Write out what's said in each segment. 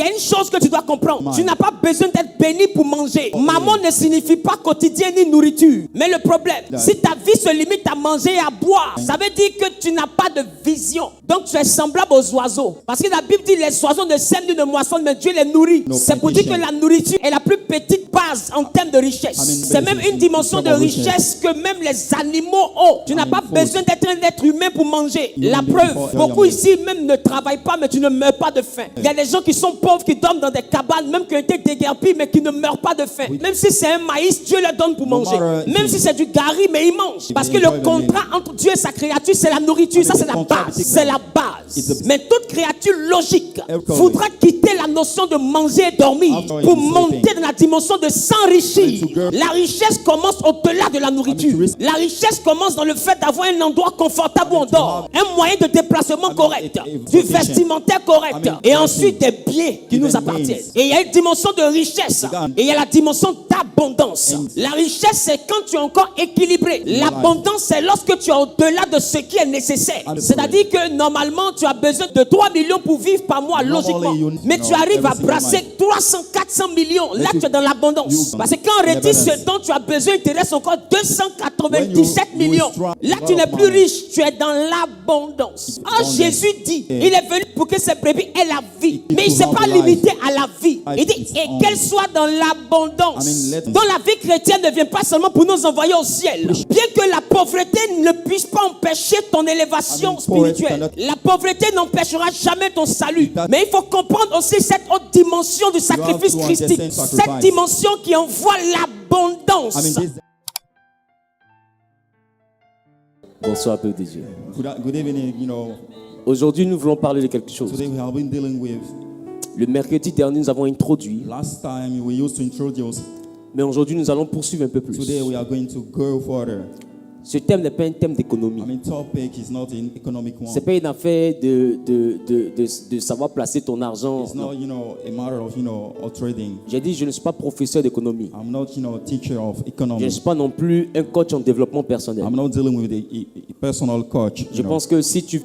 y a une chose que tu dois comprendre. Tu n'as pas besoin d'être béni pour manger. Maman ne signifie pas quotidien ni nourriture. Mais le problème, si ta vie se limite à manger et à boire, ça veut dire que tu n'as pas de vision. Donc tu es semblable aux oiseaux. Parce que la Bible dit les oiseaux ne sèment ni ne moissonnent, mais Dieu les nourrit. C'est pour dire que la nourriture est la plus petite base en termes de richesse. C'est même une dimension de richesse que même les animaux ont. Tu n'as pas besoin d'être un être humain pour manger. La preuve, beaucoup ici même ne travaillent pas, mais tu ne meurs pas de faim. Il y a des gens qui sont pauvres, qui dorment dans des cabanes, même qui ont été déguerpis, mais qui ne meurent pas de faim. Même si c'est un maïs, Dieu leur donne pour manger. Même si c'est du gari, mais ils mangent. Parce que le contrat entre Dieu et sa créature, c'est la nourriture. Ça, c'est la base. C'est la base. Mais toute créature logique voudra quitter la notion de manger et dormir pour monter dans la dimension de s'enrichir. La richesse commence au-delà de la nourriture. La richesse commence dans le fait d'avoir un endroit confortable où on dort, un moyen de déplacement correct, du vestimentaire correct, et ensuite des biens qui nous appartiennent. Et il y a une dimension de richesse, et il y a la dimension d'abondance. La richesse, c'est quand tu es encore équilibré. L'abondance, c'est lorsque tu es au-delà de ce qui est nécessaire. C'est-à-dire que normalement, tu as besoin de 3 millions pour vivre par mois, logiquement. Mais tu arrives à brasser 300, 400 millions. Là, tu es dans l'abondance. Parce que quand on retire ce dont tu as besoin, il te reste encore 297 millions. Là, tu n'es plus riche, tu es dans l'abondance. Ah, Jésus dit, il est venu pour que ses brebis aient la vie. Mais il ne s'est pas limité à la vie. Il dit, et qu'elle soit dans l'abondance. Donc la vie chrétienne ne vient pas seulement pour nous envoyer au ciel. Bien que la pauvreté ne puisse pas empêcher ton élévation spirituelle. La pauvreté n'empêchera jamais ton salut. Mais il faut comprendre aussi cette autre dimension du sacrifice christique. Cette dimension qui envoie l'abondance. Bonsoir, peuple de Dieu. Good evening, Aujourd'hui, nous voulons parler de quelque chose. today we have been dealing with, Le mercredi dernier, nous avons introduit, last time we used to introduce, mais aujourd'hui, nous allons poursuivre un peu plus. today we are going to go further. Ce thème n'est pas un thème d'économie. Topic is not an economic one. Ce n'est pas une affaire de savoir placer ton argent. It's not, a matter of trading. J'ai dit, je ne suis pas professeur d'économie. I'm not, teacher of Je ne economics. suis pas non plus un coach en développement personnel. I'm not dealing with a personal coach. Je pense que si tu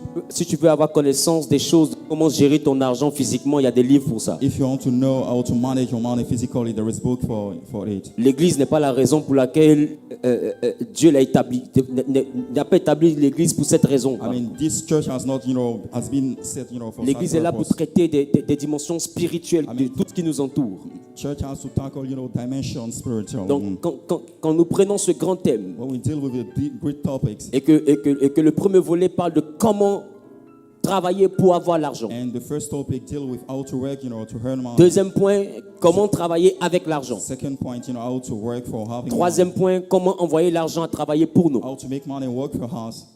veux avoir connaissance des choses, de comment gérer ton argent physiquement, il y a des livres pour ça. If you want to know how to manage your money physically, there is book for it. L'église n'est pas la raison pour laquelle Dieu l'a établi. N'a pas établi l'église pour cette raison. This church has not, has been set, for L'église est là pour traiter des dimensions spirituelles de tout ce qui nous entoure. Church has to tackle, dimension spiritual. Donc, quand nous prenons ce grand thème, when we deal with the deep, great topics, et que le premier volet parle de comment travailler pour avoir l'argent. and the first topic deal with how to work, to earn money. Deuxième point, comment travailler avec l'argent. Second point, how to work for having Troisième money. point, comment envoyer l'argent à travailler pour nous. How to make money work for us.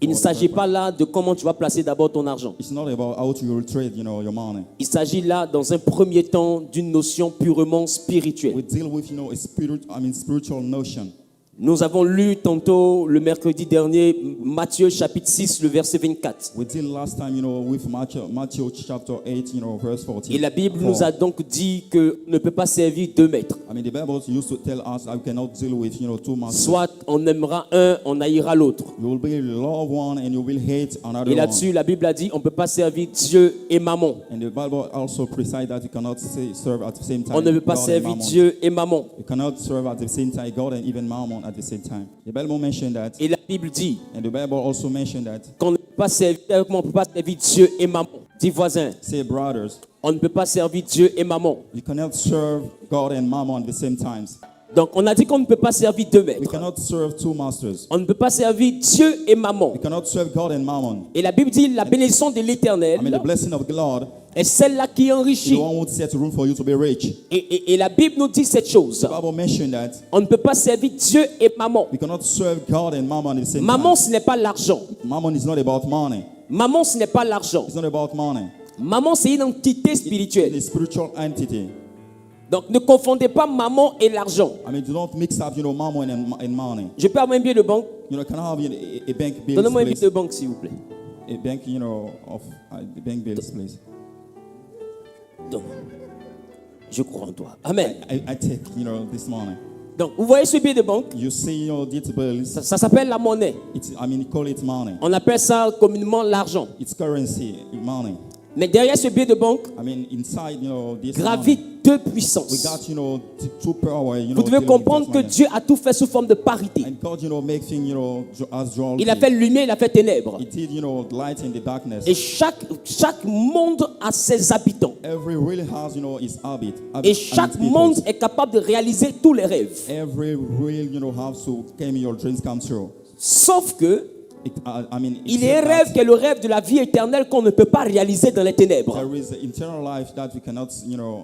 Il ne s'agit pas là de comment tu vas placer d'abord ton argent. It's not about how to trade, your money. Il s'agit là, dans un premier temps, d'une notion purement spirituelle. We deal with, a spiritual notion. Nous avons lu tantôt le mercredi dernier Matthieu chapitre 6, le verset 24. We deal last time, with Matthew chapter 8, verse 14. Et la Bible nous a donc dit qu'on ne peut pas servir deux maîtres. The Bible used to tell us that we cannot deal with, two masters. Soit on aimera un, on haïra l'autre. You will be love one and you will hate another Et là-dessus, la Bible a dit on ne peut pas servir Dieu et Mammon. And the Bible also precise that you cannot serve at the same time. On ne peut pas God and servir Mammon. Dieu et Mammon. You cannot serve at the same time God and even Mammon at the same time. The Bible mentioned that, Et la Bible dit and the Bible also mentioned that. qu'on ne peut pas servir, on peut pas servir Dieu et Mammon. Dis voisin, Say, brothers, on ne peut pas servir Dieu et Mammon. you cannot serve God and Mammon at the same times. Donc on a dit qu'on ne peut pas servir deux We maîtres. cannot serve two masters. On ne peut pas servir Dieu et Mammon. We cannot serve God and Mammon. Et la Bible dit la bénédiction de l'Éternel The blessing of God est celle-là qui is the enrichit. one who set room for you to be rich. Et la Bible nous dit cette chose. The Bible mentioned that On ne peut pas servir Dieu et Mammon. we cannot serve God and Mammon at the same Mammon, time. ce n'est pas l'argent. Mammon is not about money. Mammon, ce n'est pas l'argent. It's not about money. Mammon, c'est une entité It's spirituelle. a spiritual entity. Donc ne confondez pas mammon et l'argent. Do not mix up, mammon and money. Je peux avoir un billet de banque. Can I have a bank bill, Donnez-moi un billet please? de banque, s'il vous plaît. A bank, of bank bills, please. Donc, je crois en toi. Amen. I take, this money. Donc, vous voyez ce billet de banque? You see, these bills. Ça s'appelle la monnaie. Call it money. On appelle ça communément l'argent. It's currency, money. Mais derrière ce billet de banque I mean, inside, this gravitent deux we puissances. got, two power, Vous devez dealing comprendre with que that Dieu a tout fait sous forme de parité. And God, make things, as duality. Il a fait lumière, il a fait ténèbres. He did, light in the darkness. Et chaque monde a ses habitants. Every really has, his habit. Et chaque monde est capable de réaliser tous les rêves. Every real, has to make your dreams come true. Sauf que il y a un except rêve that qui est le rêve de la vie éternelle qu'on ne peut pas réaliser dans les ténèbres. there is an eternal life that we cannot,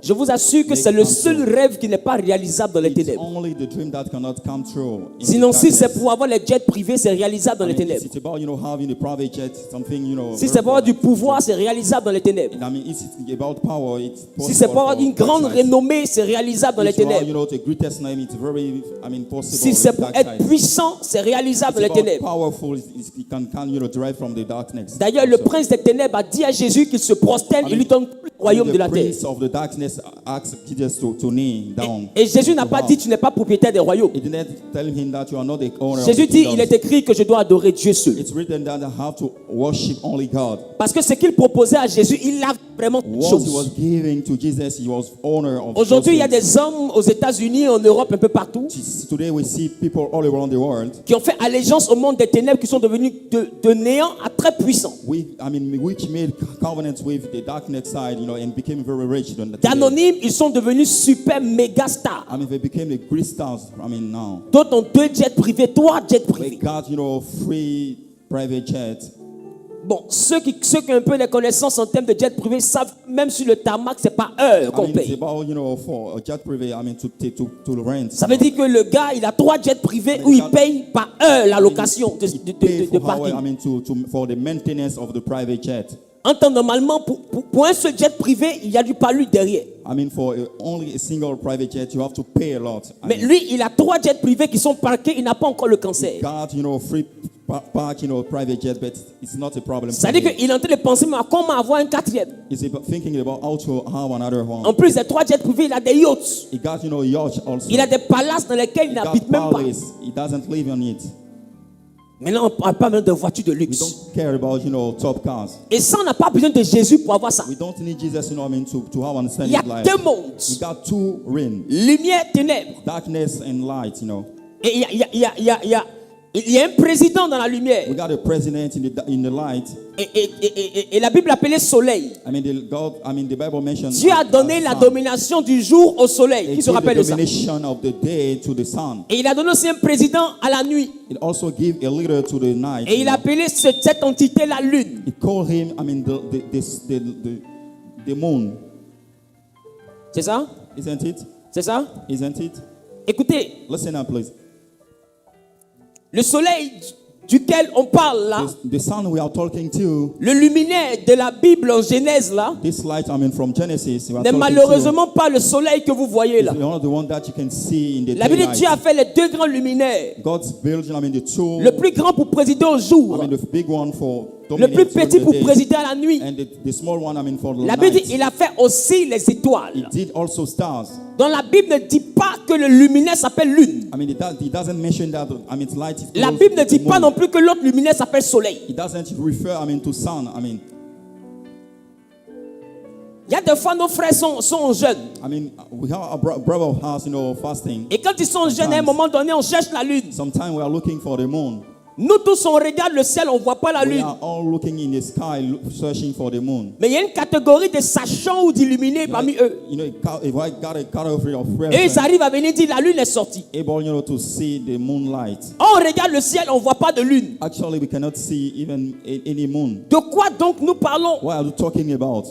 Je vous assure que c'est le seul rêve qui n'est pas réalisable dans les it's ténèbres. only the dream that cannot come true. in Sinon, the si c'est darkness. pour avoir les jets privés, c'est réalisable dans les ténèbres. It's about, having a private jet, something, Si c'est pour avoir du pouvoir, c'est réalisable dans les ténèbres. It's about power. It's Si c'est pour avoir possible une grande for dark side. renommée, c'est réalisable dans les If you are, ténèbres. the greatest name, it's very, possible. Si in c'est the pour dark être side. puissant, c'est réalisable dans les It's about ténèbres. powerful. It can derive from the darkness. D'ailleurs, le prince des ténèbres a dit à Jésus qu'il se prosterne et lui donne tout le royaume de la The terre. prince of the darkness asked Jesus to kneel down. Et Jésus n'a pas dit tu n'es pas propriétaire des royaumes. He didn't tell him that you are not the owner Jésus of the dit kingdom. il est écrit que je dois adorer Dieu seul. It's written that I have to worship only God. Parce que ce qu'il proposait à Jésus, il a vraiment quelque What he was chose. giving to Jesus, he was owner of Aujourd'hui, il y a those des hommes aux États-Unis, en Europe, un peu partout, things. Today we see people all around the world. qui ont fait allégeance au monde des ténèbres, qui sont devenus de néant à très puissants. Which made covenants with the darkness side, and became very rich. D'anonymes, ils sont devenus super méga stars. They became the great stars. Now D'autres ont 2 jets privés, 3 jets they privés. got, free private jets. Bon, ceux qui ont un peu de connaissances en termes de jets privés savent même sur le tarmac, c'est pas heure qu'on It's paye. about, for a jet private, to rent. Ça veut dire que le gars, il a 3 jets privés où il paye par heure la location Pay de for, parking. for the maintenance of the private jet. En temps normalement, pour un seul jet privé, il y a du palu derrière. For only a single private jet, you have to pay a lot. Mais lui, il a 3 jets privés qui sont parqués, il n'a pas encore le cancer. Got, free park, private jet, but it's not a problem. Ça veut dire qu'il est en train de penser, mais comment avoir un 4e? He's thinking about how to have another one. En plus des 3 jets privés, il a des yachts. He got, yacht also. Il a des palaces dans lesquels il He got n'habite même pas. palace. He doesn't live on it. Maintenant, on ne parle pas même de voitures de We luxe. don't care about, top cars. Et ça, on n'a pas besoin de Jésus pour avoir ça. We don't need Jesus, to have Il understanding y a life. 2 We mondes. got 2 realms, Lumière, ténèbres. darkness and light. Et il y a un président dans la lumière. We got a president in the light. Et la Bible appelait soleil. The Bible mentions Dieu a donné la domination du jour au soleil. Qui se rappelle de ça? domination of the day to the sun. Et il a donné aussi un président à la nuit. It also give a leader to the night. Et il a appelé cette entité la lune. It called him, the moon. C'est ça? Isn't it? C'est ça? Isn't it? Écoutez, Listen up, please. le soleil duquel on parle là, The sun we are talking to, le luminaire de la Bible en Genèse là, this light, from Genesis, we are n'est talking malheureusement pas le soleil que vous voyez là. to, the one that you can see in the La Bible dit Dieu a daylight. fait les 2 grands luminaires. God's building, the two, Le plus grand pour présider au jour, the big one for le plus dominate petit during pour the day, présider à la nuit. and the small one, for the La Bible dit night. il a fait aussi les étoiles. Did also stars. Dans la Bible ne dit pas que le luminaire s'appelle lune. It doesn't mention that. Light is La close Bible ne to dit the pas moon. non plus que l'autre luminaire s'appelle soleil. It doesn't refer, to sun. Il y a des fois nos frères sont jeunes. We have a brother who has, fasting. Et quand ils sont jeunes, à un moment donné, on cherche la lune. Sometimes we are looking for the moon. Nous tous, on regarde le ciel, on ne voit pas la We lune. are all looking in the sky, searching for the moon. Mais il y a une catégorie de sachants ou d'illuminés parmi eux. If I got a category of Et ils person arrivent à venir dire la lune est sortie. able, to see the moonlight. On regarde le ciel, on ne voit pas de lune. Actually, we cannot see even any moon. De quoi donc nous parlons? What are you talking about?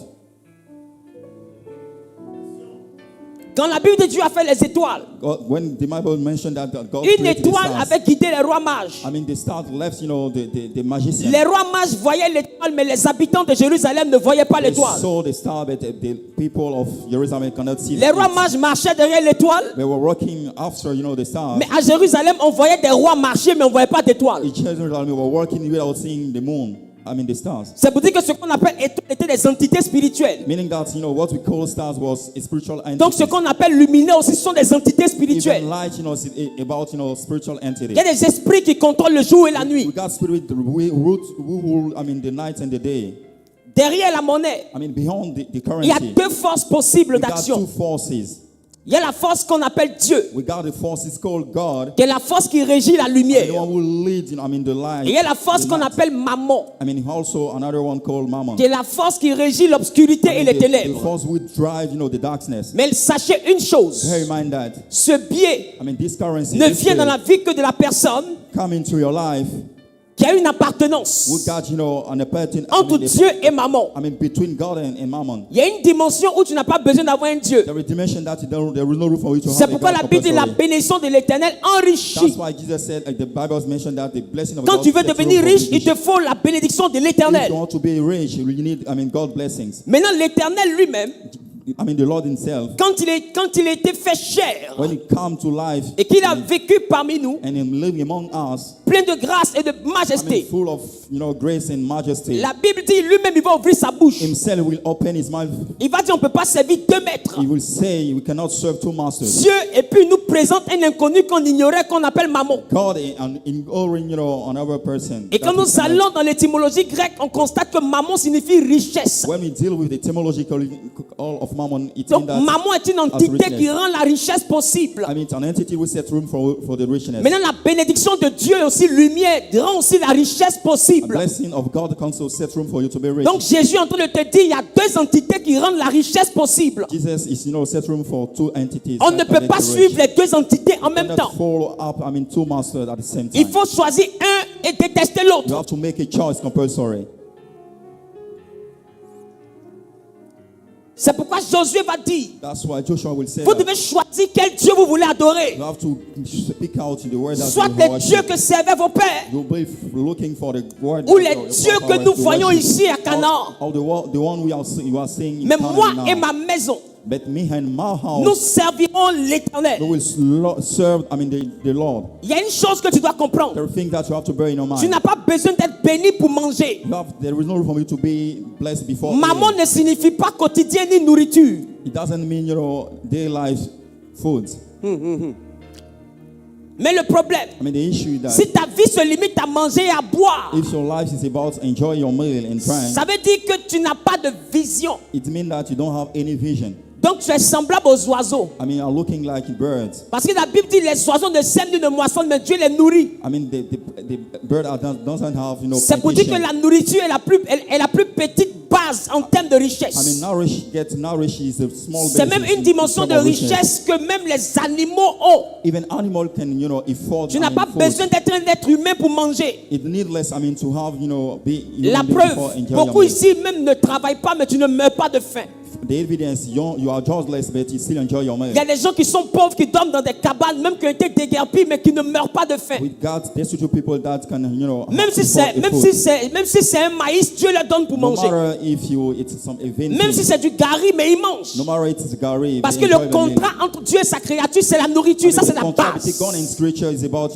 Quand la Bible de Dieu a fait les étoiles, When the Bible mentioned that God une created the étoile stars, avait guidé les rois mages. the stars left, the magician. Les rois mages voyaient l'étoile, mais les habitants de Jérusalem ne voyaient pas They l'étoile. saw the star, but the people of Jerusalem cannot see Les rois it. mages marchaient derrière l'étoile, They were walking after, the stars. mais à Jérusalem, on voyait des rois marcher, mais on ne voyait pas d'étoile. In Jerusalem, we were walking without seeing the moon. The stars. C'est pour dire que ce qu'on appelle étoiles étaient des entités spirituelles. Meaning that, what we call stars was a spiritual entity. Donc ce qu'on appelle lumineux aussi, ce sont des entités spirituelles. Even light, is about, spiritual entity. Il y a des esprits qui contrôlent le jour et la nuit. We got spirit who rule, the night and the day. Derrière la monnaie, I mean, beyond the il y a currency, deux forces possibles we got two d'action. forces. Il y a la force qu'on appelle Dieu, We got the forces called God, qui est la force qui régit la the lumière. one who leads, the light. Et il y a la force the qu'on night. appelle Mammon, Also another one called Mammon. qui est la force qui régit l'obscurité et les The ténèbres. force would drive, the darkness. Mais sachez une chose, Bear in mind that, ce biais this currency ne this vient dans way la vie que de la personne come into your life. qui a une appartenance We got, an apparent, entre Dieu et Mammon. between God and Mammon. Il y a une dimension où tu n'as pas besoin d'avoir un Dieu. There is a dimension that there is no room for you to C'est have a pourquoi God la Bible dit la compulsory. bénédiction de l'Éternel That's enrichit. why Jesus said, like the Bible mentioned that the blessing of Quand God tu veux sets devenir room for riche, il te division. faut la bénédiction de If l'Éternel. you want to be rich, you need, God blessings. Maintenant, l'Éternel lui-même, The Lord himself, quand il a été fait chair when he come to life et qu'il a vécu parmi nous, and him living among us, plein de grâce et de majesté, full of, grace and majesty, la Bible dit lui-même, il va ouvrir sa bouche. himself will open his mouth. Il va dire, on ne peut pas servir 2 maîtres. He will say, we cannot serve two masters. Dieu, et puis il nous présente un inconnu qu'on ignorait, qu'on appelle Mammon. God ignoring, another person. Et quand nous allons dans l'étymologie grecque, on constate que Mammon signifie richesse. When we deal with the etymological all of Mammon, it Donc means that Mammon est une entité richness. qui rend la richesse possible. it's an entity who set room for the richness. Maintenant, la bénédiction de Dieu est aussi lumière, rend aussi la richesse A possible. blessing of God can also set room for you to be rich. Donc Jésus est en train de te dire, il y a 2 entités qui rendent la richesse possible. Jesus is, set room for two entities. On ne that peut can make pas you suivre rich. les 2 entités en You même cannot temps. follow up, two masters at the same time. Il faut choisir un et détester You l'autre. have to make a choice compulsory. C'est pourquoi Josué va dire, That's why Joshua will say vous that devez choisir quel Dieu vous voulez adorer. you have to speak out the word that Soit you les worship. dieux que servaient vos pères, You'll be looking for the word ou that les your dieux que forefathers nous to voyons worship. ici à Canaan. Or the one you are seeing in Mais Canaan moi now. et ma maison, But me and my house, nous servirons l'Éternel. we will serve, the Lord. Il y a une chose que tu dois comprendre. There are things that you have to bear in your Tu mind. n'as pas besoin d'être béni pour manger. There is no room for you to be blessed before. Mammon ne signifie pas quotidien ni nourriture. It doesn't mean, daily life foods. Mais le problème, The issue is that si ta vie se limite à manger et à boire, if your life is about enjoy your meal and trying, ça veut dire que tu n'as pas de vision. it means that you don't have any vision. Donc tu es semblable aux oiseaux. Are looking like birds. Parce que la Bible dit les oiseaux ne sèment ni ne moissonnent, mais Dieu les nourrit. The bird doesn't have, C'est pour dire que la nourriture est la plus petite base en termes de richesse. Nourish is a small C'est même basis une in dimension de terms of richness. richesse que même les animaux ont. Even animal can, afford. Tu n'as pas food. besoin d'être un être humain pour manger. It needless, to have, be. La preuve, beaucoup ici même ne travaillent pas, mais tu ne meurs pas de faim. The evidence, you are jobless, but you still enjoy your meal. Il y a des gens qui sont pauvres, qui dorment dans des cabanes, même qui ont été déguerpis, mais qui ne meurent pas de faim. With God, there's two people that can, Même si c'est un maïs, Dieu leur donne pour no manger. matter if it's some event. Même si c'est du gari, mais ils mangent. No matter it's gari. Parce que le contrat entre Dieu et sa créature, c'est la nourriture. Ça, c'est la base. God in scripture is about,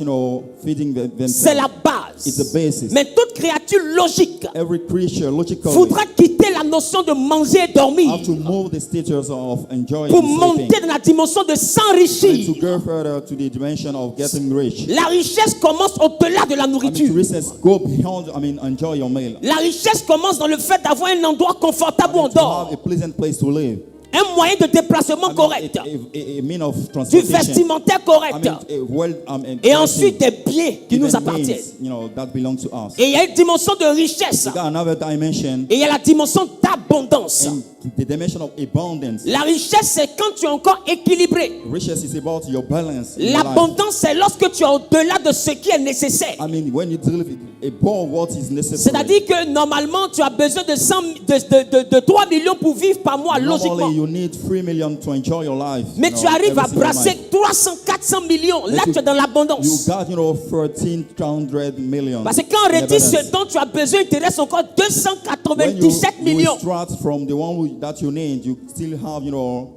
feeding themselves. C'est la base. It's the basis. Mais toute créature logique Every creature, logically, voudra quitter la notion de manger et dormir have to move the status of enjoying pour and monter sleeping. dans la dimension de And s'enrichir. to go further to the dimension of getting rich. La richesse commence au-delà de la To nourriture. richness, go beyond, enjoy your meal. La richesse commence dans le fait d'avoir un endroit confortable où on To have dort, a pleasant place to live. un moyen de déplacement correct, A mean of du transportation. vestimentaire correct, et ensuite des biens qui nous appartiennent. That belong to us. Et il y a une dimension de richesse, We got another dimension, et il y a la dimension d'abondance. and the dimension of abundance. La richesse, c'est quand tu es encore équilibré. Riches is about your balance. In your life. L'abondance, c'est lorsque tu es au-delà de ce qui est nécessaire. When you deal with above what is necessary. C'est-à-dire que normalement, tu as besoin de 3 millions pour vivre par mois, logiquement. Normally, you need 3 million to enjoy your life. Mais tu arrives à every single brasser month. 300, 400 millions. Là, But tu es dans You l'abondance. got, 1300 million. Parce que quand on in réduit ce abundance. dont tu as besoin, il te reste encore When 297 you millions. start from the one that you need, you still have,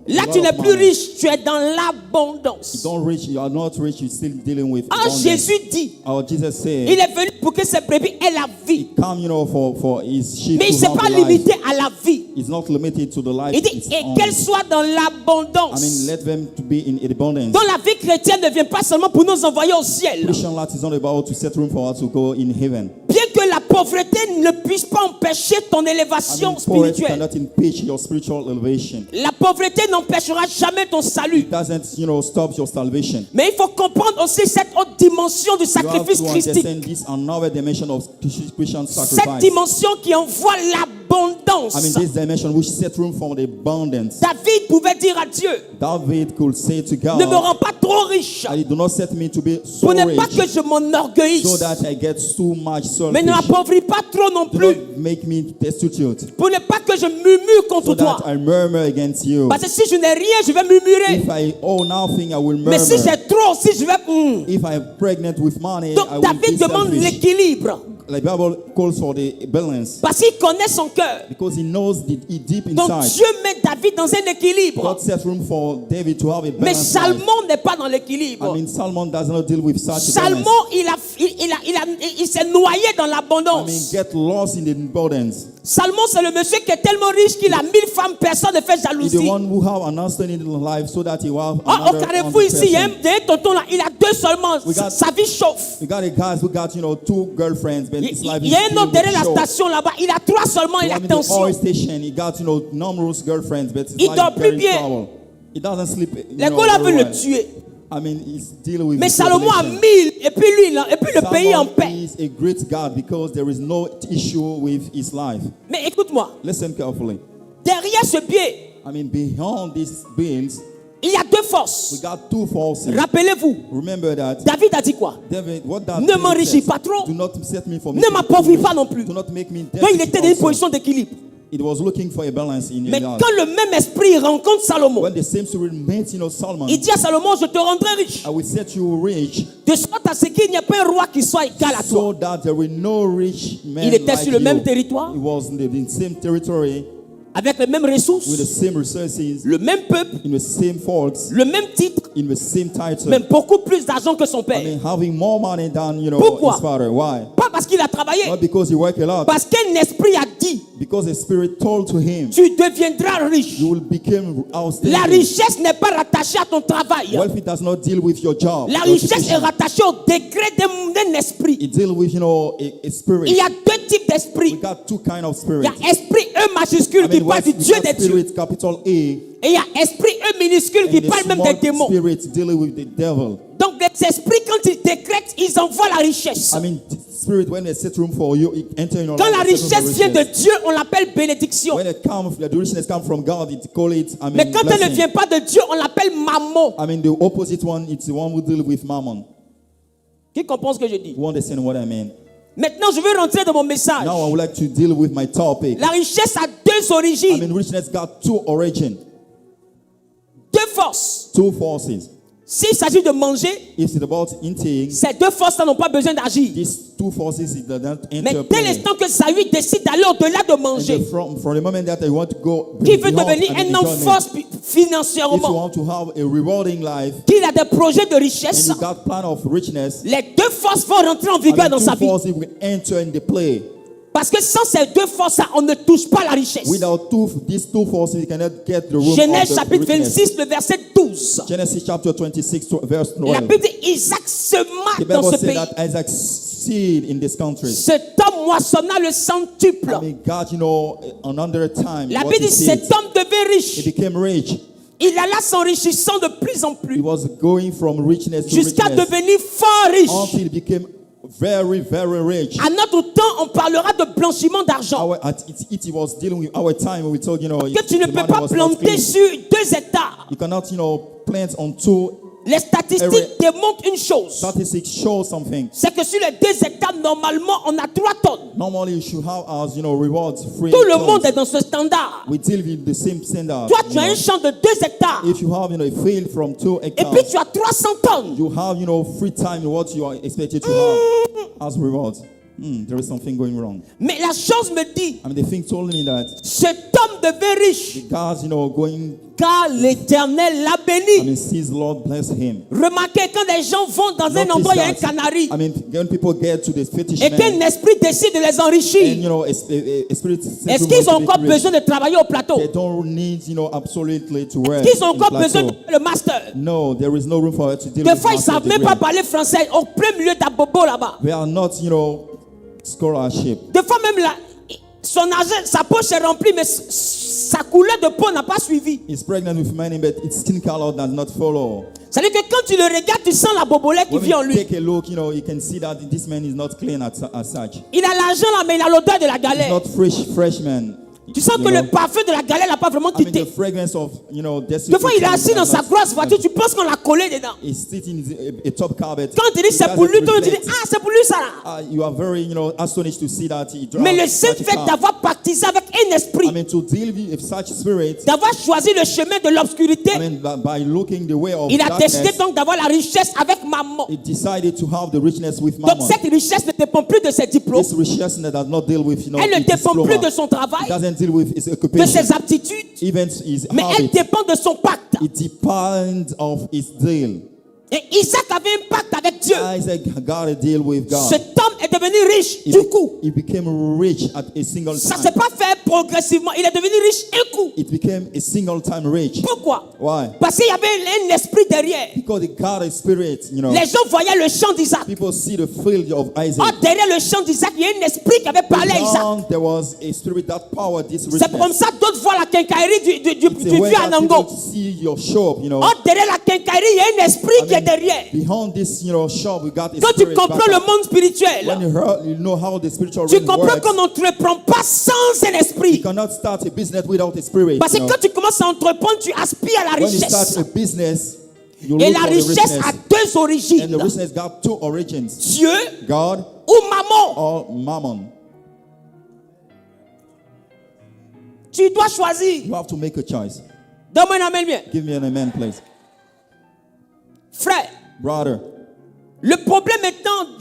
Là, a tu lot n'es of plus money. riche, tu es dans l'abondance. You are not rich, you're still dealing with Ah, abundance. Jésus dit, Our Jesus said, il est venu pour que ses brebis aient la vie. come, for his sheep Mais il ne to s'est have pas life. limité à la vie. It's not limited to the life. Il dit, it's et own. qu'elle soit dans l'abondance. Let them to be in abundance. Donc la vie chrétienne ne vient pas seulement pour nous envoyer au ciel. Christian life is not about to set room for us to go in heaven. Bien que la pauvreté ne puisse pas empêcher ton élévation poverty spirituelle. cannot impede your spiritual elevation. La pauvreté n'empêchera jamais ton salut. It doesn't, stop your salvation. Mais il faut comprendre aussi cette autre dimension du You have sacrifice to christique. understand this another dimension of Christian Cette sacrifice. dimension qui envoie l'abondance. This dimension which set room for the abundance. David pouvait dire à Dieu, David could say to ne me God, rends pas trop riche do not set me to be so pour ne pas rich que je m'enorgueillisse. so that I get too much Mais ne selfish. m'appauvris pas trop non Do plus not make me destitute pour ne pas que je murmure contre so toi. that I murmur against you. Parce que si je n'ai rien, je vais murmurer. If I owe nothing, I will Mais si murmur. j'ai trop aussi, je vais... If I'm pregnant with money, Donc I will David be demande selfish. l'équilibre. The Bible calls for the balance Parce qu'il connaît son cœur. because he knows deep Donc inside. Dieu met David dans un équilibre. God set room for David to have a Mais balance life. Salomon n'est pas dans l'équilibre. Solomon does not deal with such a Salomon, balance. il s'est noyé dans l'abondance. Get lost in the abundance. Salomon, c'est le monsieur qui est tellement riche qu'il a 1000 femmes, personne ne fait He's the jalousie. one who have an understanding in life so that he will have Au another Carrefour ici, il y a un tonton là, il a 2 seulement. got- Sa vie chauffe. You got a guy who got 2 girlfriends, but his life Il y a un is autre derrière la show. station là-bas, il a 3 seulement, il a One in the oil tension. station, he got numerous girlfriends, but his Il life dort is very plus bien. trouble. He doesn't sleep. Les gars là very veulent le well. tuer. He's dealing with Mais Salomon a tribulation. 1000 et puis lui, et puis le pays en Solomon paix. is a great God because there is no issue with his life. Mais écoute-moi, Listen carefully. derrière ce biais, Beyond these beings, il y a 2 we forces. got 2 forces. Rappelez-vous, Remember that. David a dit quoi? David, what that Ne David m'enrichis says, pas trop. Do not set me for Ne m'appauvris pas non plus. Do not make me Donc il était dans une also. position d'équilibre. It was looking for a balance in Mais your life. quand le même esprit rencontre Salomon, When the same spirit met Solomon, il dit à Salomon, je te rendrai riche. I will set you rich De sorte à ce qu'il n'y ait pas un roi qui soit égal à toi. so that there will no rich man Il était like sur le you. même territoire, He was in the same territory avec les mêmes with the ressources, same resources, le même peuple, in the same folks, le même titre, in the same title. même beaucoup plus d'argent que son père. Having more money than Pourquoi? his father. Why? Pas parce qu'il a travaillé, Not because he worked a lot, parce qu'un esprit a dit, because the spirit told to him, tu deviendras riche. you will become outstanding. La richesse n'est pas rattachée à ton travail. Wealth does not deal with your job. La your richesse est occupation. rattachée au degré d'un esprit. It deals with a spirit. Il y a 2 types We d'esprit. got 2 kinds of Il spirits. y a esprit E majuscule qui parle du we Dieu got des dieux. spirit capital A, Et il y a esprit E minuscule qui and the parle même small des démons. spirit dealing with the devil. Donc les esprits, quand ils décrètent, ils envoient la richesse. Spirit, when they set room for you, it enter in your Quand life. la it set room richesse for vient de riches. Dieu, on l'appelle bénédiction. When the richness comes from God, it call it, Mais quand elle ne blessing. vient pas de Dieu, on l'appelle mammon. The opposite one, it's the one who deal with mammon. Qui comprend ce que je dis? You understand what I mean? Maintenant, je veux rentrer dans mon message. Now I would like to deal with my topic. La richesse a 2 origines, Richness got 2 origins, 2 forces. 2 forces. S'il s'agit de manger, If it's about eating, ces 2 forces n'ont pas besoin d'agir. these 2 forces it does not Mais enter dès play. l'instant que Saül décide d'aller au-delà de manger, From the moment that I want to go qu'il veut beyond devenir un homme enjoyment, fort if you financièrement, want to have a rewarding life qu'il a des projets de and richesse, you got plan of richness, les 2 forces vont rentrer en vigueur dans 2 sa vie. forces will enter in the play. Parce que sans ces 2 forces, on ne touche pas la richesse. Without these 2 forces, you cannot get the room Genèse of the chapitre richness. 26, le verset 12. Genesis chapter 26, verse 12. La Bible dit Isaac sema The dans Bible ce said pays. that Isaac seed in this country. Cet homme moissonna le centuple. God, another time, La what Bible he dit said, cet homme devint he riche. became rich. Il alla s'enrichissant de plus en He plus was going from richness to jusqu'à richness devenir fort riche. until he became very, very rich. À notre temps, on parlera de blanchiment d'argent. It was dealing with our time. We told Que tu ne the peux money pas was not planter clean. sur 2 hectares. You cannot, plant on 2. Les statistiques démontrent une chose. Statistics show something. C'est que sur les 2 hectares, normalement, on a 3 tonnes. Normally, you should have as rewards free. Tout le monde est dans ce standard. We deal with the same standard. Toi, tu as un champ de 2 hectares. If you have a field from 2 Et hectares, puis tu as 300 tonnes. you have free time what you are expected to have as rewards. There is something going wrong. Mais la chose me dit, The thing told me that cet homme devint riche God's going. car l'Éternel l'a béni. Sees Lord bless him. Remarquez, quand les gens vont dans un endroit, il y a un canari. When people get to this fetish Et qu'un esprit décide de les enrichir. a spirit. Est-ce qu'ils ont encore besoin de travailler au plateau? They don't need, absolutely to work. Est-ce qu'ils ont encore in besoin de plateau. le master? No, there is no room for her to deal Des with fois, ils ne master savent même degree. pas parler français au plein milieu d'Abobo là-bas. They are not, scholarship. Des fois même son argent, sa poche est remplie, mais sa couleur de peau n'a pas suivi. He's pregnant with money, but its skin color does not follow. C'est-à-dire que quand tu le regardes, tu sens la bobolette qui When vit en you lui. take a look, you can see that this man is not clean as such. Il a l'argent là, mais il a l'odeur de la He's galère. not fresh man. Tu sens que le parfum de la galère n'a pas vraiment I mean, quitté. the fragrance of, Des fois, il est assis dans sa grosse voiture, tu penses qu'on l'a collé dedans. He's sitting in a top carpet. Quand tu dis c'est pour lui, toi, tu dis c'est pour lui ça là. You are very, astonished to see that he drives Mais le such seul a fait car. d'avoir partisé avec un esprit, I mean, to deal with such spirit, d'avoir choisi le chemin de l'obscurité, I mean, by looking the way of il a décidé darkness, donc d'avoir la richesse avec maman. he decided to have the richness with Donc mammon. cette richesse ne dépend plus de ses diplômes, This richness does not deal with, elle ne his dépend plus diploma. de son It travail, doesn't deal with his de occupation, ses aptitudes, even his mais elle habit. dépend de son pacte. It depends of his deal. Et Isaac avait un pacte avec Dieu. Isaac got a deal with God. Cet homme est devenu riche He, du coup. he became rich at a single Ça ne time. s'est pas fait progressivement. Il est devenu riche un coup. It became a single time rich. Pourquoi? Why? Parce qu'il y avait un esprit derrière. Because he got a spirit, Les gens voyaient le champ d'Isaac. People see the field of Isaac. Oh, derrière le champ d'Isaac, il y a un esprit qui avait parlé à Isaac. Beyond, there was a spirit that powered this C'est comme richness. ça d'autres voient la quincaillerie du It's a way vieux that Anango. people see your shop, Oh, derrière la quincaillerie, il y a un esprit qui est derrière. Behind this, shop, we got a Quand tu spirit comprends back le up. monde spirituel, When you know how the spiritual tu realm comprends works, qu'on n'entreprend pas sans un you esprit. cannot start a business without a spirit. Parce que quand tu commences à entreprendre, tu aspires à la When you start richesse. a business, you Et look la for the richesse richness. a deux And the origines. richness got two origins. Dieu God ou maman. or mammon. Tu dois choisir. You have to make a choice. Donne-moi un amen bien. Give me an amen, please. Frère, Brother, le problème étant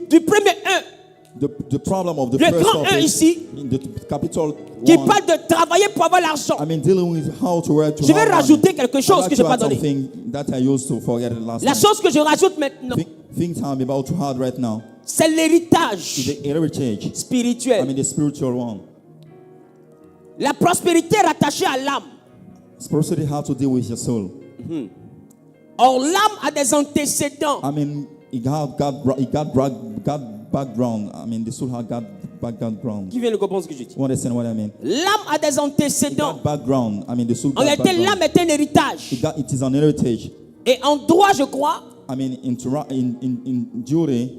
du premier 1 the problem of the Le first grand un topic ici, in the capital qui one, parle de travailler pour avoir l'argent. I mean, dealing with how to work to Je vais have money. rajouter quelque chose I'd que like je to n'ai pas add donné. something that I used to forget last La time. chose que je rajoute maintenant, Things I'm about to add right now c'est is l'héritage the heritage. I spirituel. mean, the spiritual one. La prospérité est rattachée à l'âme. Spirituality has to deal with your soul. Or, l'âme a des antécédents. I mean, it got background. I mean, the soul has got background. Qui vient de comprendre ce que je dis? You understand what I mean? L'âme a des It antécédents. got background. I mean, the soul En got réalité, background. l'âme est un héritage. It is an heritage. Et en droit, je crois, I mean, in Judy,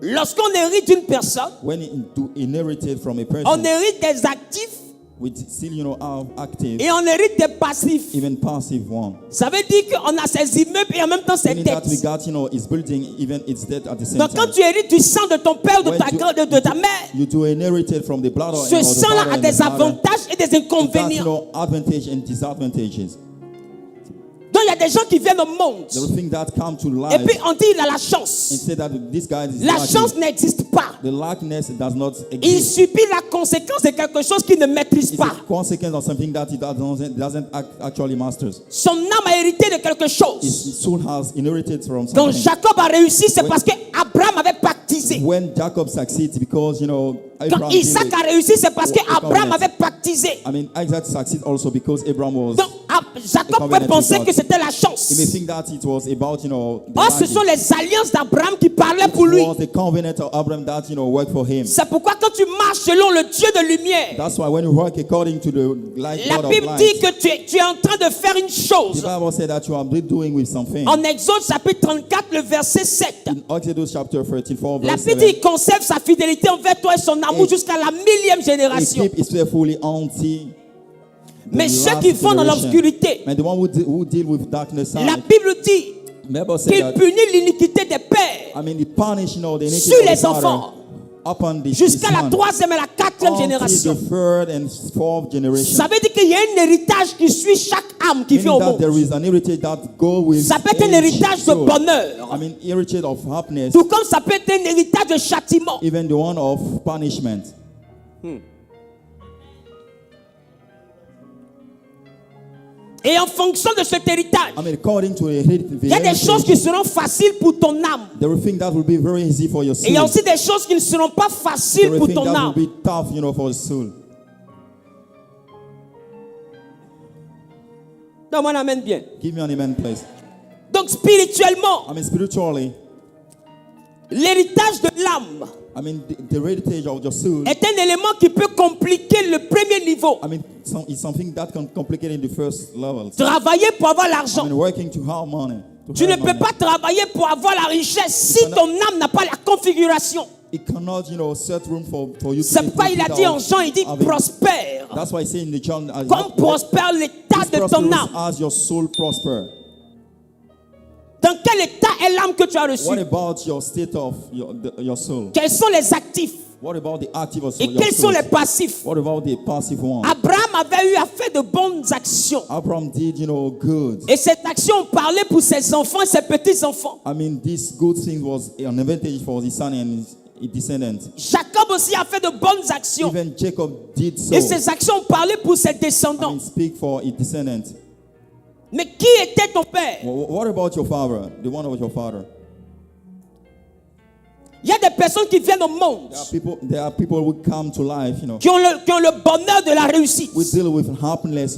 lorsqu'on hérite d'une personne, when you inherited from a on person, hérite des actifs with still, active, et on hérite des passifs. even passive one. Ça veut dire qu'on a ses immeubles et en même temps ses Meaning that we dettes. got, his building, even its debt at the same Donc quand time. tu hérites du sang de ton père, de When ta you- grand, de ta mère, You do inherited from the blood or ce the sang-là father a and the des mother. avantages et des It got, inconvénients. advantage and disadvantages. Donc il y a des gens qui viennent au monde Everything that come to et life puis on dit il a la chance. and say that this guy is La lucky. chance n'existe pas. The likeness does not Il exist. subit la conséquence de quelque chose qu'il ne maîtrise It's a pas. consequence of something that it doesn't actually masters. Son âme a hérité de quelque chose. His soul has inherited from Quand something. Jacob a réussi, c'est parce que Abraham avait pactisé. When Jacob succeeds, because Quand Abraham Isaac did it. a réussi, c'est parce que Abraham avait pactisé. I mean, Isaac succeeds also because Abraham was. Donc Jacob peut penser que c'était la You chance. may think that it was about, the Or ce lucky. sont les alliances d'Abraham qui parlaient pour lui. It was the covenant of Abraham that, worked for him. C'est pourquoi quand tu marches selon le Dieu de lumière, That's why when you work according to the light la God of Bible light, dit que tu es en train de faire une the chose. Bible said that you are doing with something. En Exode chapitre 34, le verset 7. In Exodus chapter 34, La verse Bible 7, dit il conserve sa fidélité envers toi et son amour Et- jusqu'à la 1000e he génération. keep his faithfully until the Mais ceux last qui vont dans generation. l'obscurité, And the one who deal with darkness side, la Bible dit Bible said qu'il that, punit l'iniquité des pères I mean, he punish, the iniquity sur of the les father enfants upon the jusqu'à la son, 3e et la 4e until génération. the third and fourth generation. Ça veut dire qu'il y a un héritage qui suit chaque âme qui vient Meaning au that there monde. is an heritage that go with Ça peut être un each héritage de soul. bonheur, I mean, heritage of happiness, tout comme ça peut être un héritage de châtiment. even the one of punishment. Et en fonction de cet héritage, I mean, according to the heritage, il y a des choses qui seront faciles pour ton âme. there will think that will be very easy for your Et il y a soul. aussi des choses qui ne seront pas There faciles will pour think ton that will âme. be tough, for the soul. Donne-moi un amen bien. Give me an amen, please. Donc spirituellement, I mean, spiritually, l'héritage de l'âme âme I mean, the heritage of your soul, est un élément qui peut compliquer le premier niveau. I mean, it's something that can complicate in the first levels. Travailler pour avoir I l'argent. mean, working to have money. Tu ne peux pas travailler pour avoir la richesse si ton âme n'a pas la configuration. It cannot, set room for you to C'est pourquoi il a dit en Jean, il dit having- prospère. That's why I say in the John, Comme prospère l'état de ton âme. as your soul prosper. Dans quel état est l'âme que tu as reçue? What about your state of your soul? Quels sont les actifs? What about the active of Et your quels sont soul? les passifs? What about the passive one? Abraham avait eu à faire de bonnes actions. Abraham did, good. Et cette action parlait pour ses enfants et ses petits-enfants. I mean, this good thing was an advantage for his son and his descendants. Jacob aussi a fait de bonnes actions. Even Jacob did so. Et ces actions parlaient pour ses I descendants. mean, speak for his descendants. Mais qui était ton père? What about your father? The one of your father? Il y a des personnes qui viennent au monde, There are people who come to life, qui ont le bonheur de la réussite. we deal with happiness,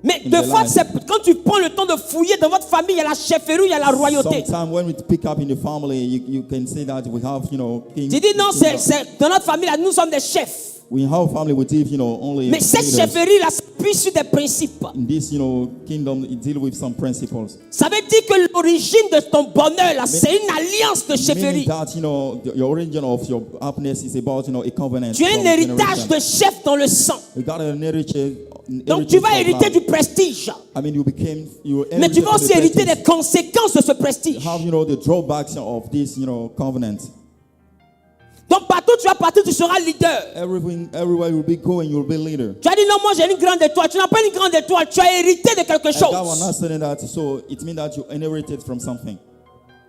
Mais in deux their fois, life. quand tu prends le temps de fouiller dans votre famille, il y a la chefferie, il y a la royauté. Sometimes when we pick up in the family, you can say that we have, king. Tu dis non, c'est dans notre famille, là, nous sommes des chefs. We have family with only. Mais cette leaders. chefferie-là s'appuie sur des principes. In this, kingdom, it deal with some principles. Ça veut dire que l'origine de ton bonheur, là, c'est une alliance de Meaning chefferie. that, your origin of your happiness is about, a covenant. Tu as un from héritage generation. de chef dans le sang. You got an heritage. Donc tu vas hériter du prestige. I mean, you Mais tu vas aussi hériter des des conséquences de ce prestige. have, the drawbacks of this, covenant. Donc partout où tu vas partir, tu seras leader. Everywhere you'll be going, you'll be leader. Tu as dit non, moi j'ai une grande étoile. Tu n'as pas une grande étoile, tu as hérité de quelque And that one, chose. not saying that, so it means that you inherited from something.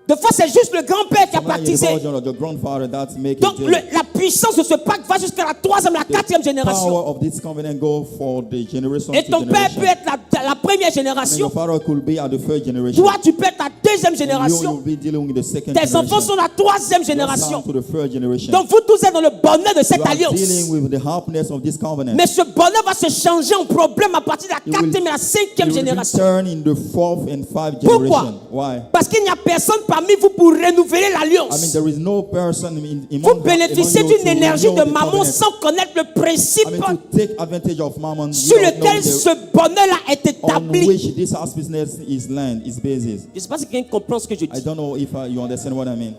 Des fois, c'est juste le grand-père qui a Sometimes it's baptisé. about, your grandfather that make Donc it. la puissance de ce pacte va jusqu'à la 3e, la 4e génération. Power of this covenant go for the generation Et to ton père generation. peut être la première And génération. your father could be at the first generation. Toi, tu peux être la 2e And génération. you'll be dealing with the second Tes generation. enfants sont la 3e You're génération. down to the first generation. Donc vous tous êtes dans le bonheur de cette You are alliance. dealing with the happiness of this covenant. Mais ce bonheur va se changer en problème à partir de la It will- 4e et la 5e You will génération. return in the fourth and fifth Pourquoi? generation. Why? Parce qu'il n'y a personne parmi vous pour renouveler I mean, l'alliance. there is no person Vous bénéficiez d'une énergie de mammon mammon sans connaître le principe I mean, to take advantage of mammon sur without knowing lequel ce bonheur-là est on établi. which this house business is land, is basis. Je ne sais pas si quelqu'un comprend ce que je I dis. don't know if you understand what I mean.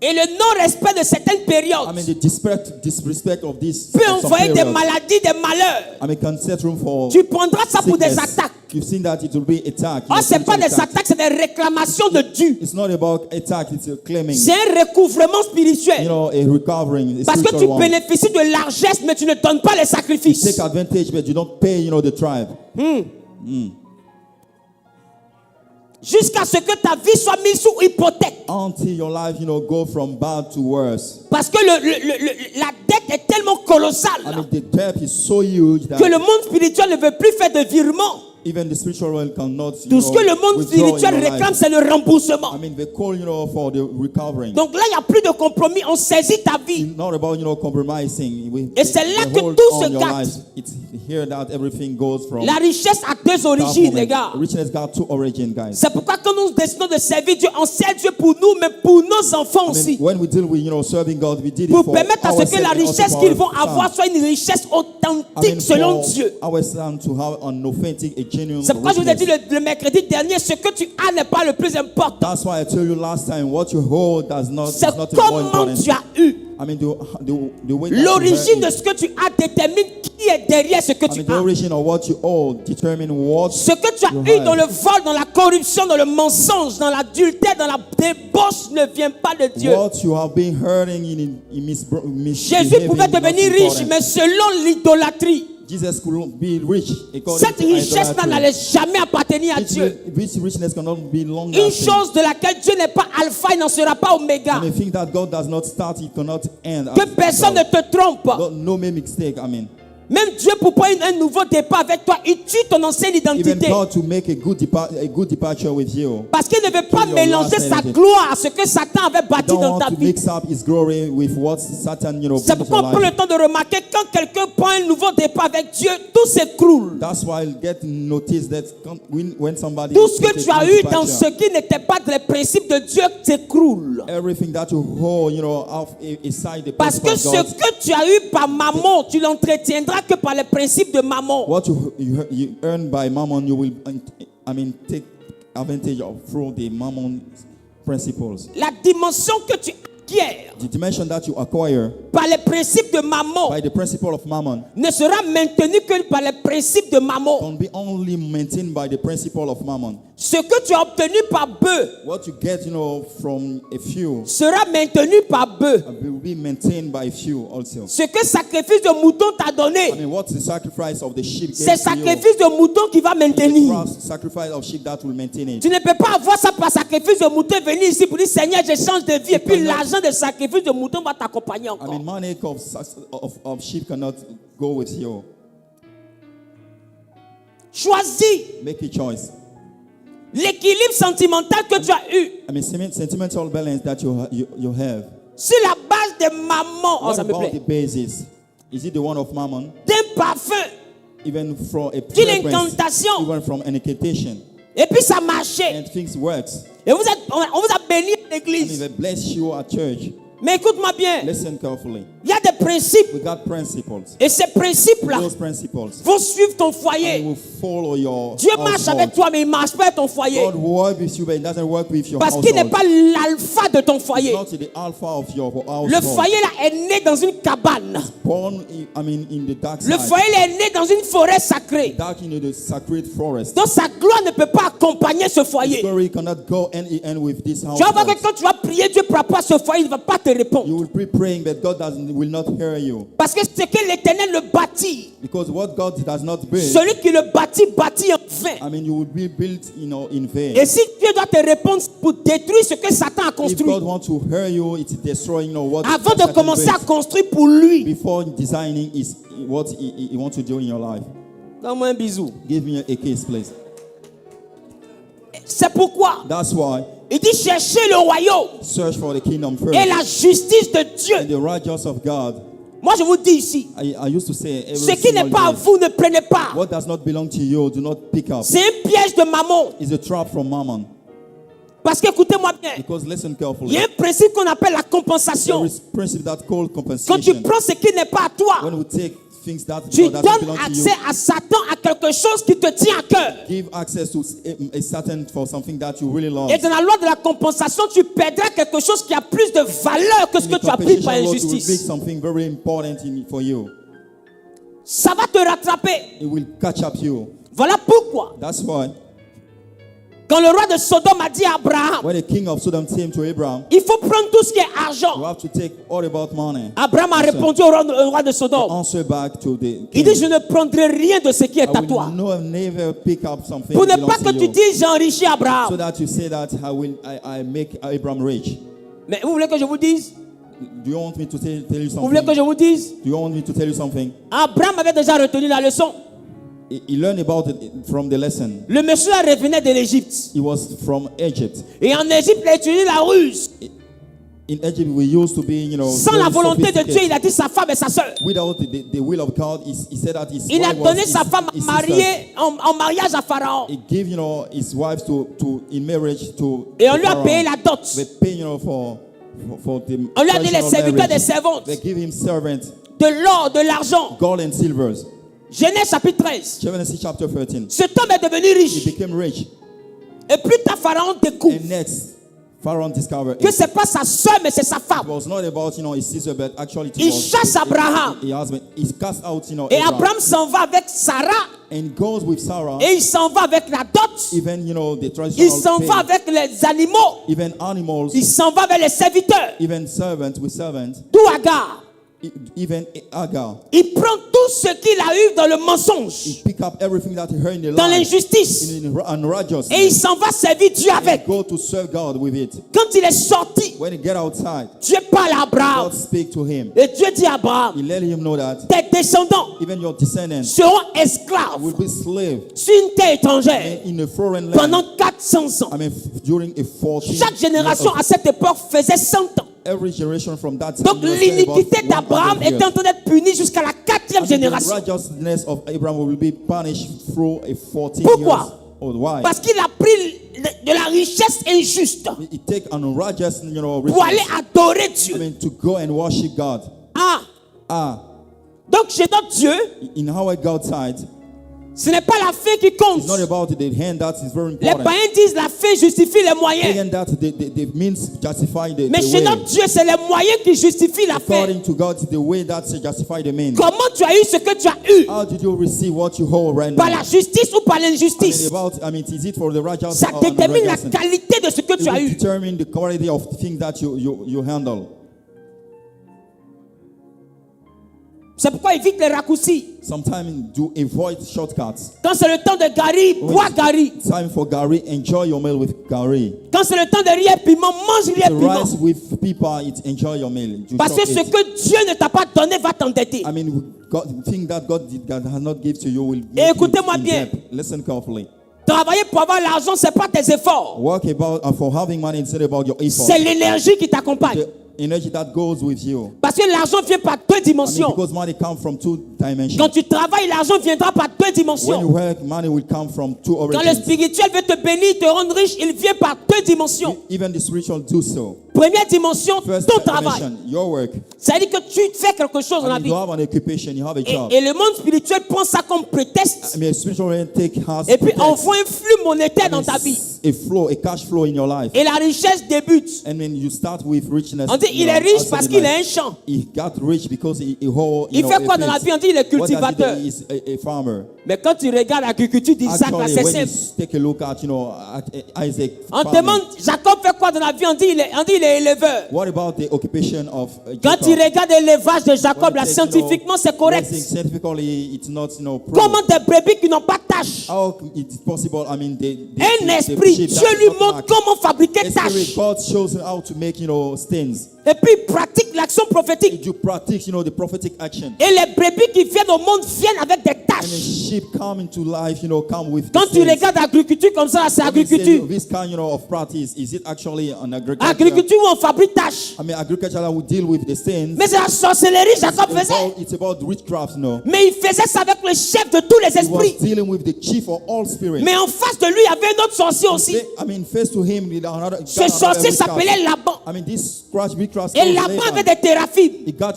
Et le non-respect de certaines périodes I mean, the disrespect of this peut of some envoyer des periods, maladies, des malheurs. I mean, can set room for Tu prendras ça pour des sickness. attaques. You've seen that it will be attack. Oh, ce n'est pas des attaques, c'est des réclamations de dû. It's not about attack, it's a claiming. C'est un recouvrement spirituel. A recovering. A Parce que tu spiritual one. bénéficies de largesse, mais tu ne donnes pas les sacrifices. Take advantage, but you don't pay, the tribe. Jusqu'à ce que ta vie soit mise sous hypothèque. Until your life, go from bad to worse. Parce que la dette est tellement colossale I mean, the debt is so huge that que le monde spirituel ne veut plus faire de virements. even the spiritual world cannot, Tout ce que le monde withdraw in spirituel your life. réclame, c'est le remboursement. I mean, they call, for the recovering. Donc là, il n'y a plus de compromis. On saisit ta vie. It's not about, compromising. Et c'est là they que hold tout on se your gâte. lives. It's here that everything goes from. La richesse a deux that origines, moment. les gars. Richness got two origins, guys. C'est pourquoi quand nous décidons de servir Dieu, on sert Dieu pour nous, mais pour nos enfants I aussi. mean, when we deal with, serving God, we did it Pour for permettre à ce que la ourselves and also richesse for qu'ils our vont son. avoir soit une richesse I authentique mean, selon for Dieu. our son to have an authentic, a genuine C'est pourquoi je vous ai dit richness. le mercredi dernier, ce que tu as n'est pas le plus important. That's why I told you last time, what you hold is C'est not more comment important. tu as eu. I mean, the way that you L'origine de have it. ce que tu as détermine qui est derrière ce que I tu mean, the as. origin of what you hold determine what Ce que tu as you eu have. dans le vol, dans la corruption, dans le mensonge, dans l'adultère, dans la débauche ne vient pas de Dieu. What you have been hurting in Jésus pouvait devenir riche, mais selon l'idolâtrie. Jesus could be rich according Cette to richesse-là idolatry. n'allait jamais appartenir à Dieu. This richness cannot be long Une lasting. chose de laquelle Dieu n'est pas alpha, il n'en sera pas oméga. And I think that God does not start, He cannot end. Que personne ne te trompe. No make mistake, I mean. Même Dieu pour prendre un nouveau départ avec toi, il tue ton ancienne Even identité. God to make a good departure with you. Parce qu'il ne veut pas your mélanger last sa identity. gloire à ce que Satan avait bâti Don't dans want ta to vie. mix up His glory with what Satan, C'est brings pourquoi your on prend life. le temps de remarquer quand quelqu'un prend un nouveau départ avec Dieu, tout s'écroule. That's why I'll get noticed that when somebody Tout ce que takes tu a as good eu dans departure, ce qui n'était pas les principes de Dieu s'écroule. everything that you hold, aside the Parce principle que of ce God, que tu as eu par maman, tu l'entretiendras que par les principes de maman. what you earn by mammon, you will, take advantage of through the mammon principles. La dimension que tu acquiers The dimension that you acquire par les principes de maman by the principle of mammon ne sera maintenue que par les principes de maman. can be only maintained by the principle of mammon. Ce que tu as obtenu par bœuf What you get, from a few sera maintenu par bœuf. will be maintained by a few also. Ce que sacrifice de mouton t'a donné, What's the sacrifice of the sheep? c'est sacrifice de mouton qui va maintenir. Sacrifice of sheep that will maintain it. Tu ne peux pas avoir ça par sacrifice de mouton et venir ici pour dire Seigneur, je change de vie. Et puis l'argent de sacrifice de mouton va t'accompagner encore. Money of sheep cannot go with you. Choisis Make a choice. l'équilibre sentimental que tu as eu Sentimental balance that you have. sur la base de maman. Oh, What ça me about plaît. the basis? Is it the one of mammon? D'un parfum. Even from a D'une fragrance, incantation. even from an incantation. Et puis ça marchait. And things works. Et on vous a béni à l'église. They bless you at church. Mais écoute-moi bien. Listen carefully. Il y a des principes. We got principles. Et ces principes-là Those principles vont suivre ton and foyer. will follow your Dieu marche household. avec toi, mais il ne marche pas avec ton foyer. God works with you, but it doesn't work with your Parce household. qu'il n'est pas l'alpha de ton foyer. It's not the alpha of your household. Le foyer là est né dans une cabane. Born, in the dark Le side. foyer là est né dans une forêt sacrée. Dark into the sacred forest. Donc sa gloire ne peut pas accompagner ce His foyer. glory cannot go end with this house. Tu vas voir que quand tu vas prier Dieu par rapport à ce foyer, il ne va pas te You répondre. will be praying, but God will not hear you. Parce que ce que l'Éternel le bâtit, Because what God does not build, celui qui le bâtit, bâtit en vain. you will be built, in vain. Et si Dieu doit te répondre pour détruire ce que Satan a If construit, God wants to hear you, it's destroying, what avant de Satan commencer à built. construire pour lui, Before designing is what he wants to do in your life. donne-moi un bisou. Give me a kiss, please. C'est pourquoi That's why il dit chercher le royaume search for the kingdom first et la justice de and Dieu. the righteousness of God. Moi je vous dis ici, I used to say every ce qui n'est single pas à day, vous ne prenez pas. what does not belong to you, do not pick up. C'est un piège de maman. It's a trap from mammon. Parce que écoutez-moi bien, Because listen il carefully. y a un principe qu'on appelle la There compensation. is a principle that called Quand tu compensation. prends ce qui n'est pas à toi, When we take things that tu doesn't donnes belong to accès you, à Satan à quelque chose qui te tient à cœur. give access to a Satan for something that you really love. Et dans la loi de la compensation, tu perdras quelque chose qui a plus de valeur que ce In que the tu as pris par compensation law, to make injustice. something very important for you. Ça va te rattraper. It will catch up you. Voilà pourquoi, That's why quand le roi de Sodome a dit à Abraham, when the king of Sodom came to Abraham, il faut prendre tout ce qui est you argent. have to take all about money. Abraham a répondu au roi de Sodome. Answer back to the Il king. dit, je ne prendrai rien de ce qui est à toi. Never pick up something Pour ne belongs pas to que tu you. dises, j'ai enrichi So Abraham. that you say that I make Abraham rich. Mais vous voulez que je vous dise? Do you want me to tell you Vous voulez que something? je vous dise? Do you want me to tell you something? Abraham avait déjà retenu la leçon. He learned about it from the lesson. Le monsieur là revenait de l'Égypte. He was from Egypt. Et en Égypte, il a utilisé la ruse. In Egypt, we used to be, Sans very la volonté de Dieu, sophisticated. il a dit sa femme et sa sœur. Without the will of God, he said that his Il a wife was donné sa femme his sister. mariée en mariage à Pharaon. He gave, his wives in marriage to. Et on lui a Pharaoh. payé la dot. They pay, for the. On lui a dit les traditional serviteurs marriage. des servantes. They give him servants, De l'or, de l'argent. gold and silvers. Genèse chapitre 13. Genesis chapter 13. Cet homme est devenu He riche. became rich, Et plus tard, Pharaon découvre and next, Pharaoh discovered que it ce n'est pas sa soeur, mais c'est sa femme. was not about his sister, but actually it Il was chasse Abraham. a husband. He cast out, Et Abraham, Abraham s'en va avec Sarah. and goes with Sarah. Et il s'en va avec la dot. Even the Il traditional s'en pay, va avec les animaux. even animals, Il s'en va avec les serviteurs. even servants with servants. D'où Agar. even Agar. Il prend tout ce qu'il a eu dans le He mensonge, pick up everything that he heard in the dans lie, l'injustice, in unrighteousness, et il s'en va servir Dieu and avec. go to serve God with it. Quand il est sorti, When he get outside, Dieu parle à Abraham. God speak to him. Et Dieu dit à Abraham, He let him know that tes descendants even your descendants seront esclaves will be slaves sur une terre étrangère in a foreign land. pendant 400 ans. During a 14 Chaque génération à cette époque faisait 100 ans. every generation from that time. Donc l'iniquité d'Abraham était en train d'être punie jusqu'à la 4e The génération. righteousness of Abraham will be punished through a 14 Pourquoi? years old. Why? Parce qu'il a pris de la richesse injuste He take unrighteous, pour aller richness, adorer Dieu. to go and worship God. Donc chez notre Dieu, In our God side, ce n'est pas la fin qui compte. it's not about the hand that is very Les important. païens disent la fin justifie les The moyens. hand that the means justify the Mais chez way. notre Dieu, c'est les moyens qui justifient la fin. According to God, it's the way that justify the means. Comment tu as eu ce que tu as eu? How did you receive what you hold right Par now? la justice ou par l'injustice? Is it for the righteous Ça or détermine la unrighteous? qualité de ce que It tu as will eu. determine the quality of things that you handle. C'est pourquoi évite les raccourcis. Sometimes do avoid shortcuts. Quand c'est le temps de Gary, bois Gary. Time for Gary, enjoy your meal with Gary. Quand c'est le temps de riz et piment, mange riz et To piment. rise with people, enjoy your meal. You Parce que chop ce it. que Dieu ne t'a pas donné va t'endetter. God, thing that God has not given to you will Et make you écoutez-moi in bien. debt. Listen carefully. Travailler pour avoir l'argent, c'est pas tes efforts. Work for having money instead about your effort. C'est l'énergie qui t'accompagne. The energy that goes with you. Parce que l'argent vient par deux dimensions. Because money comes from two dimensions. Quand tu travailles, l'argent viendra par deux When you dimensions. work, money will come from two Quand le origins. spirituel veut te bénir, te rendre riche, il vient par deux dimensions. Even the spiritual do so. Première dimension, First ton travail. dimension, your work. Ça veut dire que tu fais quelque chose dans la vie. You have an occupation, you have a job. Et le monde spirituel prend ça comme prétexte. Spiritual man has Et puis pretext. envoie un flux monétaire dans ta vie. A cash flow in your life. Et la richesse débute. And when you start with richness, On dit il est riche parce qu'il a un champ. He got rich because he Il fait quoi dans la vie? On dit il est cultivateur. He's a farmer. Mais quand tu regardes l'agriculture d'Isaac, là, Actually, c'est when you simple. take a look at, at Isaac On farming, demande Jacob fait quoi dans la vie? On dit il est éleveur. what about the occupation of Quand tu Jacob? regardes l'élevage de Jacob, When là, you take, scientifiquement, c'est correct. Scientifically, it's not, proven. Comment des brebis qui n'ont pas de tache? How it's possible? I mean, Un esprit, Dieu lui montre comment fabriquer tache. God shows him how to make, stains. Et puis il pratique l'action prophétique. You practice, the prophetic action. Et les brebis qui viennent au monde viennent avec des And the taches. sheep come into life, come with Quand the tu stains. regardes l'agriculture comme ça, c'est When we say agriculture. this kind, of practice, is it actually an agriculture? Agriculture où on fabrique tache. Agriculture that will deal with the stains. Mais c'est la sorcellerie, Jacob faisait. It's about witchcraft, Mais il faisait ça avec le chef de tous les He was esprits. dealing with the chief of all spirits. Mais en face de lui, il y avait un autre sorcier aussi. Face to him, another. Ce sorcier s'appelait Laban. This witchcraft. Et Laban avait des théraphim. He got,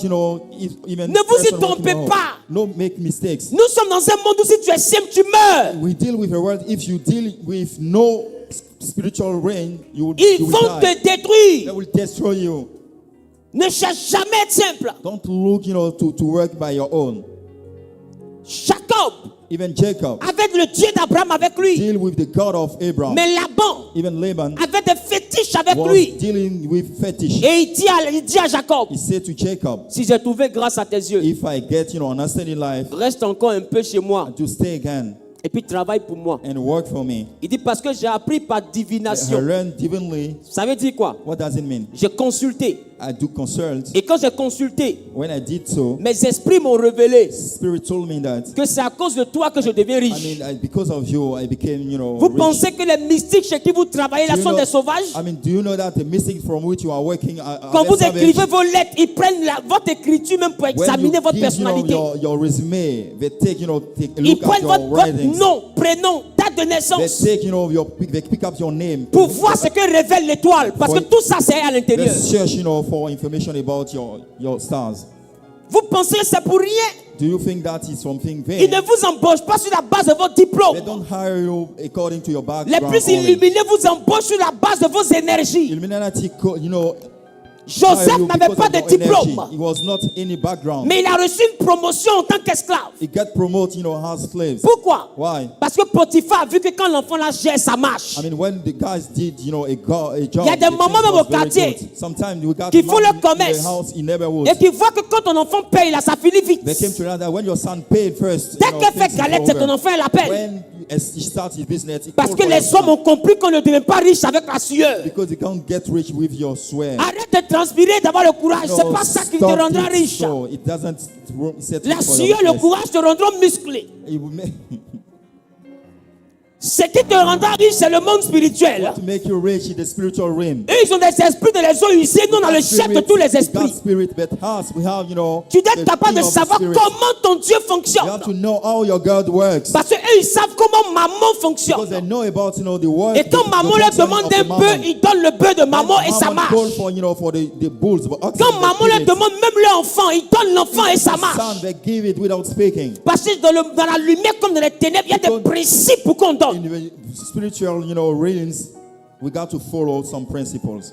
even. Ne vous y person trompez working pas. No, make mistakes. Nous sommes dans un monde où si tu es simple, tu meurs. We deal with a world. If you deal with no spiritual reign, you will Ils vont die. te détruire. They will destroy you. Ne cherche jamais à être simple. Don't look, to work by your own. Jacob, Even Jacob avec le Dieu d'Abraham avec lui. deal with the God of Abraham. Mais Laban Even Laban avait des fétiches avec was lui. dealing with fetish. Et il dit à Jacob, He said to Jacob, si j'ai trouvé grâce à tes yeux, if I get, understanding life, reste encore un peu chez moi to stay again et puis travaille pour moi. and work for me. Il dit parce que j'ai appris par I divination. learned divinely. Ça veut dire quoi? What does it mean? J'ai consulté. I do consult. Et quand j'ai consulté, When I did so, mes esprits m'ont révélé Spirit told me that, que c'est à cause de toi que je deviens riche. because of you, I became, Vous rich. pensez que les mystiques chez qui vous travaillez là Do you sont know- des sauvages? do you know that the mystic from which you are working Quand are vous savage? écrivez vos lettres, ils prennent votre écriture même pour When examiner you votre give, personnalité. your resume, they take, take a Ils look at prennent your votre writings. nom, prénom, date de They naissance take, they pick up your name. pour voir ce que révèle l'étoile. Parce que tout ça, c'est à l'intérieur. They search, for information about your stars. Vous pensez que c'est pour rien? Do you think that is something vain? Ils ne vous embauchent pas sur la base de votre diplôme. They don't hire you according to your Les background plus only. illuminés vous embauchent sur la base de vos énergies. Illuminati, Joseph hire you n'avait because pas of de your energy. diplôme. He was not any background. Mais il a reçu une promotion en tant qu'esclave. He got promoted, as slaves. Pourquoi? Why? Parce que Potiphar a vu que quand l'enfant là gère, ça marche. I mean, when the guys did, a job, Il y a des moments même au quartier sometimes we got qu'il faut le in the commerce. house in neighborhoods. Et qui voit que quand ton enfant paye, là, ça finit vite. They came to realize that when your son paid first, Dès qu'elle fait things galette, is c'est ton over. enfant, elle appelle. When he starts his business, he Parce calls que for les his hommes son. ont compris qu'on ne devient pas riche avec la sueur. Because you can't get rich with your sweat. Arrête de transpirer, d'avoir le courage. C'est pas ça qui te Stop rendra it riche. so it doesn't set La you for sueur, your le business. courage te rendront musclé. It will make, Ce qui te rendra riche, c'est le monde spirituel. to make you rich in the spiritual realm. Eux, ils ont des esprits de les eaux usées. Nous, on a le chef de tous les God's esprits. spirit, but us, we have, Tu dois the être capable king de of the savoir spirit. comment ton Dieu You fonctionne. have to know how your God works. Parce qu'eux, ils savent comment maman Because fonctionne. they know about, the work. Et quand maman leur demande un bœuf, ils donnent le bœuf de maman et ça marche. Call for, for the bulls. But oxen, Quand they maman give leur it. demande même leur enfant, ils donnent l'enfant et ça The marche. son, they give it without speaking. Parce que dans la lumière comme dans les ténèbres, il y a des principes pour qu'on donne. In the spiritual, realms, we got to follow some principles.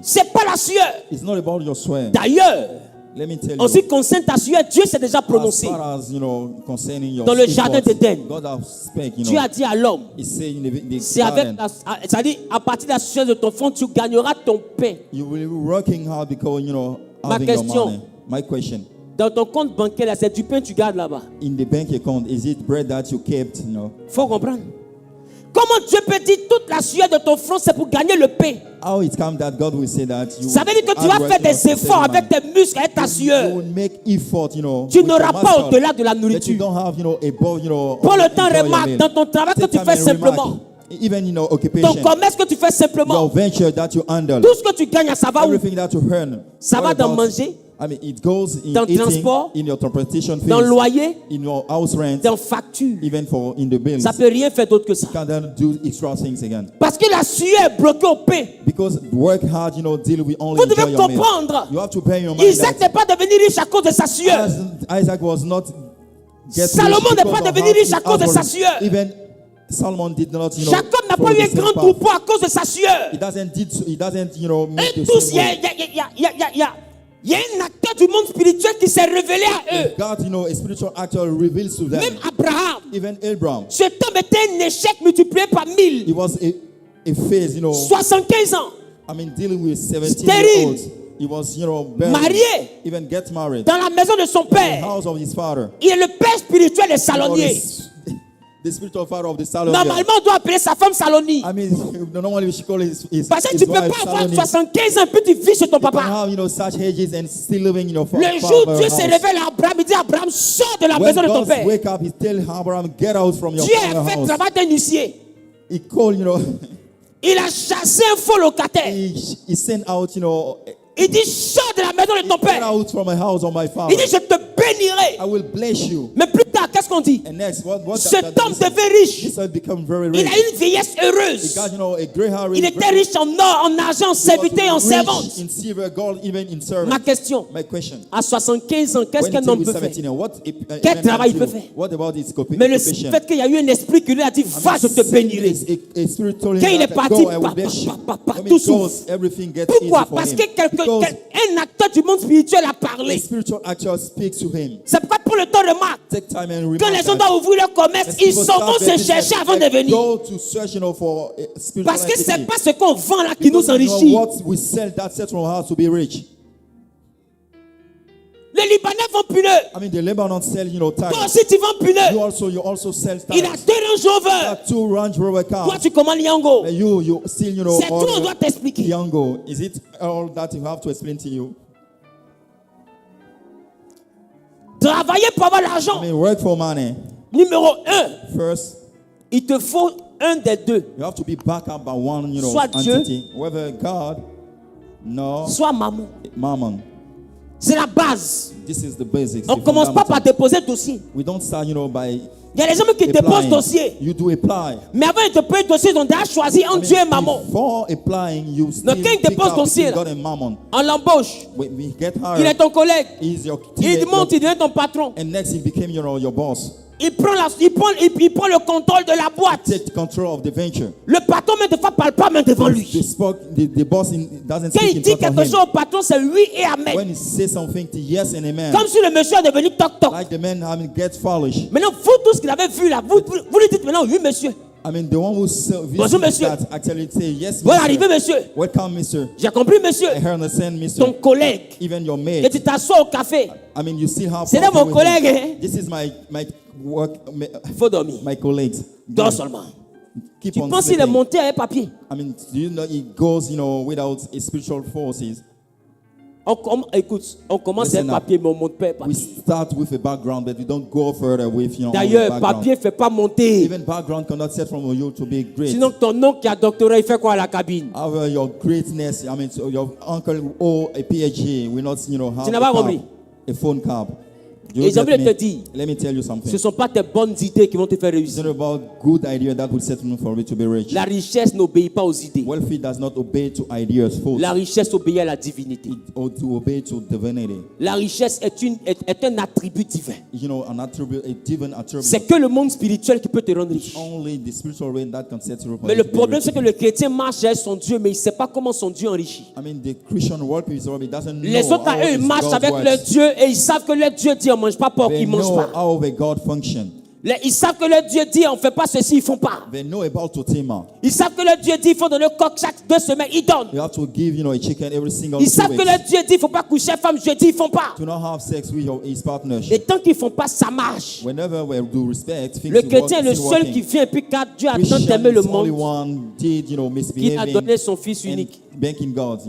C'est pas la sueur. It's not about your sweat. D'ailleurs, Let me tell en ce you. qui concerne ta sueur, Dieu s'est déjà prononcé. As far as, concerning your Dans le efforts, jardin d'Éden. God has spoken, Dieu a dit à l'homme, He said in the c'est avec garden, c'est-à-dire à partir de la sueur de ton front, tu gagneras ton pain. you will be working hard because, Ma having your question. money. My question. Dans ton compte bancaire, là, c'est du pain que tu gardes là-bas. In the bank account, is it bread that you kept, Faut comprendre. Comment Dieu peut dire toute la sueur de ton front, c'est pour gagner le pain? How it comes that God will say that you Ça veut dire que tu vas faire des efforts avec tes muscles et ta You sueur. will make effort, Tu with n'auras your pas muscle, au-delà de la that you nourriture. don't have, above, Prends le temps, enjoy your remarque, meal. dans ton travail que Take tu time fais and remark, simplement, even ton occupation, commerce que tu fais your simplement, venture that you handle, tout ce que tu gagnes, ça va où? everything that you earn. Ça What va dans about- manger, I mean, it goes in dans eating, transport, in your transportation fees, dans loyer, in your house rent, dans facture. even in the bills. Ça peut rien faire d'autre que ça. You can't do extra things again. Parce que la sueur est bloquée au pain. Because work hard, deal with only Vous enjoy devez your meal. comprendre. You have to bear in your mind Isaac that n'est pas devenu riche à cause de sa sueur. Isaac was not get Salomon rich n'est because pas of devenu how riche à he cause de sa offered. sueur. Even Solomon did not, Jacob n'a follow pas eu un the same grand path. troupeau à cause de sa sueur. He doesn't, make Et the tous, same way. il y a un acteur du monde spirituel qui s'est révélé à eux. God, a spiritual actor reveals to them. Même Abraham. Even Abraham, Cet homme était un échec multiplié par 1000. he was a phase, 75 ans. I mean, dealing with Stérile. 17-year-olds. He was, barely Marié. even get married. Dans la maison de son In the père. house of his father. Il est le père spirituel des saloniers. The spiritual father of the Salonian. Normalement, on doit appeler sa femme Salonie. I mean, normally we should call his Parce que his tu ne peux wife pas avoir Saloni. 75 ans puis tu vis chez ton You can papa. have, such ages and still living in your Le jour où Dieu se révèle à Abraham, il dit Abraham, sors de la When maison de ton God père. wake up, he tell Abraham, get out from your Dieu father's a fait le house. travail d'un huissier. He called, Il a chassé un faux locataire. he sent out, Il dit sors de la maison de ton get père. out from my house of my Il father. dit je te bénirai. I will bless you. Mais plus tard, qu'est-ce qu'on dit? And next, what Cet homme that devint riche. this become very Il rich. a une vieillesse He heureuse. got, a great house. Il était riche en or, en argent, en serviteur et en servante. In silver, gold, even in servant. Ma question, My question. à 75 ans, qu'est-ce When qu'un he homme was peut faire? 17, what Quel man travail can il peut do? faire? What about his Mais le occupation? fait qu'il y a eu un esprit qui lui a dit va, je te bénirai. A spirit told him Quand il est that, parti, go, I will bless you. When tout he goes, souffre. everything gets Pourquoi? easy for Parce him. que Because un acteur du monde spirituel a a parlé. spiritual actor speaks to him. C'est pourquoi pour le temps remarque. Take time and Quand remember les gens that. doivent ouvrir leur commerce, As ils people s'en start vont their se chercher business, avant de they venir. go to search, for a spiritual Parce que c'est entity. pas ce qu'on vend là qui nous Because, enrichit. what we sell that set from us to be rich. Les Libanais vendent pneus. I mean, the Lebanon sell, Toi tires. aussi tu vends pneus. You also sell Il a tires. 2 Range You Rover. have 2 Range Rover Toi cars. tu commandes Yango. And you still, C'est tout, on doit t'expliquer. Yango. Is it all that you have to explain to you? Travailler pour avoir l'argent. I mean, work for money. Numéro 1, First, il te faut un des deux. you have to be backed up by one, Soit Dieu, entity. Whether God, no, Soit maman. Mammon. C'est la base. This is the basics. On the ne commence pas par fundamental. déposer dossier. We don't start, by Il y a des gens qui déposent applying. dossier. You do apply. Mais avant de déposer dossier, ils ont déjà choisi entre Dieu et maman. Before applying, you still quand il pick dépose out dossier, between là. God and Mammon. On l'embauche. When we get Il est hired, ton collègue. he's your Il teammate, monte, il devient ton patron. and next he became your boss. il prend le contrôle de la boîte. Take control of the venture. Le patron même ne parle pas même devant lui. The boss doesn't Quand speak il in dit front quelque of chose him. au patron, c'est oui et amen. When he says something to yes and amen, Comme si le monsieur est devenu toc-toc. like the man gets foolish. Maintenant, vous tous qui l'avez vu là, vous lui dites maintenant oui monsieur. I mean, the one who Bonjour, monsieur. that actually say yes, Voilà, arrivé monsieur. Welcome, mister. J'ai compris monsieur. I understand, mister. Ton collègue. Even your Et mate. tu t'assois au café. I mean, you still have. C'est là mon with collègue. him. Hein? This is my work. Il faut dormir. My colleagues. Dors seulement. Keep Tu on penses qu'il est sleeping. monté avec papier? I mean, do you know it goes, without spiritual forces? Écoute, on commence avec Listen up. papier, mais on ne monte pas avec We papier. start with a background, but we don't go further with, only D'ailleurs, background. papier ne fait pas monter. Even background cannot set from you to be great. Sinon, ton oncle qui a doctorat, il fait quoi à la cabine? However, your greatness, I mean, so your uncle or a PhD will not, have Tu n'as pas compris. a phone card. Et j'ai envie de te dire, Let me tell you something. ce ne sont pas tes bonnes idées qui vont te faire It's réussir. not about good idea that will set you for you to be rich. La richesse n'obéit pas aux idées. Wealthy does not obey to ideas, thoughts, La richesse obéit à la divinité. or to obey to divinity. La richesse est un attribut divin. An attribute, a given attribute. C'est que le monde spirituel qui peut te rendre riche. Only the spiritual realm that can set you up. Mais le problème, c'est que le chrétien marche avec son Dieu, mais il ne sait pas comment son Dieu enrichit. I mean, the Christian work is already doesn't know Les autres, how eux, ils his marchent God avec works. leur Dieu et ils savent que leur Dieu dit on ne mange pas porc, They ils ne mangent know pas. how the God function. Ils savent que leur Dieu dit on ne fait pas ceci, ils ne font pas. They know about Totima. Ils savent que leur Dieu dit il faut donner le coq chaque 2 semaines, ils donnent. You have to give, a chicken every single Ils 2 savent que weeks. leur Dieu dit il ne faut pas coucher femme jeudi, ils ne font pas. To not have sex with his partner. Et tant qu'ils ne font pas, ça marche. Whenever we do respect, things Le will chrétien est work, le still seul working. qui vient et puis quand Dieu a tant Christian aimé le is only monde, one did, qu'il a misbehaving donné son fils and unique. banking God,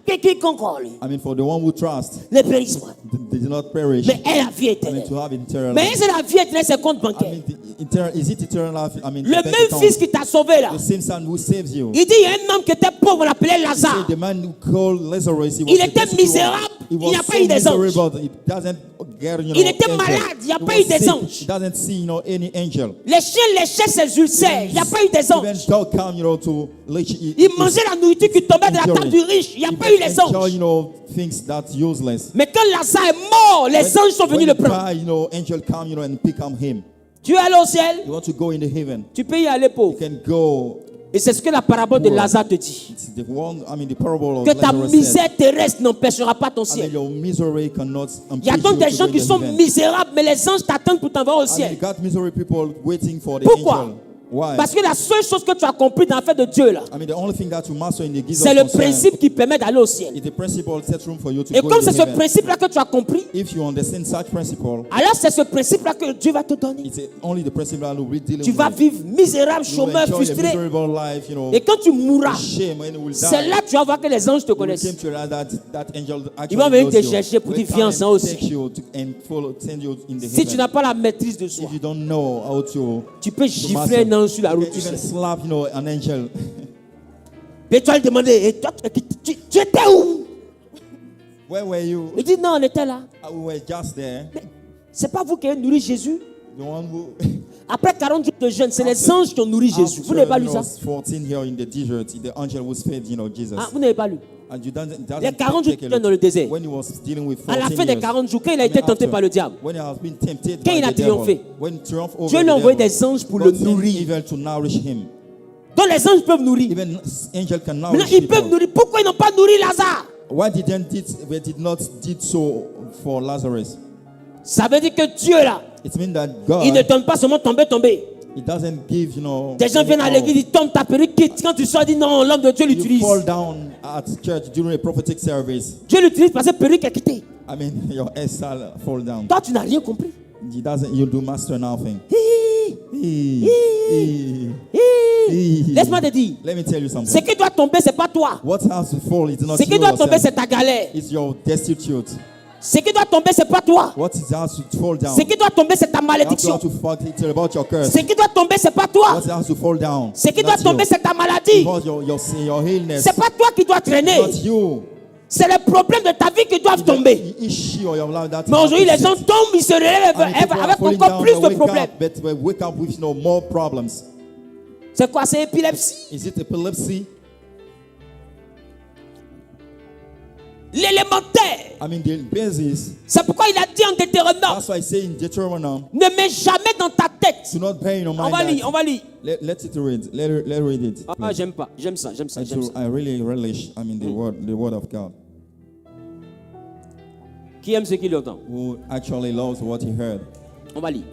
Avec quiconque, I mean, for the one who trusts, ne périsse pas. they do not perish. Mais est la vie I mean, éternelle. to have eternal Mais life. c'est la vie éternelle, c'est compte I bancaire. mean, is it eternal life? I mean, Le bank même account. fils qui t'a sauvé là. The same son who saves you. Il dit il y a un homme qui était pauvre, on l'appelait He Lazare. said the man who called Lazarus, he was Il a était destitute. misérable, He il was n'a pas so eu des anges. miserable, he doesn't get, Il était angel. malade, il n'y a He pas was eu des sick, anges. He doesn't see, any angel. Les chiens léchaient ses ulcères, il n'y a pas eu des Even anges. dog come, to leech. Il mangeait la nourriture qui tombait de la table du riche, il n'y a pas eu les enjoy, anges. things that's useless. Mais quand Lazare est mort, les anges sont venus le prendre. When he died, angel come, and pick up him. Tu es allé au ciel, You want to go in the heaven? tu peux y aller You pauvre. can go. Et c'est ce que la parabole de Lazare te dit. It's the one. I mean, the parable of Que ta Lazarus misère terrestre n'empêchera pas ton said, I ciel. mean, your misery cannot. Il y a donc des gens qui sont misérables, mais les anges t'attendent pour t'envoyer au I mean, ciel. you got misery people waiting for the Pourquoi? angel. Why? Parce que la seule chose que tu as compris dans l'affaire de Dieu là, I mean, the only thing that you master in the gift c'est le principe qui permet d'aller au ciel. is the principle set room for you to Et go comme into c'est ce heaven. principe-là que tu as compris, If you understand such principle, alors c'est ce principe-là que Dieu va te donner. it's only the principle that will deal Tu with. vas vivre misérable, You will chômeur, enjoy a frustré. miserable life, Et quand tu mourras, shame when you will die. c'est là que tu vas voir que les anges te You will connaissent. came to realize that angel actually Ils vont venir te knows you. chercher pour Will dire, come viens and ensemble aussi. take you and send you in the Si tu heaven. n'as pas la maîtrise de soi, If you don't know how to tu peux gifler un ange sur la you route. can Tu even sais. slap, an angel. Et tu vas lui demander, et toi, tu étais où? Where were you? Il dit, non, on était là. We were just there. Mais c'est pas vous qui avez nourri Jésus. The one who Après 40 jours de jeûne, c'est les anges qui ont nourri Jésus. Vous n'avez pas lu ça? 14 here in the desert, the angel was fed, Jesus. Ah, vous n'avez pas lu. And you doesn't Les 40 jours take a de jeûne dans le désert. when he was dealing with À la 14 fin des years, 40 jours, quand il a été tenté par le diable, when he has been tempted Quand by il a the devil, triomphé, when he triumphed over Dieu the lui a envoyé devil, des anges pour God le sent nourrir. evil to nourish him. Donc les anges peuvent nourrir. Even angel can Maintenant, nourish ils peuvent people. nourrir. Pourquoi ils n'ont pas nourri Lazare? Why they did not did so for Lazarus? Ça veut dire que Dieu là, It means that God, il ne donne pas seulement tomber. He doesn't give, Des gens viennent à l'église, ils tombent ta perruque, quitte. Quand tu sors, ils disent non, l'homme de Dieu You l'utilise. fall down at church during a prophetic service. Dieu l'utilise parce que perruque est quittée. I mean, your head shall fall down. Toi, tu n'as rien compris. You do master nothing. Laisse-moi te dire. Let me tell you something. Ce qui doit tomber, c'est pas toi. What has to fall is not Ce qui you doit tomber, yourself. c'est ta galère. It's your destitute. Ce qui doit tomber, c'est pas toi. What is has to fall down? Ce qui doit tomber, c'est ta You have malédiction. to fuck it about your curse. Ce qui doit tomber, c'est pas toi. What has to fall down? Ce qui doit Not tomber, you. c'est ta maladie. Because your illness. C'est pas toi qui dois traîner. Not you. C'est les problèmes de ta vie qui doivent tomber. The issue of your life that Mais aujourd'hui, les gens happens. tombent, ils se relèvent And people are avec falling encore down, plus they de wake problèmes. up, but they wake up with more problems. C'est quoi? C'est épilepsie. Is it epilepsy? L'élémentaire. I mean, the basis. C'est pourquoi il a dit en Deutéronome, That's why I say in Deuteronomy, ne mets jamais dans ta tête. do not bear in your On mind va lire, that. on va lire. Let it read. Let read it. Ah, please. j'aime pas. J'aime ça, j'aime ça, I j'aime do- ça. I really relish. I mean, the word of God. Qui aime ce qu'il entend? Who actually loves what he heard. On va lire.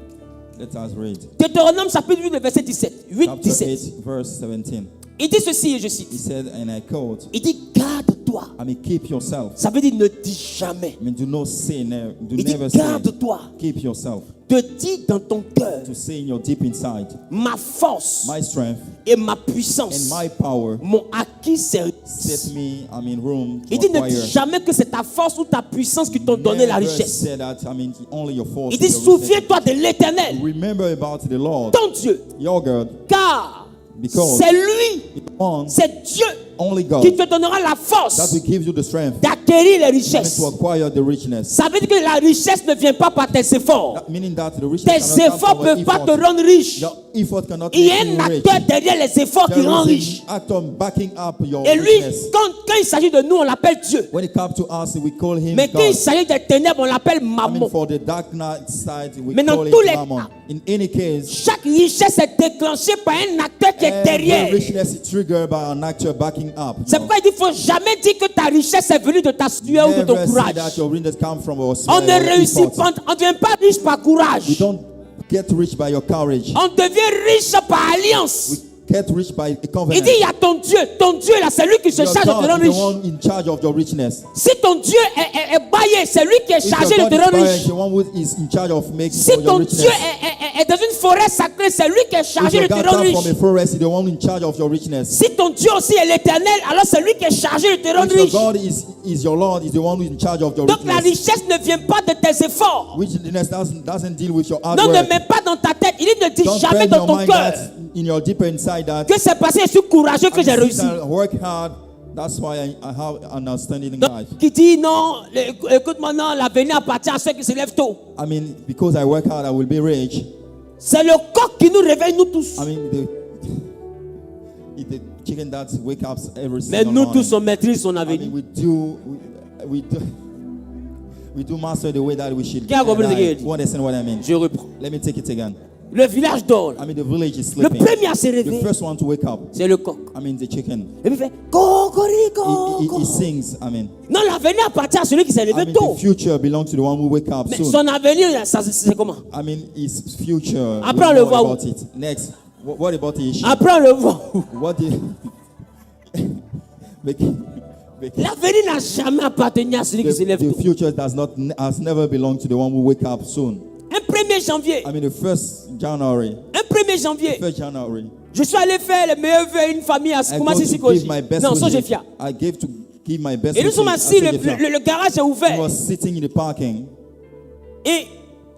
Let us read. Deutéronome chapitre 8, le verset 17. 8, Chapter 17. 8, verse 17. Il dit ceci, et je cite. He said, and I quote, Il dit, garde-toi. I mean, keep yourself. Ça veut dire ne dis jamais. I mean, do not say, do Il dit, never say. garde-toi. Keep yourself. De dire dans ton cœur, To say in your deep inside, ma force my strength et ma and puissance my power m'ont acquis ces... set me, I mean, room to Il dit, ne acquire. dis jamais que c'est ta force ou ta puissance qui t'ont donné la Never richesse. say that, I mean, only your force. Il dit, is your richesse. souviens-toi de l'éternel, Remember about the Lord, ton Dieu, your God, car because c'est lui, on, c'est Dieu only God, qui te donnera la that force will give you the strength d'acquérir les and richesses. to acquire the richness. Ça veut dire que la richesse ne vient pas par tes efforts. Meaning that the richness Tes cannot efforts come ne from peuvent pas te effort. rendre riche. Your effort cannot Il y a make un you rich. acteur derrière les efforts qui There rend is riche. an actor backing up your Et lui, richness. quand il s'agit de nous, on l'appelle Dieu. When it comes to us, we call him Mais quand God. il s'agit des ténèbres, on l'appelle I mean, Mammon. for the dark night side, we Mais dans call tous it les Mammon. cas, In any case, Chaque richesse est déclenchée par un acteur qui est every derrière. richness is triggered by an actor backing up. C'est pourquoi il dit qu'il ne faut jamais dire que ta richesse est venue de ta sueur ou de ton Never say courage. that your richness come from our On sweat ne or réussit effort. pas, on ne devient pas riche par We courage. don't get rich by your courage. On devient riche par alliance. We get rich by a Il covenant. dit il y a ton Dieu là, c'est lui qui se Your charge de te God rendre is the riche. one in charge of your richness. Si ton Dieu est baillé, c'est lui qui est If chargé your de te God is rendre barren, riche. the one who is in charge of making Si for your ton richness. Dieu est dans une forêt sacrée, c'est lui qui est If chargé de your te God rendre comes from a riche. forest, he's the one in charge of your richness. Si ton Dieu aussi est l'éternel, alors c'est lui qui est chargé de te rendre If your riche. God is your Lord, is the one who is in charge of your Donc la richness. richesse ne vient pas de tes efforts. Richness doesn't deal with your hard Non, ne work. mets pas dans ta tête. Il dit ne dis Don't jamais burn dans your ton mind cœur that in your deeper inside that que c'est parce que je suis courageux que j'ai since réussi. I work hard, that's why I have an understanding in Donc, life. qui dit non, écoute-moi, non, l'avenir appartient à ceux qui se lèvent tôt. I mean, because I work hard, I will be rich. C'est le coq qui nous réveille, nous tous. I mean, the chicken that wakes up every Mais single nous morning. tous, on maîtrise son I mean, avenir. we do master the way that we should. Qui a compris ce qu'il dit? You understand what I mean? Je reprends. Let me take it again. Le village dort. I mean, the village is Le sleeping. premier à se The réveiller, first one to wake up. c'est le coq. I mean, the chicken. Et puis il fait cocorico. He sings. I mean, Non, l'avenir appartient à celui qui s'est levé tôt. the future belongs to the one who wake up Mais soon. son avenir, ça, c'est comment? I mean, his future. Après, we on le know voit où? about it. Next, what about the issue? Après, on le voit. What did make L'avenir n'a jamais appartenu à celui qui se lève the tôt. future has never belonged to the one who wake up soon. Un 1er janvier, I mean, the 1st January, un 1er janvier, 1st January, je suis allé faire les meilleurs vœux à une famille à I go Koumassi to Sikoji. give my best Non, wishes. Sojefia. I gave to give my best Et nous wishes sommes at assis, Sojefia. le garage est He ouvert. was sitting in the parking. Et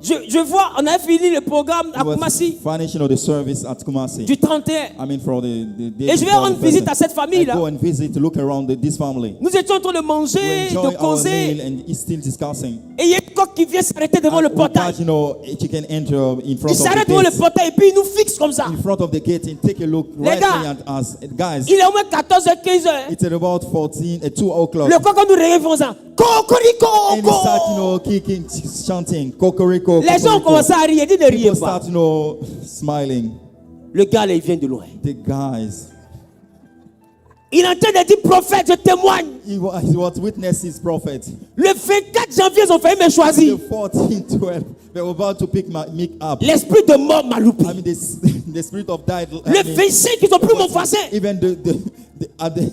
je vois, on a fini le programme à He was Koumassi finishing of the service at Kumasi. du 31. I mean, for the day Et je vais before rendre the visite person. à cette I famille-là. go and visit to look around this family. Nous étions en train de We manger, enjoy de our causer. meal and he's still discussing. Et il y a un coq qui vient s'arrêter devant And le we portail. thought, a chicken enter in front Il of s'arrête the devant le gate. portail et puis il nous fixe comme ça. In front of the gate and take a look right gars, at us. Guys, Il est au moins 14h, 15h. it's at about 2 o'clock. Le coq, quand nous réveillons, comme ça. Cocorico! And he start, kicking, chanting, cocorico, Les gens ont cocorico. commencé à rire. Il dit ne riez People pas. start, smiling. Le gars, là, il vient de loin. The guys, Il est en train de dire prophète, je témoigne. he was witness his prophet. Le 24 janvier, ils ont failli me The choisir. 14-12, they were about to pick me up. L'esprit de mort m'a loupé. I mean, the spirit of death. Le 25, ils ont pris mon voisin. Even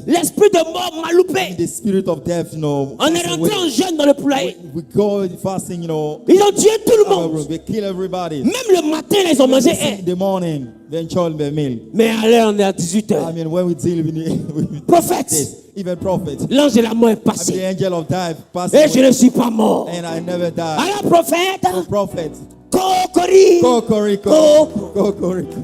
L'esprit de mort m'a loupé. the spirit of death, On est rentré en jeûne dans le poulailler. we go fasting, Ils ont tué tout le monde. we kill everybody. Même le matin, là, ils ont mangé In un. the morning, we enjoy the meal. Mais allez, on est à I 18h. mean, when we deal with Prophète, this, even prophet, l'ange de la mort est I mean, the passé. angel of death passed Et je away, ne suis pas mort. and I never died. Alors, prophète, Prophet, Cocori. Cocorico, Co- Cocorico.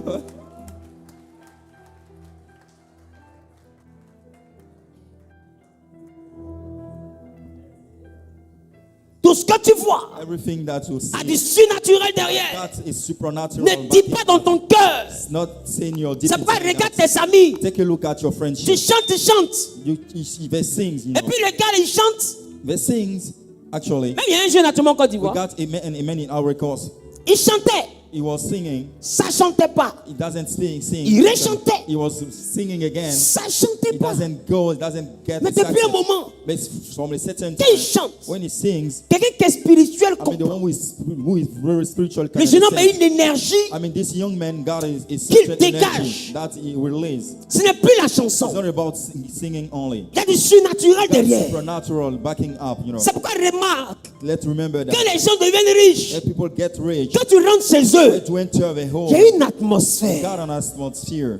Tout ce que tu vois Everything that you a du see, surnaturel derrière. that is supernatural. Ne dis pas dans ton cœur. It's not saying your deep C'est pas inside regarde that. tes amis. Take a look at your Tu friendship. chantes, tu chantes. They sings, Et puis le gars, il chante. They sings, Actually, Même il y a un jeune à tout le monde en Côte we d'Ivoire. got a man in our course. Il chantait. He was singing. Ça chantait pas. He doesn't sing. Il rechantait. He was singing again. Ça chantait It pas. doesn't go. It doesn't get. Mais the depuis un success. moment, But from a certain quand il time, chante, when he sings, quelqu'un qui est spirituel I mean, the comprend. one who is very spiritual. Le jeune homme a une énergie. I mean, this young man got a Qu'il certain dégage. energy that he released. Ce n'est plus la It's chanson. not about singing only. Il y a du surnaturel That's derrière. supernatural backing up. You know. C'est pourquoi remarque, Let's remember quand that. les gens deviennent riches, Let people get rich. quand tu rentres chez eux, To enter the home. il y a une atmosphère. God an atmosphere.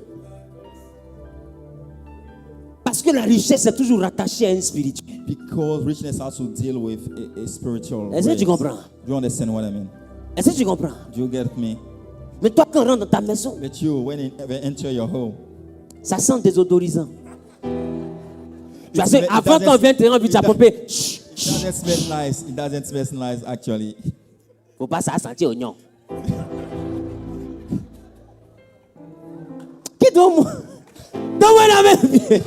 Parce que la richesse est toujours rattachée à un spirituel. Because richness has to deal with a spiritual. Est-ce que tu race. comprends? Do you understand what I mean? Est-ce que tu comprends? Do you get me? Mais toi, quand on rentre dans ta maison, But you, when you enter your home, ça sent désodorisant. Tu vois, It doesn't- avant qu'on vienne te rendre, tu as pompé. it doesn't smell nice. It doesn't smell nice, actually. Faut pas ça sentir oignon. Qui donne-moi? Donne-moi la même.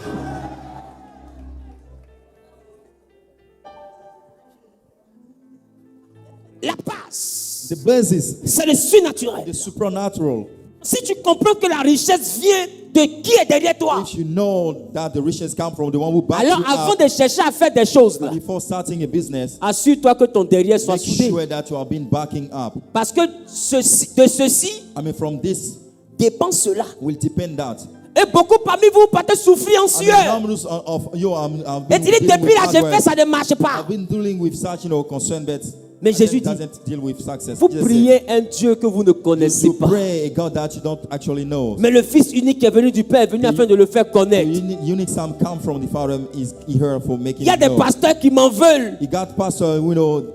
La passe, The basis, c'est le surnaturel. the supernatural. Si tu comprends que la richesse vient de qui est derrière toi, If you know that the riches come from the one who backs alors you avant up, de chercher à faire des choses là, before starting a business, assure-toi que ton derrière soit make soudé. sure that you are being backing up. Parce que de ceci I mean, from this dépend cela. will depend that. Et beaucoup parmi vous partez souffrir en I mean, sueur. numbers of you have Et been tu dis dealing depuis with là hard j'ai work. fait ça ne marche pas. I've been dealing with such, concern, but Mais Jésus dit, doesn't deal with success. vous Jesus priez un Dieu que vous ne said, connaissez you pas. pray a God that you don't actually know. Mais le Fils unique qui est venu du Père est venu afin de le faire The connaître. unique psalm come from the Father is here for making Il y a it des known. pasteurs qui m'en veulent. You got pastor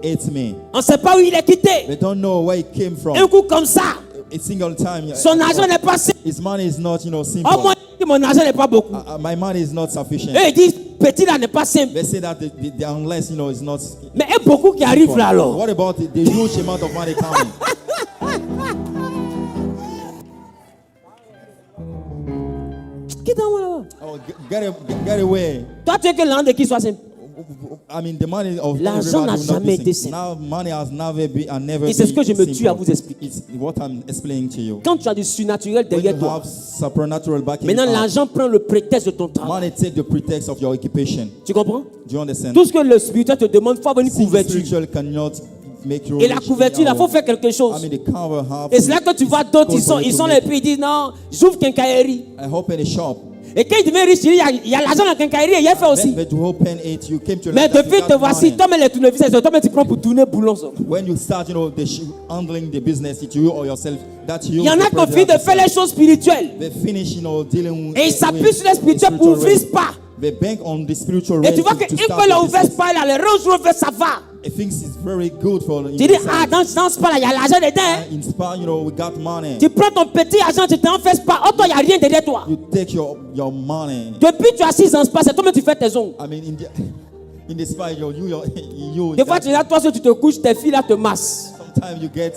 hates me. On ne sait pas où il est quitté. They don't know where he came from. Un coup comme ça, A single time. son argent n'est pas simple. His money is not, simple. Au moins, mon argent n'est pas beaucoup. My money is not sufficient. Eux, ils disent, petit là n'est pas simple. They say that the unless, is not. Mais il y a beaucoup qui arrivent là alors. What about the huge amount of money coming? Qui t'envoie là-bas? Oh, get away. Toi, tu veux que l'argent de qui soit simple. I mean, the money of L'argent n'a everybody will not jamais be été simple. simple. Now, money has never been and never Et c'est ce been que je me simple. tue à vous expliquer. It's what I'm explaining to you. Quand tu as du surnaturel When derrière you toi, have supernatural backing maintenant up, l'argent prend le prétexte de ton travail. money take the pretext of your occupation. Tu comprends? Do you understand? Tout ce que le spirituel te demande, il faut avoir une See, the couverture. spiritual cannot make you Et la rich. couverture, il faut faire quelque chose. I mean, the cover have Et c'est là que tu vois d'autres, ils sont là et to puis ils disent non, j'ouvre quincaillerie. I open a shop. Et quand il devient riche, il y a l'argent dans la quincaillerie et il y a fait aussi. But to open it, you came to Mais realize that depuis you te got voici, money. toi-même les tournevis, c'est toi-même tu prends pour tourner boulon. When you start, handling the business, it's you or yourself that you. Il y en a qui ont fini de faire les choses spirituelles. They finish, dealing. Et ils s'appuient sur les spirituels pour ouvrir Spa. They bank on the spiritual. Et tu vois to qu'une start fois the là ouvert business. Spa, là, les Range Rover, ça va. I think it's very good for. Tu dis, ah, dans Spa, là, il y a l'argent dedans. Hein. In Spa, we got money. Tu prends ton petit argent, tu t'en fais Spa. Oh, toi, il n'y a rien derrière toi. You take your money. Depuis que tu as 6 ans Spa, c'est toi-même tu fais tes ongles. I mean, in the Spa, you. Des fois, tu es là, toi, tu te couches, tes filles là te massent. Sometimes you get.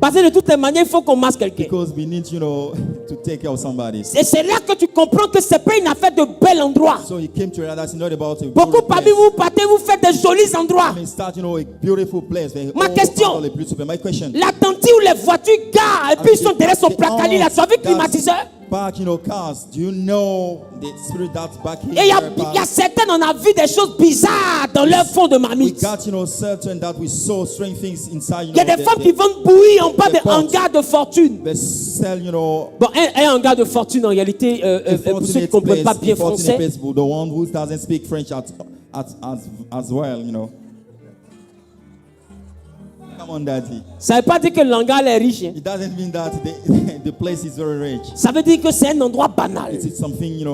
Parce que de toutes les manières, il faut qu'on masse quelqu'un. Because we need, to take care of somebody. Et c'est là que tu comprends que c'est pas une affaire de bel endroit. So you came to realize it's not about a Beaucoup beautiful parmi place. vous partez, vous faites des jolis endroits. I mean, start, a beautiful place. Ma question. My question. La dentille où les voitures garent et puis ils sont derrière son placali là. Tu as vu climatiseur? Park, cars. Do you know the spirit that's back here? Et il y a certaines, on a vu des choses bizarres dans leur fond de We marmite. got, certain that we saw strange things inside, Il y a des femmes qui vendent bouillie en bas des hangars de fortune. They sell, Bon, un hangar de fortune en réalité, pour ceux qui ne comprennent pas bien français, place, the one who doesn't speak French as well, Come on, Daddy. ça ne veut pas dire que le hangar est riche. Hein. It doesn't mean that the place is very rich. Ça veut dire que c'est un endroit banal. It's something,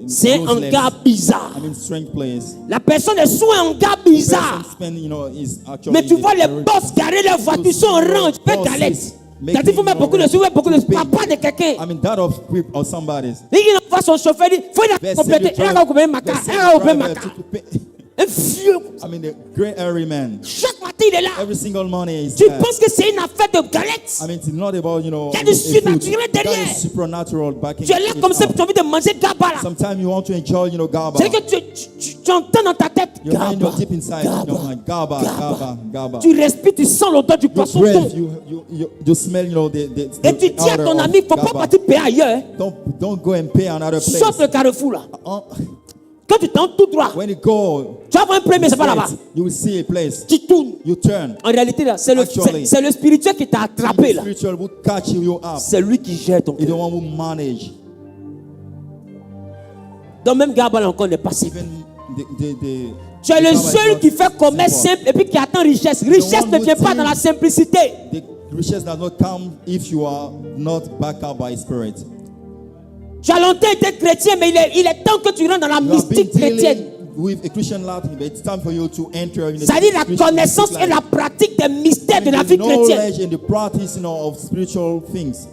C'est un useless. hangar bizarre. I mean, strange place. La personne est sous un hangar bizarre. Person spend, is actually Mais tu vois les very- boss garer leur voiture, sont en rang, tu peux galette. C'est-à-dire qu'il faut mettre beaucoup de sous, beaucoup de papa de quelqu'un. I mean, that of somebody's. Il envoie son chauffeur, il dit, faut They compléter. send Il va couper ma carte, il va couper ma carte. Un vieux. I mean, the great hairy man. Chaque matin, il est là. Every single money is Tu there. penses que c'est une affaire de galettes? I mean, it's not about, you know, Il y a du a food. surnaturel That derrière. is supernatural backing Tu es là it comme ça, up. tu as envie de manger gaba là. Sometimes you want to enjoy, you know, gaba. C'est que tu entends dans ta tête Your mind, gaba, you're deep inside, you know, like gaba, gaba, gaba. Tu respires, tu sens l'odeur du You poisson breathe, thon. you smell, you know, the Et tu dis à odor ton of ami, il ne faut pas gaba. partir payer ailleurs. Don't go and pay another place. Sauf le carrefour là. Uh, Quand tu t'en tout droit, When you go, tu vas voir un premier, c'est pas là-bas. you will see a place. Tu tournes. You turn. En réalité, là, c'est Actually. le spirituel qui t'a attrapé The là. spiritual will catch you up. C'est lui qui gère ton You're the cœur. one who manage. Donc même Gabal encore n'est pas simple. Even Tu es le Gaba is seul not qui fait commerce simple. simple et puis qui attend richesse. Richesse one ne who vient pas thinks- dans la simplicité. The riches does not come if you are not backed up by spirit. Tu as longtemps été chrétien, mais il est temps que tu rentres dans la You have been mystique chrétienne. dealing with a Christian life, but it's time for you to enter in the C'est-à-dire la Christian connaissance life. et la pratique des mystères de la The vie chrétienne. knowledge and the practice, you know, of spiritual things.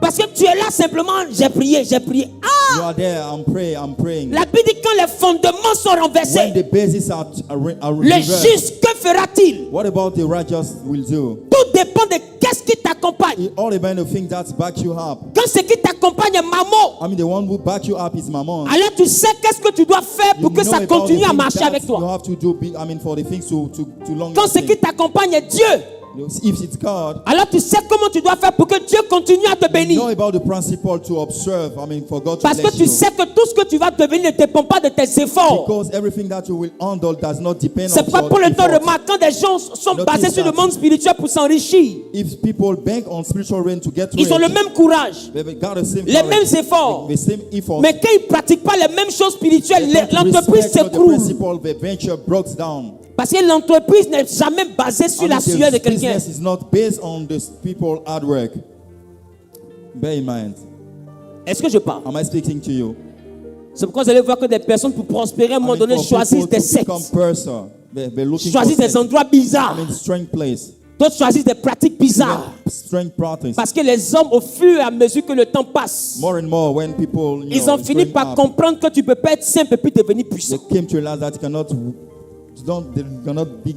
Parce que tu es là simplement, j'ai prié, j'ai prié. Ah! You are there, I'm praying. La Bible dit quand les fondements sont When renversés, the bases are le reversed, juste, que fera-t-il? what about the righteous will do? Tout dépend de qu'est-ce qui t'accompagne. It all about the thing that back you up. Quand ce qui t'accompagne est maman, I mean, the one who back you up is Mammon. alors tu sais qu'est-ce que tu dois faire pour que know ça about continue the à things marcher that avec You toi. have to do, I mean, for the things to long Quand ce lasting. qui t'accompagne est Dieu, If it's God, alors tu sais comment tu dois faire pour que Dieu continue à te you bénir. know about the principle to observe. I mean, for God to Parce que bless tu you. sais que tout ce que tu vas devenir ne dépend pas de tes efforts. Because everything that you will handle does not depend C'est on pas your pour le temps efforts. remarque quand des gens sont Notice basés sur le that. monde spirituel pour s'enrichir. If people bank on spiritual rain to get rich, Ils ont le même courage, they've got the same les courage, mêmes efforts. the same effort. Mais quand ils ne pratiquent pas les mêmes choses spirituelles, They don't l'entreprise respect the s'écroule. principle, the venture breaks down. Parce que l'entreprise n'est jamais basée sur la sueur de The quelqu'un. business is not based on the people hard work. Bear in mind. Est-ce que je parle? Am I speaking to you? C'est pourquoi vous allez voir que des personnes pour prospérer à un moment donné for choisissent people des to sectes, become person, they're looking choisissent for des sects. endroits bizarres, I mean, strange place, d'autres choisissent des pratiques bizarres. strange practice. Parce que les hommes, au fur et à mesure que le temps passe, More and more, when people, ils ont fini growing par up, comprendre que tu ne peux pas être simple et puis devenir they puissant. came to realize that they cannot be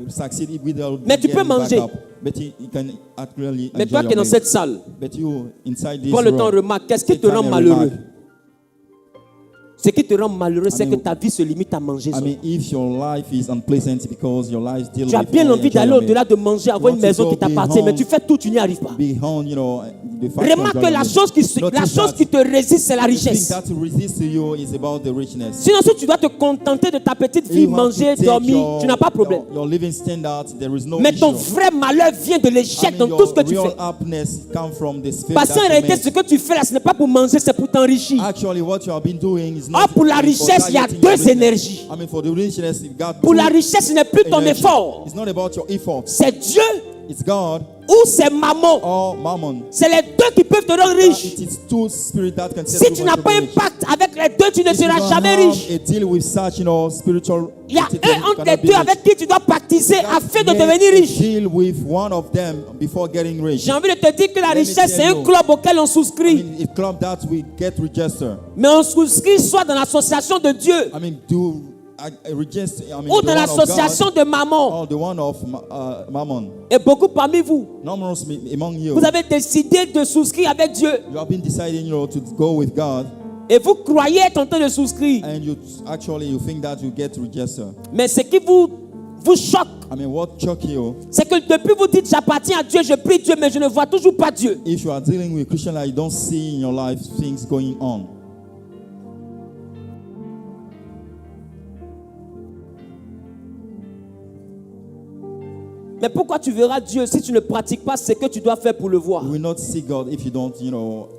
succeed without Mais tu peux getting back manger. up. But you can actually Mais enjoy toi qui es dans your cette meal. salle, But you inside this prends le temps, room, remarque, qu'est-ce qui take te time rend and malheureux? remark. Ce qui te rend malheureux, c'est que mean, ta vie se limite à manger. I seulement. mean, if your life is unpleasant because your life deals Tu as with bien only envie d'aller enjoyment, au-delà de manger, avoir want une to maison go qui t'appartient, mais tu fais tout, tu n'y arrives pas. beyond, the fact Remarque que la enjoyment. chose Notice qui te résiste, c'est la the thing richesse. that resists to you is about the richness. Sinon, si tu dois te contenter de ta petite You vie, have to manger, take dormir, tu n'as pas de problème. Your living standard, there is no Mais ton issue. vrai malheur vient de I l'échec mean, dans tout ce your que tu real fais. happiness comes from this faith Parce that qu'en you réalité, make. ce que tu fais là, ce n'est pas pour manger, c'est pour t'enrichir. Actually, what you have been doing is Ah, not pour la for richesse, il y a dieting deux your richness. énergies. I mean, for the richness, you've got Pour two la richesse, ce n'est plus ton energies. effort. It's not about your effort. C'est Dieu It's God ou c'est maman. or Mammon. C'est les deux qui peuvent te rendre riche. It is two spirits that can set Si you tu up n'as to pas be un rich. pacte avec les deux, tu ne If you seras don't jamais have riche. a deal with such, spiritual Il y a entity, you un entre les cannot be deux rich. avec qui tu dois pactiser afin de Make devenir a riche. deal with one of them before getting rich. J'ai envie de te dire que la Let me richesse, c'est tell un you. club auquel on I souscrit. mean, a club that we get registered. Mais on souscrit soit dans l'association de Dieu I mean, register. I mean, ou the dans one of l'association God de maman. or the one of Mammon. Et beaucoup parmi vous, Numerous among you. vous avez décidé de souscrire avec Dieu. You have been deciding, to go with God, Et vous croyez être en train de souscrire. and you think that you get registered. Mais ce qui vous choque, I mean, what shock you? c'est que depuis vous dites j'appartiens à Dieu, je prie Dieu, mais je ne vois toujours pas Dieu. If you are dealing with Christian life, you don't see in your life things going on. Mais pourquoi tu verras Dieu si tu ne pratiques pas ce que tu dois faire pour le voir? You will not see God if you don't,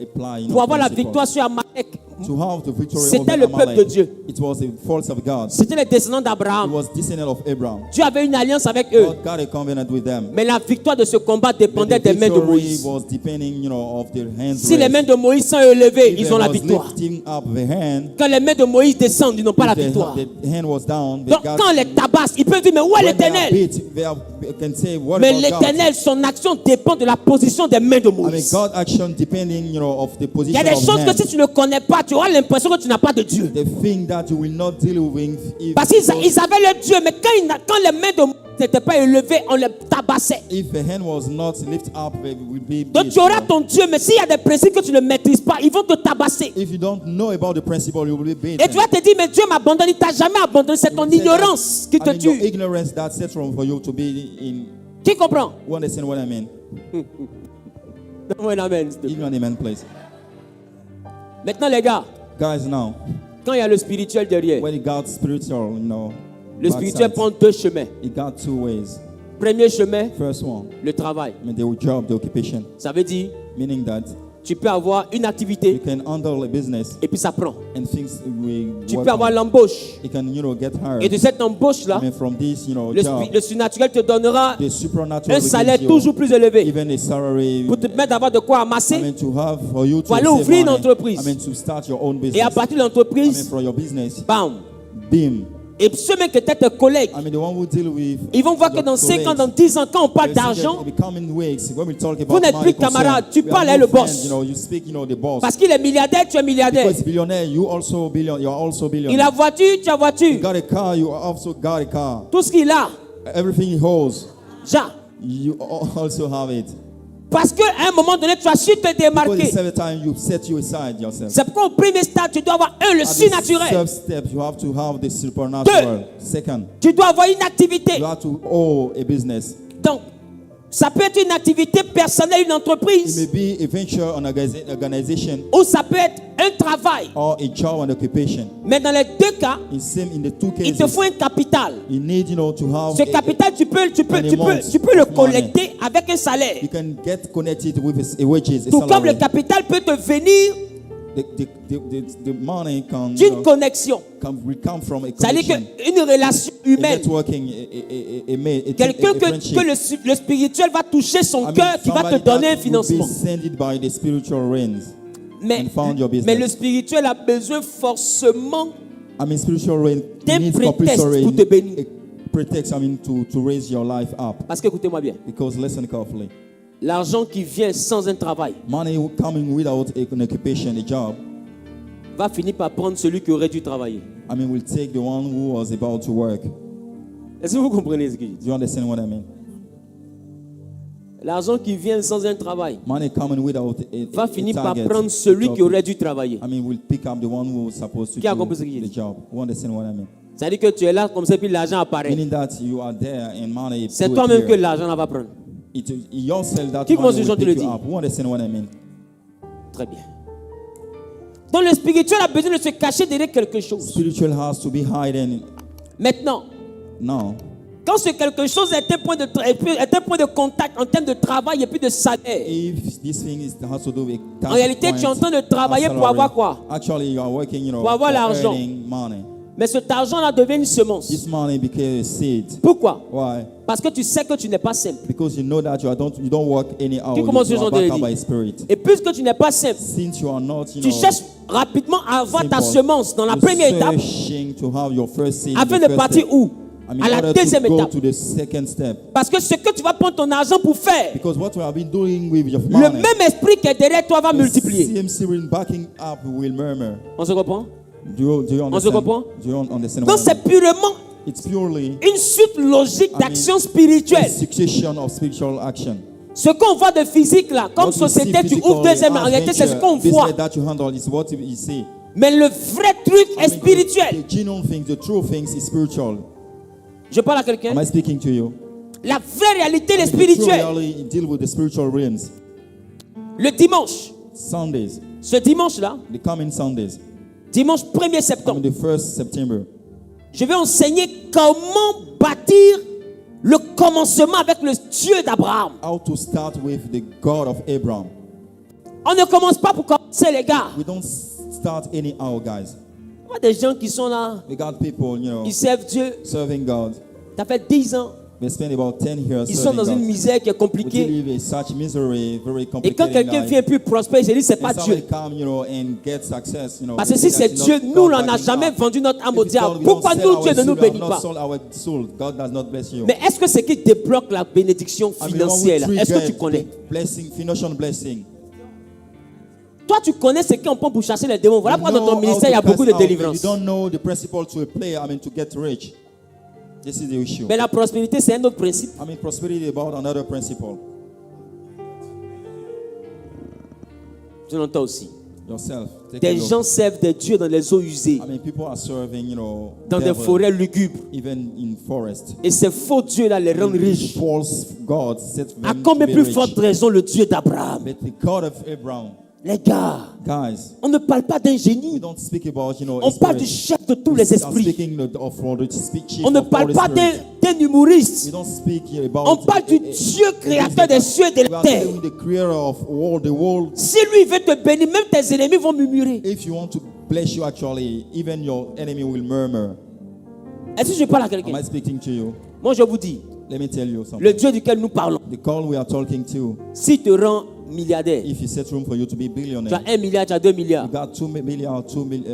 apply. Pour avoir la victoire sur Amalek, To have the victory C'était over le peuple Amalek, de Dieu. It was the force of God. c'était les descendants It d'Abraham. was descendant of Abraham. Dieu avait une alliance avec eux. God got a covenant with them. Mais la victoire de ce combat But dépendait the des mains de victory Moïse. was depending, of their hands. Si les raised. mains de Moïse sont élevées, If ils they ont la was victoire. lifting up the hand, Quand les mains de Moïse descendent, ils n'ont pas la if the victoire. hand was down, they Donc got, quand les tabassent, ils peuvent dire, mais où est when they are l'Éternel? beat, they can say, what Mais about God? l'Éternel, son action dépend de la position des mains de I mean, Moïse. God action depending, of the Il y position a des of choses man. que si tu ne connais pas, tu auras l'impression que tu n'as pas de Dieu. The thing that you will not deal with if Parce qu'ils avaient le Dieu, mais quand les mains de n'était pas élevé, on le tabassait. If the hand was not lifted up, it would be Donc beat, tu auras you know. ton Dieu, mais s'il y a des principes que tu ne maîtrises pas, ils vont te tabasser. If you don't know about the principle, you will be beaten. Et tu vas te dire, mais Dieu m'abandonne. Il t'a jamais abandonné. C'est ton You say that, ignorance qui te I mean, your tue. ignorance that sets wrong for you to be in. Qui comprend? You understand what I mean? Donne-moi un amen, s'il te plaît. Give me an amen, please. Maintenant, les gars, Guys, now, quand il y a le spirituel derrière, when it got spiritual, you know, le spirituel backside, prend deux chemins. it got two ways. Premier chemin, First one, le travail. I mean, the job, the occupation, Ça veut dire, meaning that tu peux avoir une you activité can handle a business et puis ça prend. and things will Tu work peux avoir out. l'embauche. You can, you know, get hired. Et de cette embauche-là, I mean, from this, you know, le job, surnaturel te donnera the supernatural un will salaire give you toujours plus élevé even a salary. pour te permettre d'avoir de quoi I amasser. mean, to have for you to Pour aller save ouvrir une money. entreprise. I mean, to start your own business. Et à partir de I mean, l'entreprise, for your business, bam. beam. Et ceux même qui étaient tes collègues, I mean, the one who deal with. ils vont voir que your dans 5 ans, colleagues, dans 10 ans, quand on parle they see that d'argent, in the coming weeks, when we talk about vous n'êtes money plus camarades, concern, tu we parles are à no le boss. friends, you know, you speak, you know, the boss. parce qu'il est milliardaire, tu es milliardaire. Because billionaire, you are also billionaire. Il a voiture, tu as You voiture. got a car, you also got a car. Tout ce qu'il a, Everything he holds, ja. you also have it. Parce qu'à un moment donné, tu as su te Because démarquer. the seventh time you set you aside yourself. C'est pourquoi au premier stade, tu dois avoir le At the surnaturel. first step, you have to have the supernatural. Second, Tu dois avoir une activité. you have to own a business. Donc, ça peut être une activité personnelle, une It entreprise, may be a venture organization ou ça peut être un travail. or a job and occupation. Mais dans les deux cas, In the two il te cases, faut un capital. you need, you know, to have Ce capital, tu peux le collecter avec un salaire. you can get connected with a wages, a Tout comme le salary. capital peut te venir The money can, you d'une know, connexion. will come from a C'est-à-dire connection, qu'une relation a humaine. networking, Quelqu'un a que friendship. le spirituel va toucher son I mean, cœur, qui va te somebody donner un that will financement. be sent by the spiritual realms Mais, and found your business. mais le spirituel a besoin forcément I mean, spiritual rain d'un needs prétexte compulsory pour te bénir. a pretext, I mean, to raise your life up. Parce que écoutez-moi bien, Because listen carefully. l'argent qui vient sans un travail Money coming without an occupation, a job, va finir par prendre celui qui aurait dû travailler. I mean, will take the one who was about to work. Est-ce que vous comprenez ce que je dis? Do you understand what I mean? L'argent qui vient sans un travail Money coming without va a finir par target, prendre celui job, qui aurait dû travailler. I mean, will pick up the one who was supposed to Qui a do compris ce que j'ai the dit? job. You understand what I mean? C'est-à-dire que tu es là comme ça, puis l'argent apparaît. Meaning that you are there and money C'est do toi-même que appear. l'argent va prendre. It's yourself that Qui commence money ce will genre de pick le you dire? up. You understand what I mean? Très bien. Donc le spirituel a besoin de se cacher derrière quelque chose. Spiritual has to be hidden. Maintenant, Now, quand ce quelque chose est un point de contact en termes de travail et puis de salaire, if this thing has to do with en réalité, tu es en train de travailler pour avoir quoi? Actually, you are working, you know, Pour avoir l'argent. earning money. Mais cet argent-là devient une semence. This money became a seed. Pourquoi? Why? Parce que tu sais que tu n'es pas simple. Because you know that you don't work anyhow. Qui commence You ce are genre de backed up dire? by spirit. Et puisque tu n'es pas simple, Since you are not, you tu know, cherches rapidement à avoir ta simple, semence dans la you're première étape searching to have your first seed. afin the de first partir step. où? I mean, À in la order deuxième to go étape. to the second step. Parce que ce que tu vas prendre ton argent pour faire, Because what we have been doing with your le money, même esprit qui est derrière toi va the multiplier. same spirit backing up will murmur. On se comprend? Do you On se understand? comprend? Do you understand Donc what I c'est mean? purement It's purely une suite logique I d'action mean, a spirituelle. succession of spiritual action. Ce qu'on voit de physique là, comme What we see société, tu physically ouvres deuxième, en as réalité c'est ce qu'on venture, voit. business that you handle is what you see. Mais le vrai truc I est mean, spirituel. The genuine things, the true things is spiritual. Je parle à quelqu'un. Am I speaking to you? La vraie réalité est I mean, the true spirituelle. reality deal with the spiritual realms. Le dimanche, Sundays, ce dimanche-là, the coming Sundays, dimanche 1er I mean septembre, the 1st September, je vais enseigner comment bâtir le commencement avec le Dieu d'Abraham. how to start with the God of Abraham. On ne commence pas pour commencer, les gars. We don't start anyhow, guys. Il y a des gens qui sont là, We got people, you know, ils servent Dieu. serving God. Ça fait 10 ans. They spend about 10 years Ils sont serving dans une God. misère qui est We compliquée. live in such misery, very Et quand complicated quelqu'un life. vient plus prospère, il se dit c'est pas And somebody Dieu. come, you know, and get success, you know. Parce que si c'est Dieu, nous, on n'a jamais vendu notre âme au diable. Pourquoi nous, Dieu ne nous bénit pas? God does not bless you. Mais est-ce que ce qui débloque la bénédiction I mean, financière, là, what will est-ce que tu trigger connais? the blessing, financial blessing. Toi, tu connais ce qu'on prend pour chasser les démons. Voilà You pourquoi dans know ton how ministère, il y a to beaucoup de cast out, but délivrance. You don't know the principle to play, I mean, to get rich. This is the issue. Mais la prospérité, c'est un autre principe. I mean, prosperity is about another principle. Tu l'entends aussi. Yourself. Take a Des look. gens servent des dieux dans les eaux usées, I mean, people are serving, dans des devil, forêts lugubres. even in forest. Et ces faux dieux-là les rendent riches. False God set À them combien to be plus rich. forte raison le Dieu d'Abraham? But the God of Abraham, Les gars, guys, on ne parle pas d'un we génie. don't speak about, On parle du chef de tous les esprits. On ne parle pas d'un humoriste. We don't speak about. On parle du Dieu créateur des cieux et de We la are terre. telling the creator of all the world. Si lui veut te bénir, même tes ennemis vont murmurer. If you want to bless you, actually, even your enemy will murmur. Est-ce que je parle à Am quelqu'un? I speaking to you? Moi, je vous dis, Let me tell you something. le Dieu duquel nous parlons, The call we are talking to, s'il te rend milliardaire, if he set room for you to be tu billionaire, as 1 milliard, tu as 2 milliards, you got 2 million,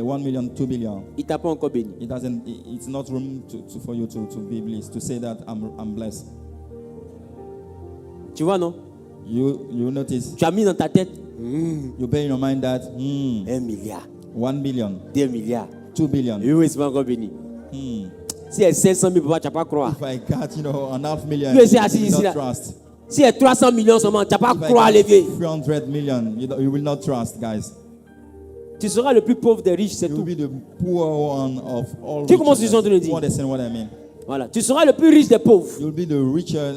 1 million, 2 billion. il t'a pas encore béni. It's not room for you to be blessed, to say that I'm blessed. Tu vois, non? You notice, Tu as mis dans ta tête you bear in your mind that 1 milliard, 1 billion, 2 milliards. 2 billion. Et oui, c'est pas encore béni. Si elle 500 000, papa, tu n'as pas croire. If I got, an half million, Tu es you assis will ici, not là. trust. Si elle 300 millions seulement, tu n'as pas If I croire, got les vieux. 300 million, you will not trust, guys. Tu seras le plus pauvre des riches, c'est You will tout. be the poor one of all. Tu comprends ce que je suis en train de You dire? understand what I mean? Voilà. Tu seras le plus riche des pauvres. You'll be the richer.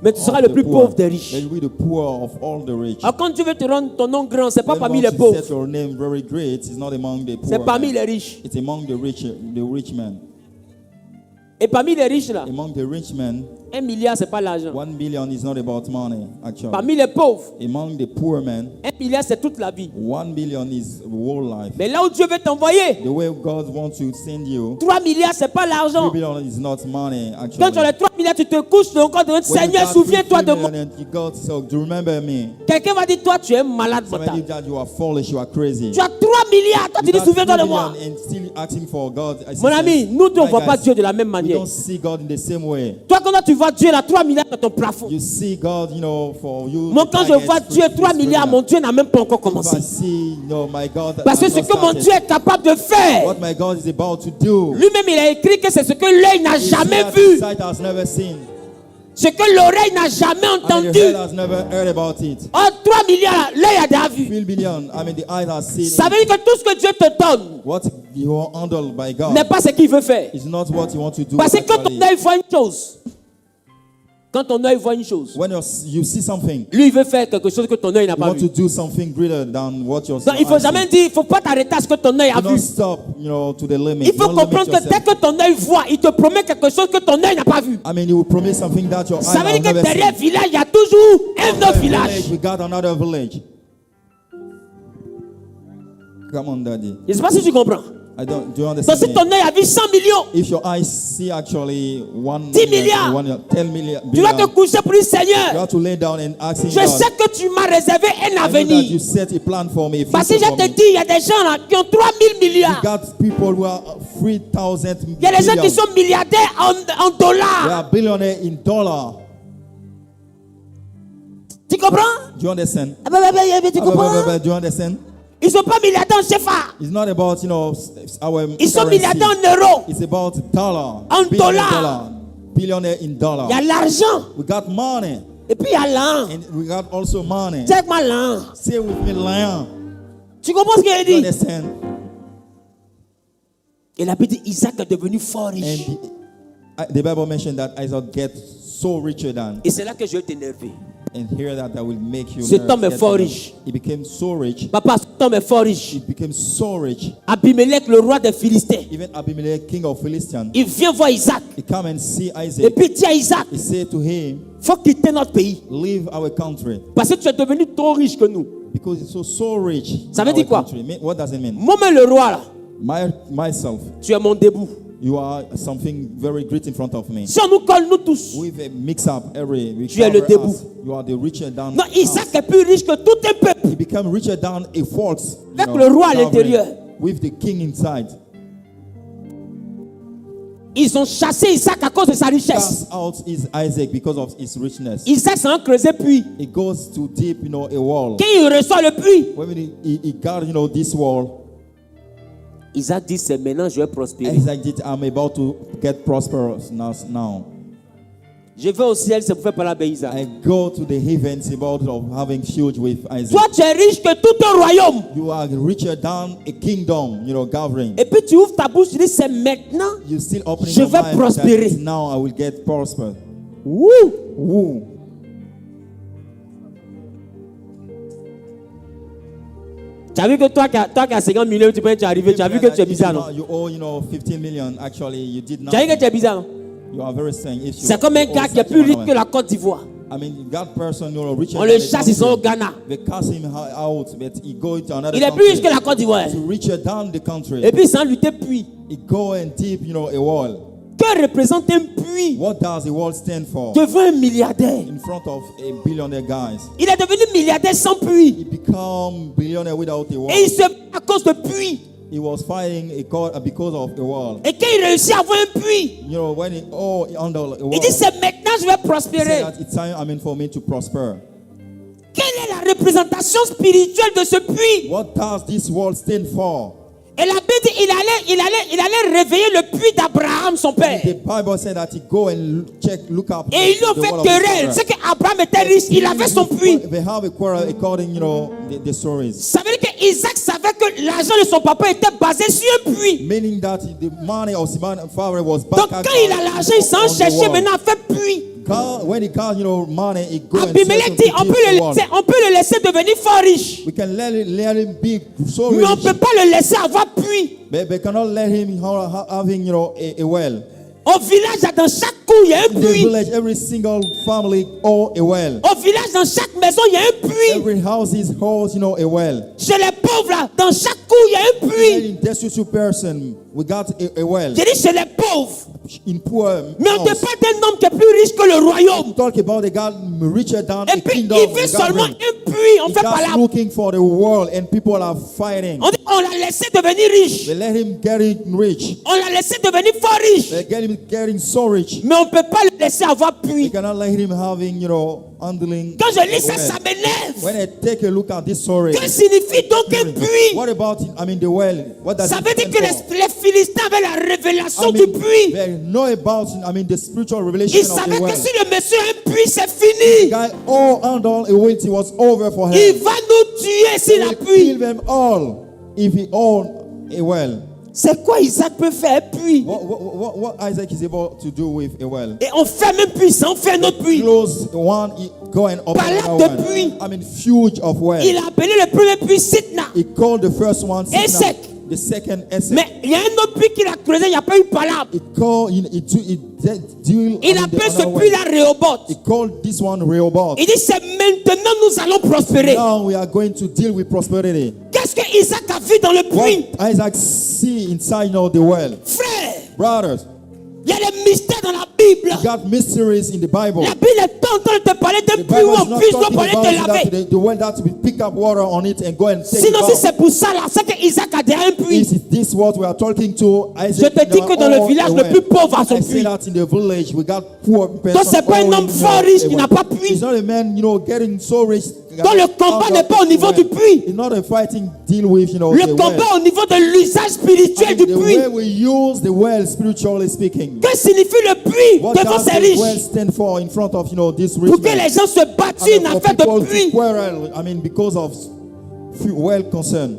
Mais tu seras of le the plus poor. pauvre des riches. You'll be the poor of all the rich. Alors quand Dieu veut te rendre ton nom grand, c'est pas Then parmi once les you pauvres, set your name very great, it's not among the poor. c'est parmi men. les riches. It's among the rich men. Et parmi les riches là, Among the rich men, 1 milliard c'est pas l'argent. 1 billion is not about money, actually. Parmi les pauvres, Among the poor men, 1 milliard c'est toute la vie. 1 billion is whole life. Mais là où Dieu veut t'envoyer, The way God wants to send you, 3 milliards c'est pas 3 l'argent. billion is not money, actually. Quand tu as les 3 milliards, tu te couches dans le corps de When you Seigneur, got souviens-toi 3 de moi. million and you got to remember me. Quelqu'un va dire, toi tu es malade Somebody mental. that you are foolish, you are crazy. Tu as 3 milliards, toi tu You dis got souviens-toi 3 de moi. million and still asking for God. Mon ami, nous ne My voyons pas guys, Dieu de la même we manière. don't see God in the same way. Toi quand tu vois Dieu là, 3 milliards dans ton plafond. You see God, for you. Moi the quand je target vois is Dieu 3 3 milliards, mon Dieu n'a même pas encore If I commencé. see, my God, Parce que has ce not que mon started, Dieu est capable de faire, what my God is about to do, lui-même il a écrit que c'est ce que l'œil n'a is jamais that vu, sight has never seen, ce que l'oreille n'a jamais and the entendu. head has never heard about it. Oh, 3 milliards, l'œil a déjà vu. 3 billion, the eye has seen Ça it. veut dire que tout ce que Dieu te donne What you are handled by God n'est pas ce qu'il veut faire. is not what you want to do. Parce que quand actually. ton œil voit une chose, quand ton œil voit une chose, When you see something, lui il veut faire quelque chose que ton œil n'a you pas want to vu. do something greater than what your Donc il faut eyes jamais see. dire, il faut pas t'arrêter à ce que ton œil a Do vu. not stop, to the limit. Il faut Don't limit comprendre que yourself. dès que ton œil voit, il te promet quelque chose que ton œil n'a pas vu. He will promise something that your Ça eye veut has dire que never derrière seen. village, il y a toujours un autre Village, village. we got another village. Come on, Daddy. Je ne sais pas si tu comprends. Do you Donc understand si me? ton œil a vu 100 millions, If your eyes see actually 10 milliards. 10 million, tu dois te coucher pour dire, you Seigneur, have to lay down and ask him je God. sais que tu m'as réservé un I know that avenir. you set a plan for me. a Parce que future je for te me. dis, il y a des gens là qui ont 3000 We milliards. got people who are 3,000 Il y a des gens qui billion. sont milliardaires en They dollars. are billionaires in dollar. Tu comprends? Do you understand? Tu comprends? Do you understand? Ils ne sont pas milliardaires en CFA. It's not about our Ils sont currency. milliardaires en euros. It's about dollar. En Billionaire dollar. Billionaire in dollar. Il y a l'argent. We got money. Et puis il y a l'an. And we got also money. Check moi l'an. Say with me, lion. Tu comprends ce qu'il Do you dit? understand? Et la Bible dit Isaac est devenu fort riche. And the Bible mentioned that Isaac gets so richer than. Et c'est là que je vais t'énerver. And here that will make you. Cet homme est get fort nervous. riche. He became so rich. Papa, cet homme est fort riche. He became so rich. Abimelech, le roi des Philistins, Even Abimelech, king of Philistines, il vient voir Isaac. he come and see Et Isaac. puis il dit à Isaac, He said to him, faut quitter notre pays. leave our country. Parce que tu es devenu trop riche que nous. Because he's so rich. Ça veut in dire our quoi? country. What does it mean? Moi-même le roi là, Myself, tu es mon debout. you are something very great in front of me. Si on nous colle, nous tous. With a mix up we Tu es le cover debout. us. You are the richer than Non, us. Isaac est plus riche que tout un peuple. He became richer than a fox. Avec le roi à covering l'intérieur. With the king inside. Ils ont chassé Isaac à cause de sa richesse. Cast out is Isaac because of his richness. Isaac s'est creusé puis. He goes too deep, a wall. Quand il reçoit le puits, When he got, this wall, Isaac dit, c'est maintenant je vais prospérer. Isaac did, I'm about to get prosperous now. Je vais au ciel, c'est pour faire parler avec Isaac. I go to the heavens about of having huge with Isaac. Toi, tu es riche que tout un royaume. You are richer than a kingdom, gathering. Et puis tu ouvres ta bouche, tu dis c'est maintenant. You still opening Je your vais mind prospérer. that now I will get prospered. Wouh. Woo. Tu as vu que toi qui as 50 millions, tu peux être arrivé, tu as vu que tu es bizarre, non? You owe, 15 million. Actually, you did not. Tu as vu que tu es bizarre, non? You are very strange. If you C'est comme un gars qui est plus riche que la Côte d'Ivoire. I mean, that person, richer. On le chasse, ils sont au Ghana. They cast him out, but he go to another Il est plus riche que la Côte d'Ivoire. to richer than the country. Et puis sans lutter puits. He go and deep, a wall. Que représente un puits What does the wall stand for? devant un milliardaire? In front of a billionaire guys. Il est devenu milliardaire sans puits. He become billionaire without a wall. Et il se bat à cause de puits. He was fighting because of the wall. Et quand il réussit à avoir un puits, When he under a wall. il dit c'est maintenant que je vais He said prospérer. that it's time, for me to prosper. Quelle est la représentation spirituelle de ce puits? What does this wall stand for? Et la Bible dit il allait réveiller le puits d'Abraham, son père. The Bible said that he go and look up. Et ils lui ont the fait wall of his querelle. father. C'est qu'Abraham était riche, il avait son puits. They have a quarrel according, the stories. Ça veut dire qu'Isaac savait que l'argent de son papa était basé sur un puits. Meaning that the money of his father was back. Donc quand il a l'argent, il s'en cherchait maintenant à faire puits. When he got, money, he go and Abimelech dit on peut le laisser devenir fort riche. We can let him be so Mais on ne rich, peut pas le laisser avoir puits. but we cannot let him having, a well. Au village, dans chaque cour, il y a un In the puits. village, every single family own a well. Au village, dans chaque maison, il y a un puits. Every house holds, a well. Chez les pauvres, là, dans chaque cour, il y a un puits. In destitute person, we got a well. J'ai dit chez les pauvres. In poor Mais on te house. parle d'un homme qui est plus riche que le royaume. Talk about the God richer than Et a puis, kingdom. il veut seulement un puits. On He's fait pas just là. looking for the world and people are fighting. On l'a laissé devenir riche. They let him get rich. On l'a laissé devenir fort riche. They get him getting so rich. Mais on ne peut pas le laisser avoir We puits. cannot let him having, handling. Quand je lis ça, the ça well. m'énerve. When I take a look at this story, Que signifie donc un puits? what about, the well? What does Ça it veut dire stand que for? les Philistins avaient la révélation I du mean, puits. they know about, the spiritual revelation Ils of savaient the well. que si le monsieur a un puits, c'est fini. Guy all handle a weight, it was over for him. Il va nous tuer s'il a He puits. kill them all if he own a well. C'est quoi Isaac peut faire un puits? What Isaac is able to do with a well? Et on ferme un puits sans faire notre puits. Close one, go and open Palette another de puits. one. Huge of well. Il a appelé le premier puits Sitna. He called the first one Sitna, Esek. the second Esek. Mais il y a un autre puits qu'il a creusé, il n'y a pas eu palabre. He called, Il appelle ce puits-là Rehoboth. He called this one Rehoboth. Il dit c'est maintenant nous allons prospérer. Now we are going to deal with prosperity. Qu'est-ce que Isaac a vu dans le puits? What Isaac see inside the well. Frère, Brothers, il y a des mystères dans la Bible. you got mysteries in the Bible. La Bible est en train de te parler d'un The puits où Bible is on not puisse talking pour aller te about laver. that, the well that we pick up water on it and go and take Sinon, it si out. c'est pour ça, là, c'est que Isaac a déjà un puits. Is this what we are talking to? Isaac, Je te dis que dans le village, le plus pauvre a son I say puits. that in the village, we got poor person. Donc, c'est pas un homme fort riche qui n'a pas puits. It's not a man, getting so rich. Donc, le combat n'est pas au niveau du puits. It's not a fighting deal with, Le the combat well. au niveau de l'usage spirituel du The puits. way we use the well, spiritually speaking. Que signifie le puits What devant does ces the well riches? sur for in front of, this rich Pour que man? les gens se battent sur une For affaire people de to puits. quarrel, because of well concern.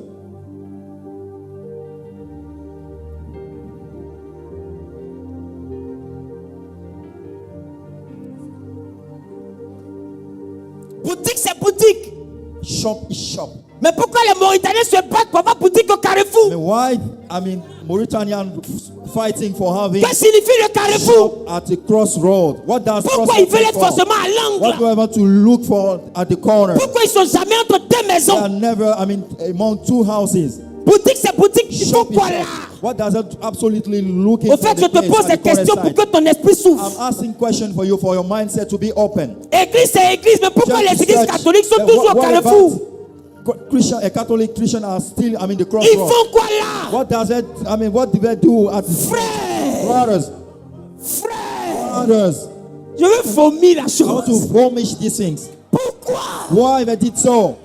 Boutique, c'est boutique. Shop is shop. Mais pourquoi les Mauritaniens se battent pour avoir boutique au Carrefour? I mean, why, Mauritanian fighting for having Que signifie le Carrefour? shop at the crossroad? What does Pourquoi crossroad ils veulent être stand for? forcément à What do l'angle? I want to look for at the corner? Pourquoi ils sont jamais entre deux They are maisons? never, among two houses. Boutique, c'est boutique. Il faut Shop is quoi shop. là? What does it absolutely looking Au for fait, the je te place pose at des the corner questions pour side? que ton esprit I'm s'ouvre. asking questions for you, for your mindset to be open. Église, c'est église. Mais pourquoi Just les to églises search, catholiques sont what toujours au Carrefour? about Christian, Catholic Christian are still, the Ils crossroad. font quoi là? What does it, what do they do at Frère! brothers? Frère! Brothers, Je veux vomir la how to chose. vomit these things? Pourquoi? Why they did so?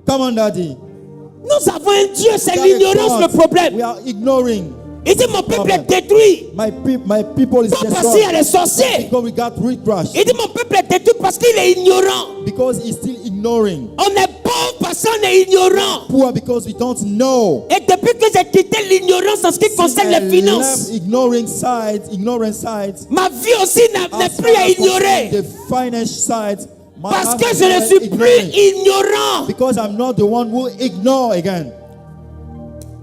Come on, Daddy. Nous avons un Dieu, c'est Got a l'ignorance God. le problème. We are ignoring. Il dit mon peuple est Problem. détruit. My people is Pas parce qu'il y a destroyed les sorciers. because we got recrushed. Il dit mon peuple est détruit parce qu'il est ignorant. Because he's still ignoring. On est pauvre parce qu'on est ignorant. Poor because we don't know. Et depuis que j'ai quitté l'ignorance en ce qui concerne les finances, Ignoring sides. ma vie aussi n'est plus à ignorer. The finance side. Parce que je ne suis plus ignorant. Because I'm not the one who ignore again.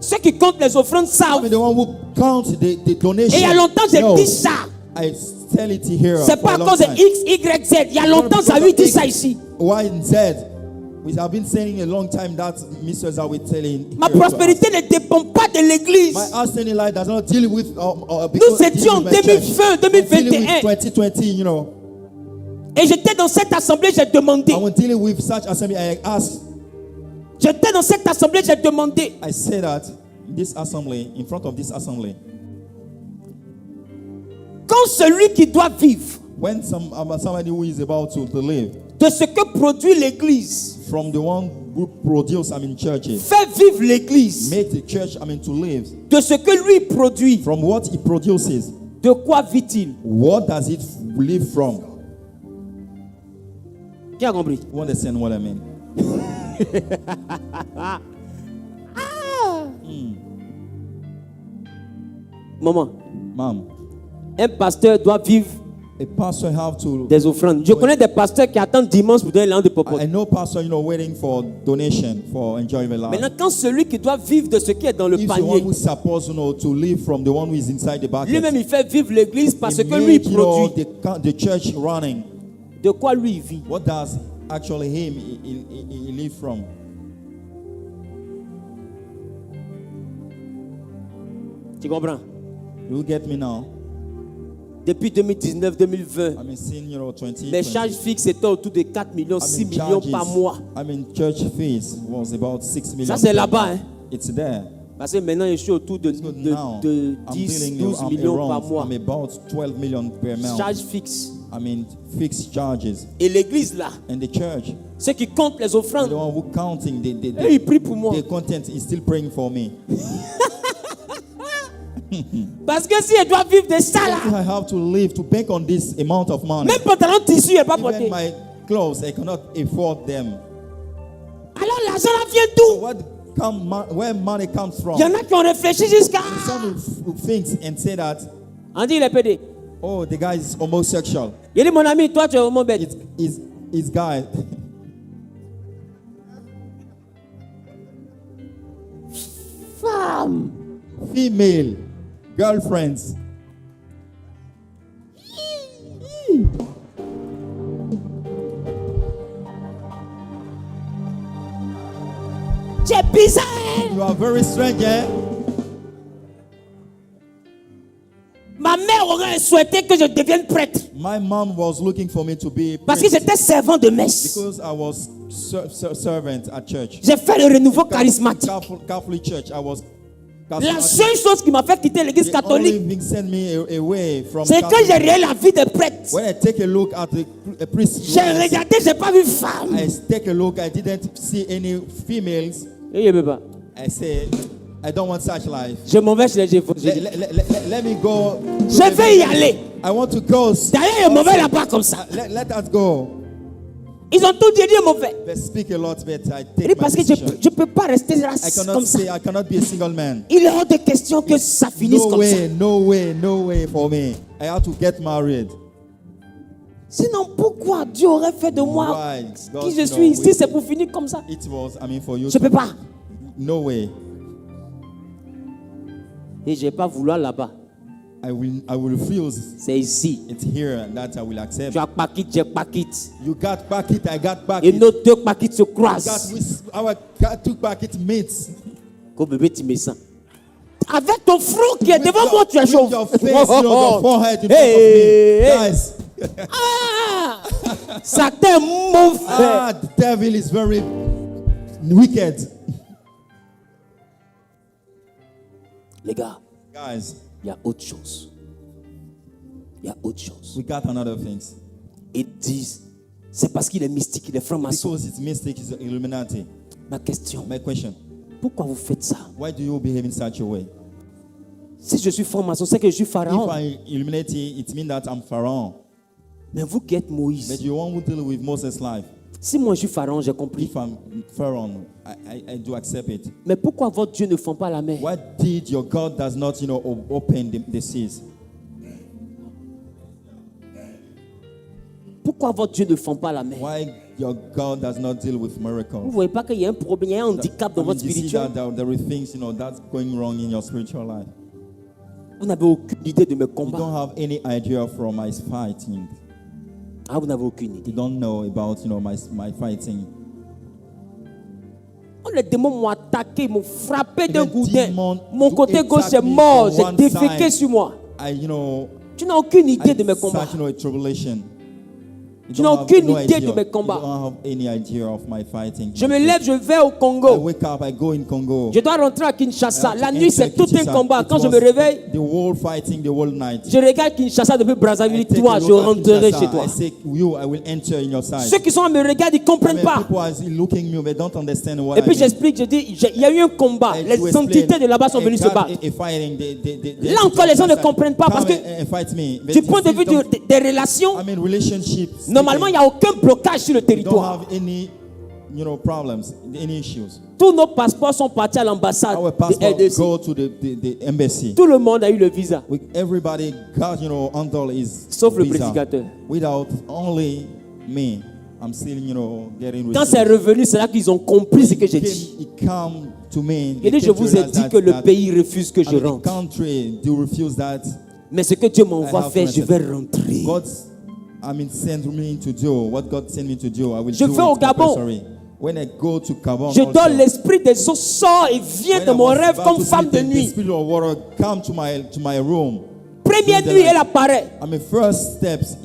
Ceux qui comptent les offrandes savent. I'm the one who counts the donation. Et il y a longtemps, j'ai dit ça. I tell it here. C'est pas à cause de X, Y, Z. Il y a longtemps, ça lui dit ça ici. Y and Z. We have been saying a long time that Mr. Zawi telling. Ma prospérité ne dépend pas de l'église. My outstanding life does not deal with. Nous étions en 2021. 2020, you know. Et j'étais dans cette assemblée, j'ai demandé. I was dealing with such assembly. I asked. J'étais dans cette assemblée, j'ai demandé. I said that in this assembly, in front of this assembly. Quand celui qui doit vivre When somebody who is about to live de ce que produit l'église, from the one who produce, churches, fait vivre l'église make the church, to live de ce que lui produit, from what he produces. de quoi vit-il? What does it live from? Qui a compris? You understand what I mean? Maman, Mom, un pasteur doit vivre a pastor have to. des offrandes. Je connais des pasteurs qui attendent dimanche pour donner l'an de popote. I know pastor, waiting for donation for enjoying the life. Maintenant, quand celui qui doit vivre de ce qui est dans le He's the one panier, who's supposed, to live from the one who is inside the bucket. lui-même il fait vivre l'église parce He que lui il make, produit. the church running. De quoi lui il vit? What does actually he live from? Tu comprends? You get me now? Depuis 2019-2020, Seeing, 20. les charges fixes étaient autour de 4 millions, 6 millions par mois. Church fees was about 6 million. Ça c'est là-bas, hein? It's there. Parce que maintenant je suis autour de Now, 10, 12 millions par mois. I'm about 12 million per month. Charges fixes. Fixed charges. Et l'église là, And the church, ceux qui comptent les the offrandes, one who counting eux, ils prient pour moi. the content is still praying for me. Parce que si elle doit vivre de ça là, I have to live to bank on this amount of money. même pantalon tissu, elle n'est pas Even porté. my clothes, I cannot afford them. Alors l'argent là vient d'où? Where money comes from? Il y en a qui ont réfléchi jusqu'à. Some who thinks and say that, On dit il est pédé. oh, the guy is homosexual. Il dit mon ami, toi tu es homo bête. It's guy. Femme. Female girlfriends. Tu es bizarre. Hein? You are very strange, eh? Ma mère aurait souhaité que je devienne prêtre. My mom was looking for me to be a Parce que priest j'étais servant de messe. because I was servant at church. J'ai fait le renouveau charismatique. Catholic church. I was La Catholic. seule chose qui m'a fait quitter l'église The only catholique, thing send me away from c'est que j'ai regardé la vie de prêtre. When I take a look at the priest, J'ai regardé, j'ai pas vu femme. I take a look. I didn't see any females. Et je peux pas. I say, I don't want such life. Je m'en vais chez les Jéhovah. Let me go. Je vais y aller. I want to go. D'ailleurs, je m'en vais là-bas comme ça. Let us go. Ils ont tout dit, Dieu mauvais. They speak a lot, but I Il dit take my parce que decision. je peux pas rester là I cannot comme ça. say I cannot be a single man. Il est hors de question que ça finisse No comme ça. way, no way, no way for me. I have to get married. Sinon, pourquoi Dieu aurait fait de moi Why? God, qui je no, suis ici, we- c'est pour finir comme ça. It was, for you. Je peux pas. No way. Et je vais pas vouloir là-bas. I will refuse. C'est ici. It's here that I will accept. Tu as pas quitte, j'ai pas quitte. You got back it, I got back Et it. nos deux paquets se croisent. Two back it mates. Comme bébé, tu me sens. Avec ton front qui est devant moi, tu es With chauve. your face, your forehead in front Hey, hey. of me. Guys. Ah, ça t'est mauvais. The devil is very wicked. Les gars, Guys, il y a autre chose. Il y a autre chose. we got another things. Ils disent, c'est parce qu'il est mystique, il est franc-maçon. Because it's mystic, it's Illuminati. Ma question, My question, Pourquoi vous faites ça? Why do you behave in such a way? Si je suis franc-maçon, c'est que je suis If pharaon. I eliminate it, it means that I'm Pharaoh. Mais vous qui êtes But Moïse. you want to deal with Moses' life. Si moi je suis pharaon, j'ai compris. If I'm Pharaoh, I do accept it. Mais pourquoi votre Dieu ne fend pas la mer? Why did your God does not, open the seas? Pourquoi votre Dieu ne fend pas la mer? Why your God does not deal with Vous miracles? ne voyez pas qu'il y a un problème, il y a un handicap dans votre you see spirituel? that there are things, that's going wrong in your spiritual life. Vous n'avez aucune idée de mes You don't combats. have any idea from my fighting. Ah, vous n'avez aucune idée. You don't know about, my fighting. Oh, les démons m'ont attaqué, ils m'ont frappé d'un Even gourdin. demons Mon do côté gauche est exactly mort, from j'ai one déféqué side. sur moi. I, Tu n'as aucune idée de mes such, combats. a tribulation. You Tu don't n'as have aucune no idée idea. de mes You combats. don't have any idea of my fighting. Je me lève, je vais au I Congo. wake up, I go in Congo. Je dois rentrer à Kinshasa. I La have to nuit, c'est enter tout un Kinshasa. combat. It Quand je was me réveille, the whole fighting, the whole night. je regarde Kinshasa depuis Brazzaville. I take Toi, a je look at rentrerai Kinshasa. chez toi. I say, I will enter in your side. Ceux qui sont à me regarder, ils ne comprennent pas. People are looking at me, they don't understand what Et puis I mean. j'explique, je dis, il y a eu un combat. I Les to explain, entités de là-bas sont venues se battre. Là encore, les gens ne comprennent pas parce que du point de vue des relations, relationships. normalement, il n'y a aucun blocage sur le don't territoire. have any, problems, any issues. Tous nos passeports sont partis à l'ambassade Our de passport RDC. go to the embassy. Tout le monde a eu le visa. Everybody got, under his Sauf le visa. prédicateur. Without only me, I'm still, getting. Quand c'est revenu, c'est là qu'ils ont compris ce que j'ai dit. He come to me. Il dit, je vous ai dit que le pays refuse que je the rentre. country do refuse that. Mais ce que Dieu m'envoie I have faire, je vais message. rentrer. Send me to do what God sent me to do. I will Je do vais au it Gabon. compulsory. When I go to Gabon, Je also, donne l'esprit des eaux, sort et vient when de I mon was rêve about comme to femme de sleep, the nuit. spirit of water come to my room. Première During the nuit, night. elle apparaît. First steps,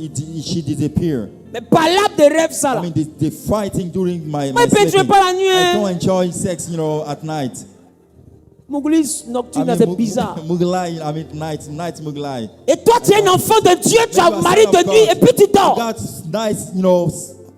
she disappear. Mais pas là de rêve, ça là. The fighting during my Mais peut-être sleeping. pas la nuit, I hein. don't enjoy sex, at night. Mouglis nocturne, c'est bizarre. Mughlai, night Mughlai. Et toi, tu es un enfant de Dieu, tu as You are mari son of de nuit et God. puis tu You dors. got nice,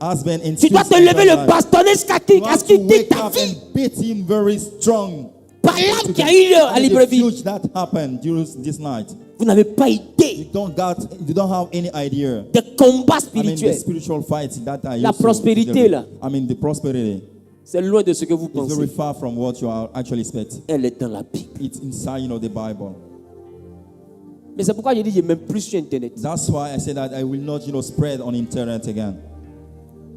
husband and Tu dois te sweet lever husband. le bastonner jusqu'à You have ce qu'il to dit wake ta up vie. and beat him very strong. Par l'âme qui a eu lieu à The Libreville. future that happened during this night. Vous n'avez pas idée You don't have any idea. des combats The spirituels. spiritual fights that I La used to- prospérité, là. the prosperity C'est loin de ce que vous is very pensez. far from what you are actually expecting. Elle est dans la Bible. It's inside, the Bible. Mais c'est pourquoi je dis, je n'ai même plus sur Internet. That's why I said that I will not, spread on internet again.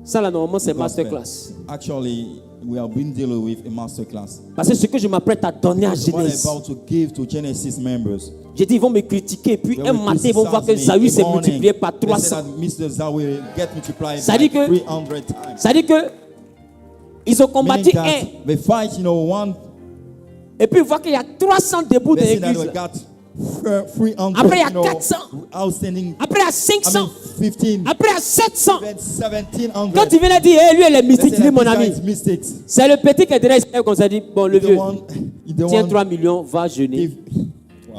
Ça là, normalement, c'est Gospel. masterclass. Actually, we have been dealing with a masterclass. Parce que ce que je m'apprête à donner à What I'm Genèse, about to give to Genesis members. j'ai dit, ils vont me critiquer. Puis They un will matin, ils vont voir que criticize me. Zawi s'est In the morning, multiplié par they say 300. that Mr. Zah will get multiplied Ça by dit que- 300 times. Ça dit que ils ont combattu Meaning that un. they fight, one. Et puis ils voient qu'il y a 300 debout dans They say that l'église. we got 300. Après, il y a 400. Outstanding. Après à 500. 15. Après à 700. Even 1700. Quand tu viens de dire, lui, elle est They mystique, say tu dis, that mon this ami. guy is mystics. C'est le petit qui est derrière, comme ça dit, bon, le The vieux, one, the tiens one 3 millions, va jeûner. give,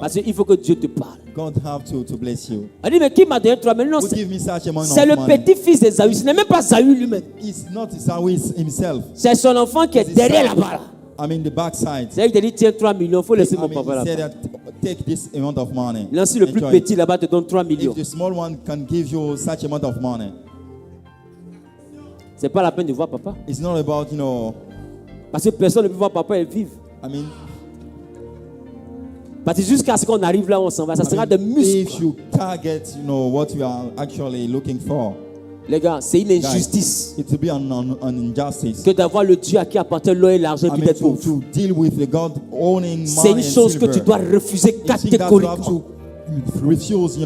Parce qu'il faut que Dieu te parle. God have to bless you. Elle dit, mais qui m'a donné 3 millions? Non, Who give me such amount c'est of le money? petit-fils d'Esaü. Ce n'est même pas Esaü lui-même. It's not Esau himself. C'est son enfant qui est It's derrière Esau. là-bas. Là. The backside. C'est lui qui t'a dit, tiens 3 millions, il faut laisser mon He papa said là-bas. that take this amount of money. Là, si le plus Enjoy. petit là-bas te donne 3 millions, If the small one can give you such amount of money, c'est pas la peine de voir papa. it's not about, Parce que personne ne peut voir papa et vivre. Parce que jusqu'à ce qu'on arrive là où on s'en va, ça sera des if muscles. you target, what you are actually looking for, Les gars, c'est une injustice it will be an injustice. que d'avoir le Dieu à qui appartient l'or et l'argent et puis d'être pauvre. To deal with the God owning C'est money une and chose que silver. tu dois refuser It's thing that you have catégoriquement. to refuse,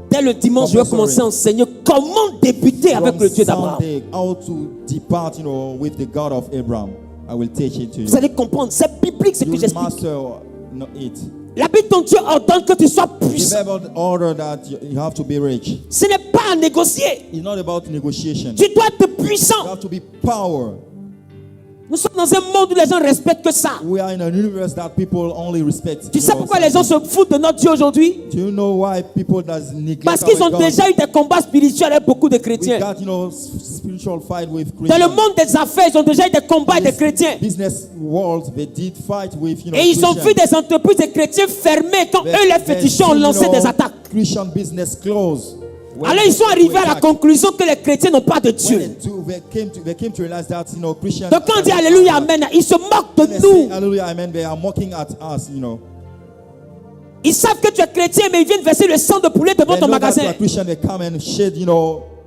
Dès le dimanche, je vais commencer à enseigner comment débuter avec from le Dieu d'Abraham. Sunday, how to depart, with the God of Abraham. I will teach it to you. Vous allez comprendre, c'est biblique ce You que will j'explique. master it. La Bible, ton Dieu ordonne que tu sois The puissant. Bible order that you have to be rich. Ce n'est pas à négocier. It's not about negotiation. Tu dois être You puissant. have to be power. Nous sommes dans un monde où les gens respectent que ça. We are in an universe that people only respect. Tu sais pourquoi les gens se foutent de notre Dieu aujourd'hui? Do you know why people does neglect Parce qu'ils our ont God? déjà eu des combats spirituels avec beaucoup de We chrétiens. got, spiritual fight with Dans Christians. le monde des affaires, ils ont déjà eu des combats avec des chrétiens. Business world, they did fight with, Et ils ont vu des entreprises de chrétiens fermées quand eux, les féticheurs, ont lancé des attaques. Christian business close. Alors ils sont arrivés à la conclusion que les chrétiens n'ont pas de Dieu. They came to realize that, Christians. Donc quand on dit Alléluia, Amen, ils se moquent de When they say nous. Hallelujah, amen, they are mocking at us, Ils savent que tu es chrétien, mais ils viennent verser le sang de poulet devant They ton know that you magasin. are Christian, they come and shed,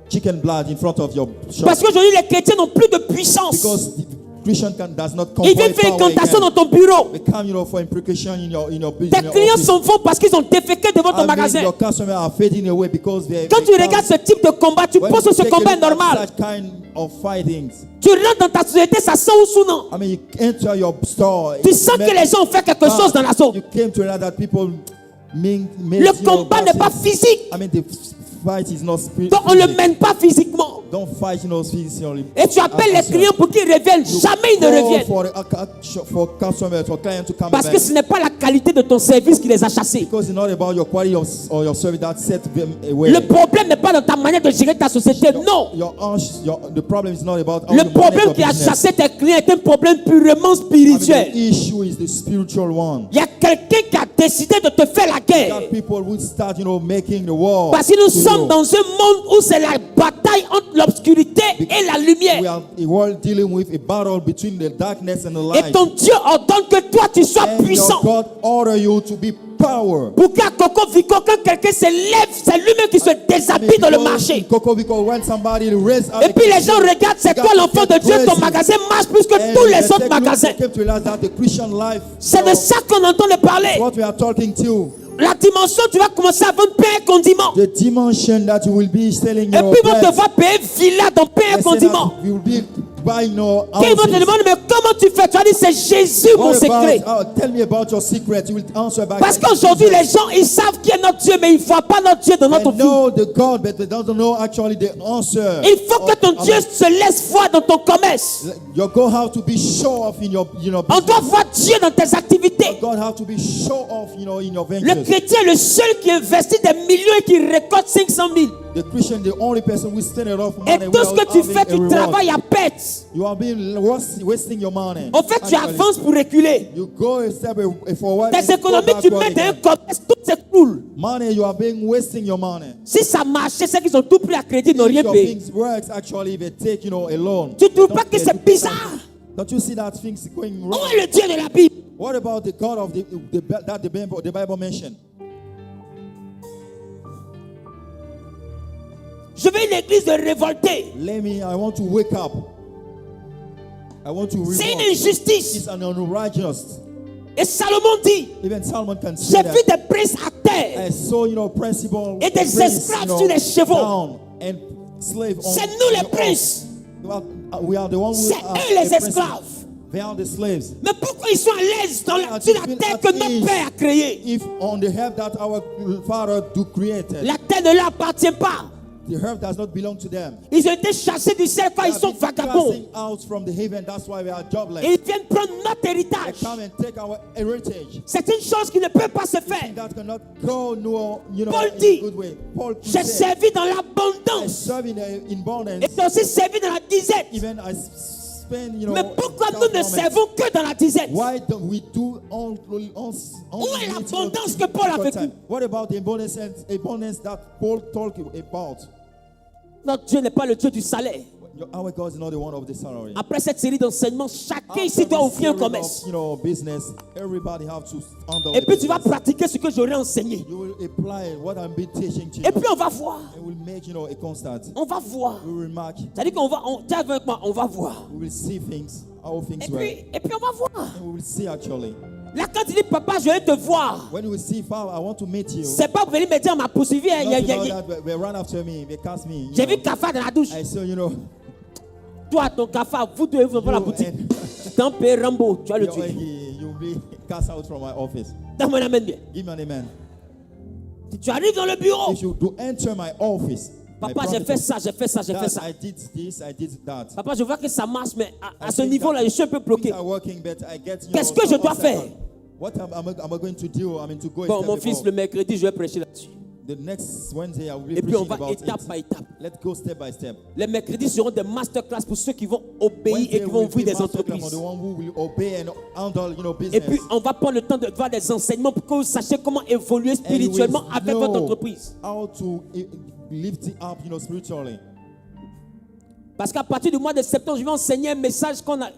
chicken blood in front of your shop. Parce qu'aujourd'hui, les chrétiens n'ont plus de puissance. Because the Christian does not Ils viennent faire une incantation dans ton bureau. They come, for imprecation in your Tes business. clients s'en vont parce qu'ils ont déféqué devant ton magasin. Your customers are fading away because Quand tu regardes ce type de combat, tu penses que ce combat est normal. Such kind of fightings. Tu rentres dans ta société, ça sent ou sous non. I mean, you enter your store. Tu sens que les gens ont fait quelque chose dans la zone. You came to realize that people Le combat n'est pas physique. I mean, the fight is not spiritual. Donc on ne le mène pas physiquement. Don't fight, physically. Et tu appelles les clients pour qu'ils reviennent. Jamais ils ne reviennent. For customers or clients to come Parce back. que ce n'est pas la qualité de ton service qui les a chassés. Because it's not about your quality or your service that set them away. Le problème n'est pas dans ta manière de gérer ta société. Non. The problem is not about how Le you manage problème your qui a business. chassé tes clients est un problème purement I mean, spirituel. the issue is the spiritual one. Il y a quelqu'un qui a décidé de te faire la guerre. That people will start, making the war. Parce que nous to sommes you. dans un monde où c'est la bataille entre l'obscurité et la We lumière. are a world dealing with a battle between the darkness and the Et light. ton Dieu ordonne que toi tu sois And your puissant. God order you to be power. Pour qu'à Coco Vico, quand quelqu'un se lève, c'est lui-même qui se déshabille dans le marché. When somebody raise up Et puis les gens regardent, c'est toi l'enfant de Dieu, ton magasin marche plus que tous les autres magasins. C'est de ça qu'on entend le parler. What we are talking to. La dimension, tu vas commencer à vendre pain et condiments. The dimension that you will be selling Et your puis ils vont te bread. voir payer villa dans pain et condiments. You will be buying no Quand ils vont te demander, mais comment tu fais? Tu vas dire, c'est Jésus mon secret. Tell me about your secret. You will answer back. Parce qu'aujourd'hui, les gens, ils savent qui est notre Dieu, mais ils ne voient pas notre Dieu dans notre They vie. know the God, but they don't know actually the answer. Il faut que ton Dieu se laisse voir dans ton commerce. Your God have to be show off in your On business. doit voir Dieu dans tes activités. Your God have to be show off, in your Le ventures. chrétien est le seul qui investit des millions et qui récolte 500 000. The Christian, the only person who stand it off Et money tout ce without que tu having fais, a tu reward. travailles à perte. You are being wasting your money. En fait, tu Actually, avances pour reculer. You go a step forward. Tes and go économies, tu backward mets dans un again. commerce, tout s'écroule. Money, you are being wasting your money. Si ça marchait, c'est qu'ils ont tout pris à crédit, ils n'ont rien Your payé. things works actually they take a loan. Tu ne They trouves don't pas que pay. c'est bizarre? Don't you see that things going Où wrong? est le Dieu de la Bible? What about the God of the Bible mentioned? Je veux une église de révoltés. I want to wake up. I want to C'est revolt. une injustice. It's an unrighteous. Et Salomon dit, Even Solomon can j'ai say vu that. des princes à terre. I saw, principle. Et des prince, esclaves sur les chevaux. down and slave on C'est nous les the princes. horse. We are the ones who C'est are eux les the princes. esclaves. They are the slaves. Mais pourquoi ils sont à l'aise sur la terre que notre Père a créée? If on the earth that our Father do created, La terre ne leur appartient pas. the earth does not belong to them. Ils ont été chassés du ciel quand They ils sont have been vagabonds. casting out from the heaven. That's why we are jobless. Et ils viennent prendre notre They héritage. come and take our heritage. C'est une chose qui ne peut pas se faire. That cannot go no, Paul in dit, a good way. Paul could J'ai say, servi dans I l'abondance. serve in abundance. Et j'ai aussi servi dans la disette. Even I spend, Mais pourquoi nous ne without servons que dans la disette? Why don't we do all Où est l'abondance que Paul a vécue? What about the abundance that Paul talked about? Notre Dieu n'est pas le Dieu du salaire. Our God is not the one of the salary. Après cette série d'enseignements, chacun After ici doit this ouvrir un series commerce. of, business, everybody have to handle Et the puis tu vas business. pratiquer ce que j'aurais enseigné. You will apply what I'm been teaching to you. Et puis on va voir. And we'll make, a constant. On va voir. We will remark. C'est-à-dire qu'on va, tiens avec moi, on va voir. We will see things, how things Et work. puis on va voir. And we will see actually. Là, quand tu dis, papa, je vais te voir. When we see, Father, I want to meet you. C'est pas pour venir me dire, on m'a poursuivi. Not about that, they run after me, they cast me. J'ai vu Kafa dans la douche. I saw, Toi, ton Kafa, vous deux, vous dans la boutique. Tu t'en payes Rambo, tu vas le tuer. you'll be cast out from my office. Donne-moi un amen bien. Give me an amen. Si tu arrives dans le bureau, If you do enter my office, Papa, j'ai fait ça, j'ai fait ça, j'ai fait ça. I did this, I did that. Papa, je vois que ça marche, mais à ce niveau-là, je suis un peu bloqué. Things are working, but I get, Qu'est-ce que je dois faire? What am I going to do? I mean, to go a Bon, step mon fils, above. le mercredi, je vais prêcher là-dessus. The next Wednesday, I will be Et puis on preaching va about étape it. par étape. Let's go step by step. Les mercredis seront des masterclass pour ceux qui vont obéir Wednesday et qui vont will ouvrir be des masterclass for entreprises. the one who will obey and handle, business. Et puis on va prendre le temps de voir des enseignements pour que vous sachiez comment évoluer And spirituellement we avec votre know entreprise. how to lift it up, spiritually. Parce qu'à partir du mois de septembre, je vais enseigner un message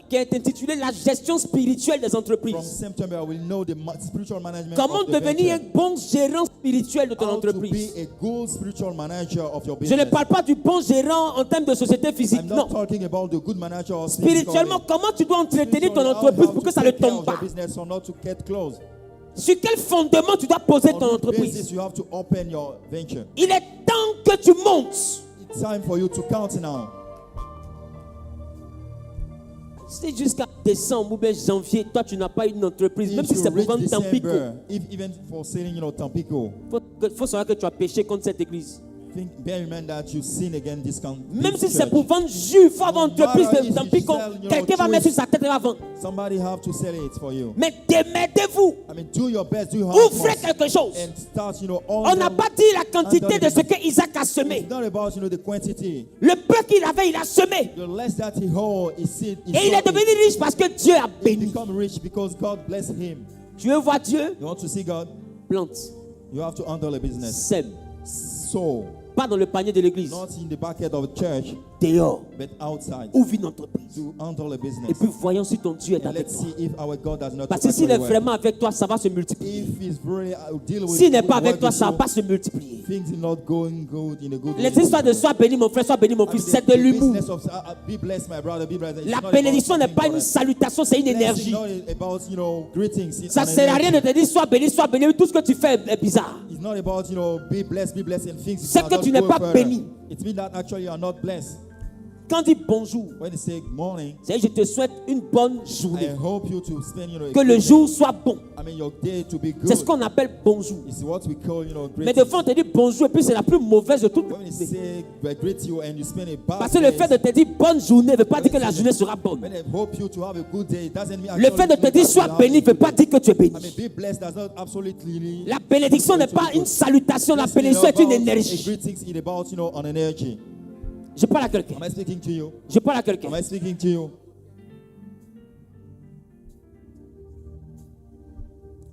qui est intitulé La gestion spirituelle des From entreprises. September, I will know the spiritual management Comment of the devenir un venture. bon gérant spirituel de ton How to entreprise. be a good spiritual manager of your Je ne business. parle pas du bon gérant en termes de société physique, I'm non. not talking about the good manager of Spirituellement, comment tu dois entretenir ton entreprise pour que ça ne tombe pas? business or not to get close. Sur quel fondement tu dois poser On ton what entreprise? basis you have to open your venture. Il est temps que tu montes. It's time for you to count now. Si jusqu'à décembre ou bien janvier, toi tu n'as pas une entreprise, même If si you c'est pour reach vendre Tampico, December, even for selling, Tampico, faut savoir que tu as péché contre cette église. bear in mind that you sin against this Même si c'est church. pour vendre jus, il faut avoir une No entreprise matter de if Tampico. you sell, Quelqu'un va mettre juice. sur sa tête et va vendre. Somebody have to sell it for you. Mais démerdez-vous. I mean, do your best, do your Ouvrez utmost, quelque chose. and start, On n'a pas dit la quantité de ce que Isaac a semé. It's not about, the quantity. Le peu qu'il avait, il a semé. The less that he hold, he seed, Et il est devenu riche parce que Dieu a he béni. become rich because God bless him. Tu veux voir Dieu? You want to see God? Plante, You have to handle a business. sème. So, Pas dans le panier de l'église. not in the bucket of the church, Dehors. but outside Ouvre une entreprise. to handle a Et business. puis voyons si ton Dieu est And avec let's toi. see if our God does not Parce que s'il est actually work. vraiment avec toi, ça va se multiplier. If he's very deal with S'il n'est pas avec work toi, with ça ne you, va pas se multiplier. things are not going good in a good Les way. histoires de sois béni mon frère, sois béni mon I fils, mean, c'est de l'humour. business of, be blessed, my brother, be blessed. It's La not bénédiction about n'est pas une something salutation, c'est une blessing, énergie. not about, greetings. It's Ça an ne sert à rien de energy. te dire sois béni, sois béni. Tout ce que tu fais est bizarre. It's not about, be blessed, and things. C'est are que not tu n'es going pas further. béni. It means that actually you are not blessed. Quand on dit bonjour, When they say morning, c'est je te souhaite une bonne I journée. hope you to spend, a Que le good jour soit bon. day. I mean, your day to be C'est ce good. qu'on appelle bonjour. It's what we call, Mais greetings. des fois on te dit bonjour et puis c'est la plus mauvaise de toutes. When they say I greet you and you spend a bad Parce que le fait de te dire bonne journée ne veut pas dire que la journée sera bonne. when they hope you to have a good day, it doesn't mean Le fait de te dire sois béni ne veut pas dire que tu es I mean, béni. be blessed does not absolutely. La bénédiction n'est pas une salutation, la bénédiction est une énergie. Greetings is about, an energy. Je parle à quelqu'un. Am I speaking to you? Je parle à quelqu'un. Am I speaking to you?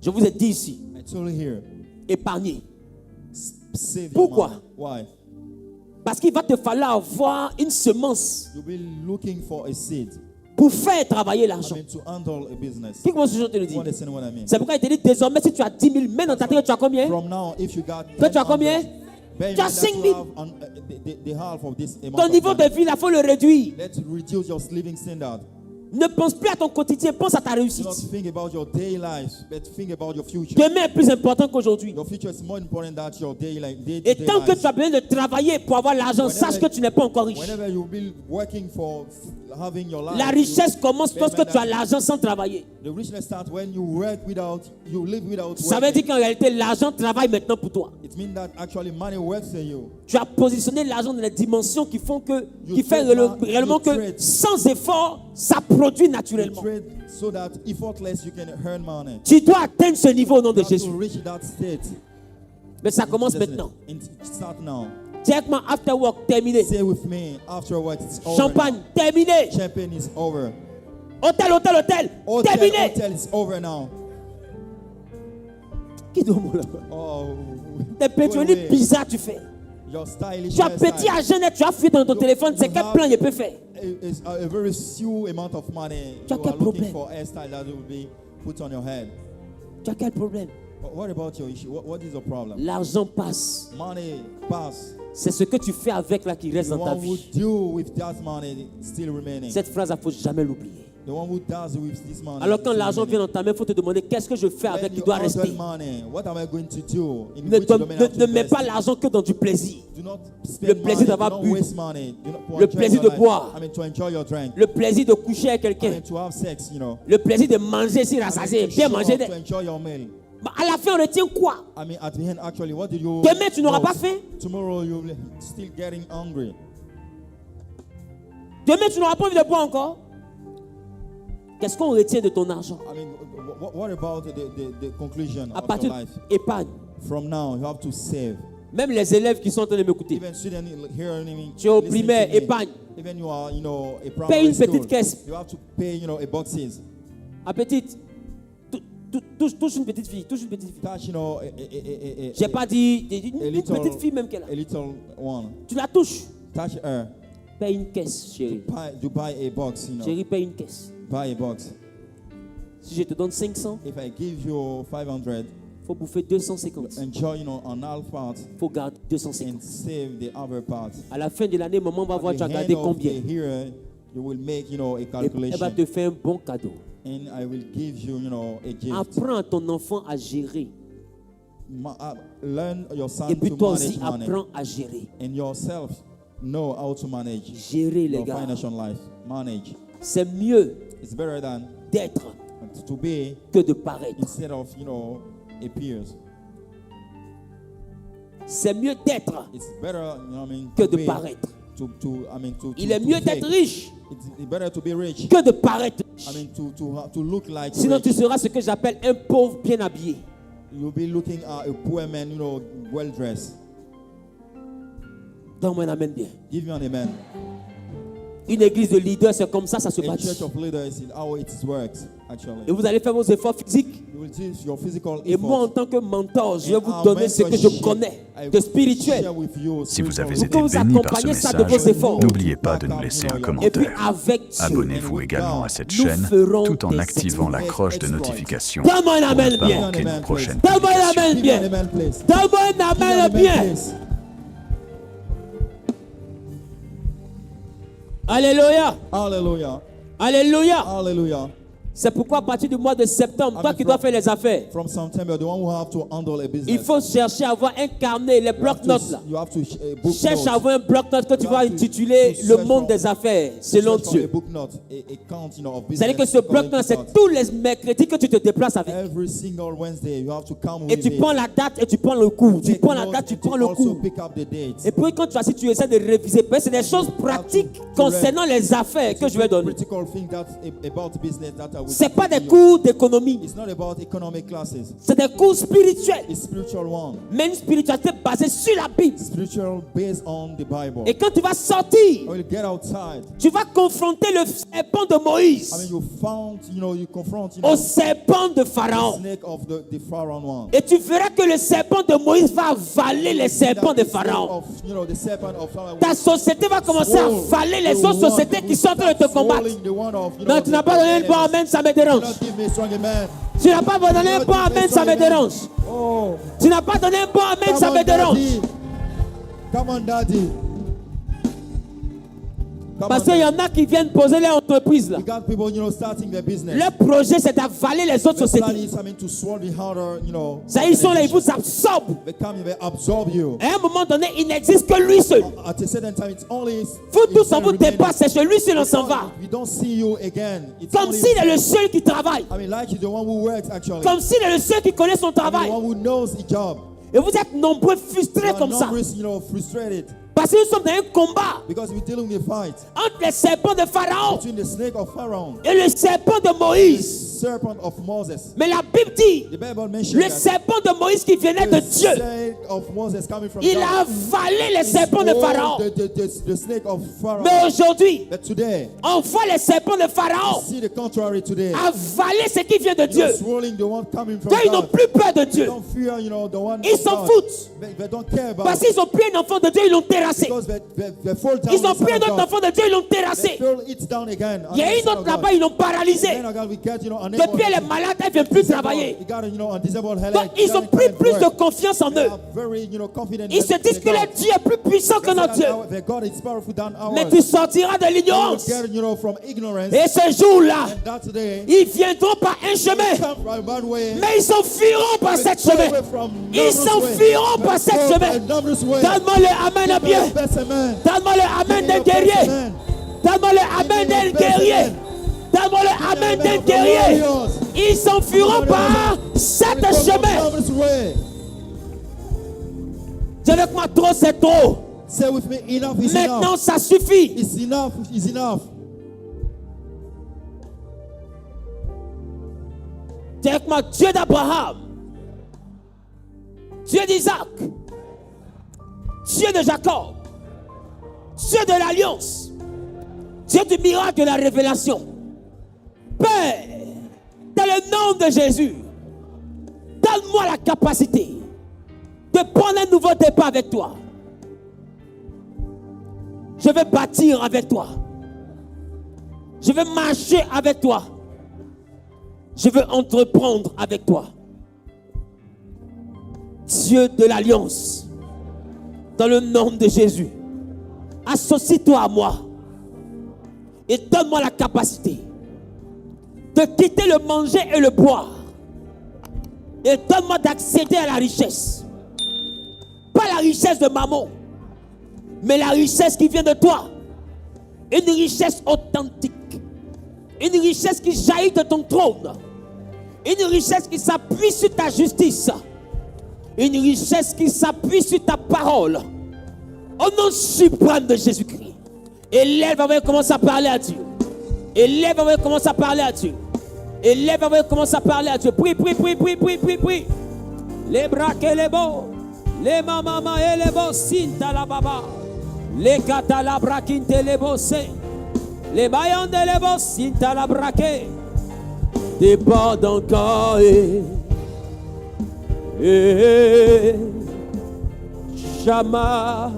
Je vous ai dit ici, I told you here. épargnez. Save Pourquoi? your money. Why? Parce qu'il va te falloir avoir une semence You'll be looking for a seed. pour faire travailler I l'argent. mean, to handle a business. Qui commence toujours te le You dire? understand what I mean? C'est pourquoi il te dit désormais si tu as 10 000, mets dans ta tête que tu as combien? From now, if you got Toi, tu as combien? 10, bear in Tu as mind that 5 you 000. have the half of this amount Ton of niveau de money. vie, il faut le réduire. Let's reduce your living standard. Ne pense plus à ton quotidien, pense à ta Do réussite. not think about your daily life, but think about your future. Demain est plus important qu'aujourd'hui. Your future is more important than your daily life. Et tant que tu as besoin de travailler pour avoir l'argent, sache que tu n'es pas encore riche. Whenever you'll be working for having your life, La richesse commence lorsque tu as l'argent sans travailler. the richness starts when you work without, you live without Ça veut dire working. qu'en réalité, l'argent travaille maintenant pour toi. It means that actually money works for you. Tu as positionné l'argent dans les dimensions qui font que, You qui fait trade, réellement you que trade. sans effort, ça produit You naturellement. trade so that effortless you can earn money. Tu dois atteindre ce niveau au nom You de have Jésus. to reach that state. Mais ça commence maintenant. Start now. Directement after work, terminé. Say with me, afterwards it's over. Champagne, terminé. Now. Champagne is over. Hôtel, hôtel, hôtel, terminé. Hotel is over now. Qui dorme là? Oh, Des go pétroliers away. bizarres tu fais. Your stylish Tu as petit à jeûner, tu as fouillé dans ton téléphone, c'est quel plan je peux faire? It's a very few amount of money Tu as you quel are looking problème? for hairstyle that will be put on your head. Tu as quel problème? But what about your issue? What is your problem? L'argent passe. Money pass. C'est ce que tu fais avec là qui reste The dans ta one who vie. do with that money still remaining. Cette phrase, il ne faut jamais l'oublier. The one who does with this money. Alors quand still l'argent remaining. vient dans ta main, il faut te demander qu'est-ce que je fais avec When qui you doit handle rester. money, what am I going to do? In Ne, which domain I have to ne mets invest? pas l'argent que dans du plaisir. Do not spend Le plaisir money, d'avoir do not bu. waste money. Do not, for Le enjoy plaisir your de life. boire. I mean, to enjoy your drink. Le plaisir de coucher avec I quelqu'un. mean, to have sex, Le plaisir de manger, s'il I rassasié, mean, bien to show manger. up, to enjoy your meal. À la fin, on retient quoi? I mean, at the end, actually, what did you? Demain, tu n'auras note? pas faim. Tomorrow, you'll still getting hungry. Demain, tu n'auras pas envie de boire encore. Qu'est-ce qu'on retient de ton argent? I mean, what about the conclusion À of partir your life? épargne. From now, you have to save. Même les élèves qui sont en train de m'écouter. Even students hearing, Tu es au listening primaire, to me, épargne. even you are, a Paye primary une petite school, caisse. you have to pay, a boxes. À petite. Touche une petite fille. Touche une petite fille. Touch, J'ai pas dit a une little, petite fille même qu'elle a. a little one. Tu la touches. Touch her. Paye une caisse, chérie. You buy a box, Chérie, paye une caisse. Buy a box. Si je te donne 500, If I give you 500, faut bouffer 250. enjoy, on half part Faut garder 250. and save the other part. À la fin de l'année, maman va voir At tu as the gardé end of combien. the year, you will make, a Et elle va calculation. te faire un bon cadeau. And I will give you, a gift. Apprends à ton enfant à gérer. Learn your son Et puis to toi manage aussi, money. apprends à gérer. And yourself know how to manage Gérer, les your gars. financial life. Manage. C'est mieux It's better than d'être to be que de paraître. instead of, appears. C'est mieux d'être It's better, que to de be, paraître. to Il est to mieux fake. d'être riche It's better to be rich. que de paraître riche. To look like Sinon, rich. tu seras ce que j'appelle un pauvre bien habillé. You'll be looking at a poor man, well dressed. Donne-moi un amen bien. Give me an amen. Une église de leaders, c'est comme ça se A bâtit. church of leaders is how it works, actually. Et vous allez faire vos efforts physiques. You will use your physical Et moi, en effort. tant que mentor, je vais And vous our donner ce que je mentorship, connais I de spirituel. share with you Si vous avez spiritual été vous béni par ce accompagnez ça de vos message, efforts. n'oubliez pas de nous laisser un Et puis commentaire. avec Dieu, Abonnez-vous également à cette nous chaîne ferons tout en des activant la exploits. cloche de notification donne-moi un pour amen ne pas bien. manquer nos prochaines Donne-moi un publications. amen Give me an bien. amen, please. Donne-moi un Give me an amen amen, bien. please. Alléluia. Hallelujah. Alléluia. Hallelujah. C'est pourquoi à partir du mois de septembre, toi Amen. qui dois faire les affaires, From September, the one who have to handle a business. il faut chercher à avoir un carnet, les bloc-notes là. You have to book Cherche notes. à avoir un bloc-notes que tu You vas have to intituler search le for- monde des affaires selon Search for a Dieu. book note, a count, of business. C'est-à-dire que ce according bloc-notes, to c'est God. tous les mercredis que tu te déplaces avec. Every single Wednesday, you have to come Et with tu it. prends la date et tu prends le cours. Tu Take prends la notes date, tu and prends to le also cours. pick up the dates. Et puis quand tu as assis, tu essaies de réviser. Parce que c'est des choses pratiques concernant les affaires que je vais donner. Critical thing that about business that I will C'est pas give des you. cours d'économie. It's not about economic classes. C'est des cours spirituels. It's spiritual one. Mais une spiritualité basée sur la Bible. Spiritual based on the Bible. Et quand tu vas sortir, When you get outside, tu vas confronter le serpent de Moïse you found, you confront, au serpent de the Pharaon. snake of the Pharaoh one. Et tu verras que le serpent de Moïse va avaler les serpents de Pharaon. The serpent of Pharaoh. Ta société va commencer à avaler les autres sociétés qui sont en train de te combattre. Non, tu n'as pas donné un bon amen, ça me dérange. Tu n'as pas donné un bon amen, ça me dérange. Oh, Tu n'as pas donné un bon amen, come ça on, me dérange. daddy. Come on, daddy. Come Parce on, qu'il y en a qui viennent poser leur entreprise là. we got people, starting their business. Leur projet, c'est d'avaler les autres The plan sociétés. is, to swallow the harder, Ça, ils sont là, ils vous absorbent. They come, they absorb you. À un moment donné, il n'existe que lui seul. At a certain time, it's only. Vous tous, on it's vous remaining. dépasse, c'est chez lui seul, on s'en va. We don't see you again. It's Comme only- s'il est le seul qui travaille. like you're the one who works actually. Comme s'il est le seul qui connaît son The travail. one who knows the job. Et vous êtes nombreux frustrés You are comme ça. numbers, frustrated Parce que nous sommes dans un combat because we're dealing with a fight entre les serpents de Pharaon between the snake of Pharaoh, et le serpent de the Moïse. serpent of Moses. Mais la Bible dit, The Bible mentions le that serpent de Moïse qui venait de the Dieu, snake of Moses coming from il God. a avalé les serpents de Pharaon. The snake of Pharaoh. Mais aujourd'hui, But today, on voit les serpents de Pharaon see the contrary today. avaler ce qui vient de Dieu. Swirling the one coming from Quand ils n'ont God. plus peur de They Dieu, don't fear, the one ils of s'en God. foutent. They don't care about Parce qu'ils ont pris un enfant de Dieu, ils l'ont terrassé. because they fall down. Ils ont in the pris son un of autre God. enfant de Dieu, ils l'ont They terrassé. fell it down again. Il y a une autre là-bas, ils l'ont paralysé. Then again, we get, unable Depuis, elle est to- malade, elle ne vient plus travailler. He got, a disabled headache. Donc, ils ont pris plus de confiance en They eux. are very, confident Ils that se disent que their leur Dieu est plus puissant que notre Dieu. their God is powerful than ours. Mais tu sortiras de You l'ignorance. get, from ignorance. Et ce jour-là, And that day, ils viendront par un chemin. come from a bad way. Mais ils s'enfuiront par cette Go chemin. away from Ils numerous s'enfuiront ways. par cette Go chemin. by numerous ways. Donne-moi le amen à bien. Best amen. Donne-moi le amen d'un Give me the best guerrier. amen. Donne-moi le amen d'un guerrier. Donne-moi le amen d'un guerrier. Ils s'enfuiront par cet chemin. Dis avec moi, trop c'est trop. Say with me, enough is Maintenant enough. ça suffit. It's enough is enough. Dis avec moi, Dieu d'Abraham, Dieu d'Isaac, Dieu de Jacob, Dieu de l'alliance, Dieu du miracle de la révélation. Père, dans le nom de Jésus, donne-moi la capacité de prendre un nouveau départ avec toi. Je vais bâtir avec toi. Je vais marcher avec toi. Je veux entreprendre avec toi. Dieu de l'alliance, dans le nom de Jésus, associe-toi à moi et donne-moi la capacité de quitter le manger et le boire et donne-moi d'accéder à la richesse. Pas la richesse de maman, mais la richesse qui vient de toi. Une richesse authentique. Une richesse qui jaillit de ton trône. Une richesse qui s'appuie sur ta justice. Une richesse qui s'appuie sur ta parole. Au nom suprême de Jésus-Christ. Élève avant de commencer à parler à Dieu. Élève avant de commencer à parler à Dieu. Élève avant de commencer à parler à Dieu. Prie, prie, prie, prie, prie, prie, prie. Les bras et les beaux. Les mamama et les beaux. Sinta la baba. Les kata la brakinte les beaux. Les baillons de les beaux. Sinta la braquée. Déborde encore Chama.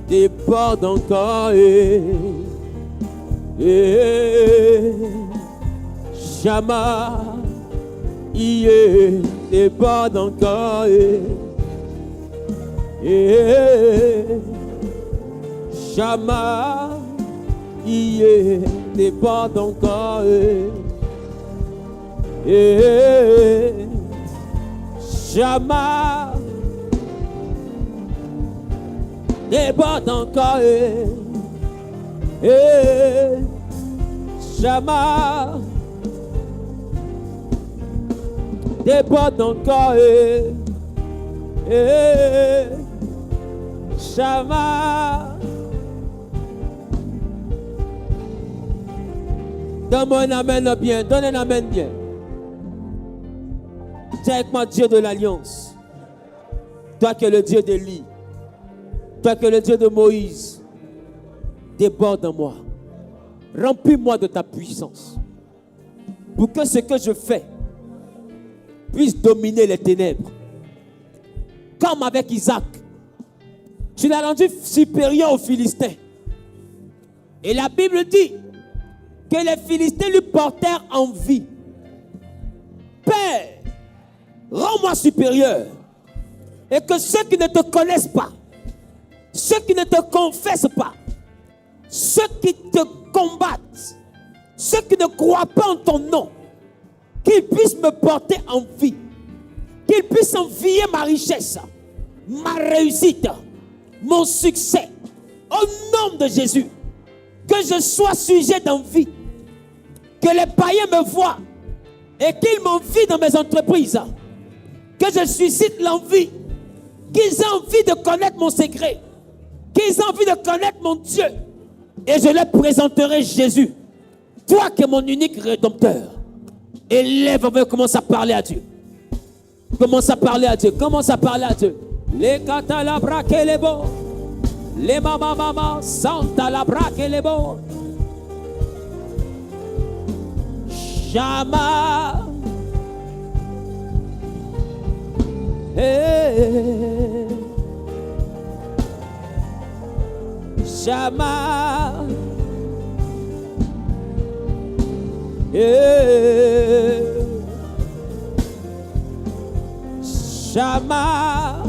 Déborde encore Chama. Déborde encore Chama. Déborde encore Chama. Déborde encore Chama. Déborde encore Chama. Donne-moi un amen bien. Donne un amen bien. Dis avec moi, Dieu de l'alliance. Toi qui es le Dieu d'Élie. Toi qui es le Dieu de Moïse. Déborde en moi. Remplis-moi de ta puissance. Pour que ce que je fais puisse dominer les ténèbres. Comme avec Isaac. Tu l'as rendu supérieur aux Philistins. Et la Bible dit que les Philistins lui portèrent envie. Père, rends-moi supérieur. Et que ceux qui ne te connaissent pas, ceux qui ne te confessent pas, ceux qui te combattent, ceux qui ne croient pas en ton nom, qu'ils puissent me porter envie, qu'ils puissent envier ma richesse, ma réussite, mon succès. Au nom de Jésus, que je sois sujet d'envie, que les païens me voient et qu'ils m'envient dans mes entreprises, que je suscite l'envie, qu'ils aient envie de connaître mon secret, qu'ils aient envie de connaître mon Dieu, et je leur présenterai Jésus, toi qui es mon unique rédempteur. Élève, on commence à parler à Dieu. Commence à parler à Dieu. Commence à parler à Dieu. Les katalabra que les beaux. Les mama santa la braque les beaux. Chama. Chama. Chama.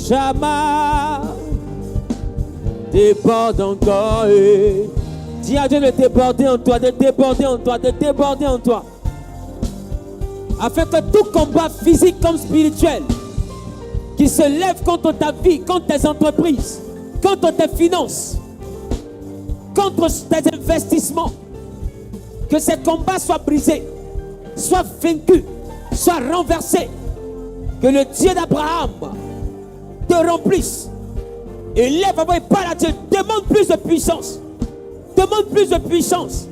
Chama. Déborde encore. Dis à Dieu de déborder en toi, de déborder en toi, de déborder en toi. Afin que tout combat physique comme spirituel qui se lèvent contre ta vie, contre tes entreprises, contre tes finances, contre tes investissements. Que ces combats soient brisés, soient vaincus, soient renversés. Que le Dieu d'Abraham te remplisse. Et lève avant et parle à Dieu. Demande plus de puissance. Demande plus de puissance.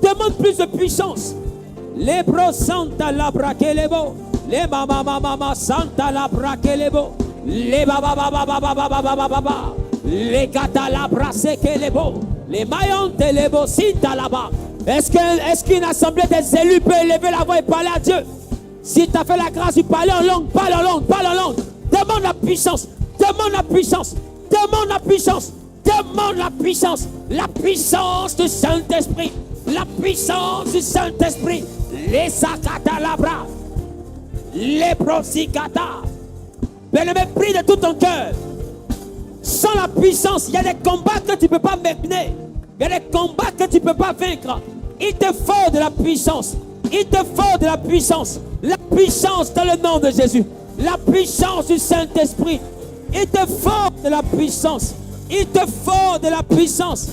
Demande plus de puissance. Les bros santa la braquelebo. Les mama mama santa la braquelebo. Les baba baba baba baba baba. Les gata la braquelebo. Les maillons telebo sita là-bas. Est-ce qu'une assemblée des élus peut élever la voix et parler à Dieu? Si tu as fait la grâce de parler en langue, parle en langue, parle en langue. Demande la puissance. Demande la puissance. Demande la puissance. Demande la puissance. La puissance du Saint-Esprit. La puissance du Saint-Esprit. Les sakata labra. Les prosikata. Bien-aimé, prie de tout ton cœur. Sans la puissance, il y a des combats que tu ne peux pas mener. Il y a des combats que tu ne peux pas vaincre. Il te faut de la puissance. Il te faut de la puissance. La puissance dans le nom de Jésus. La puissance du Saint-Esprit. Il te faut de la puissance. Il te faut de la puissance.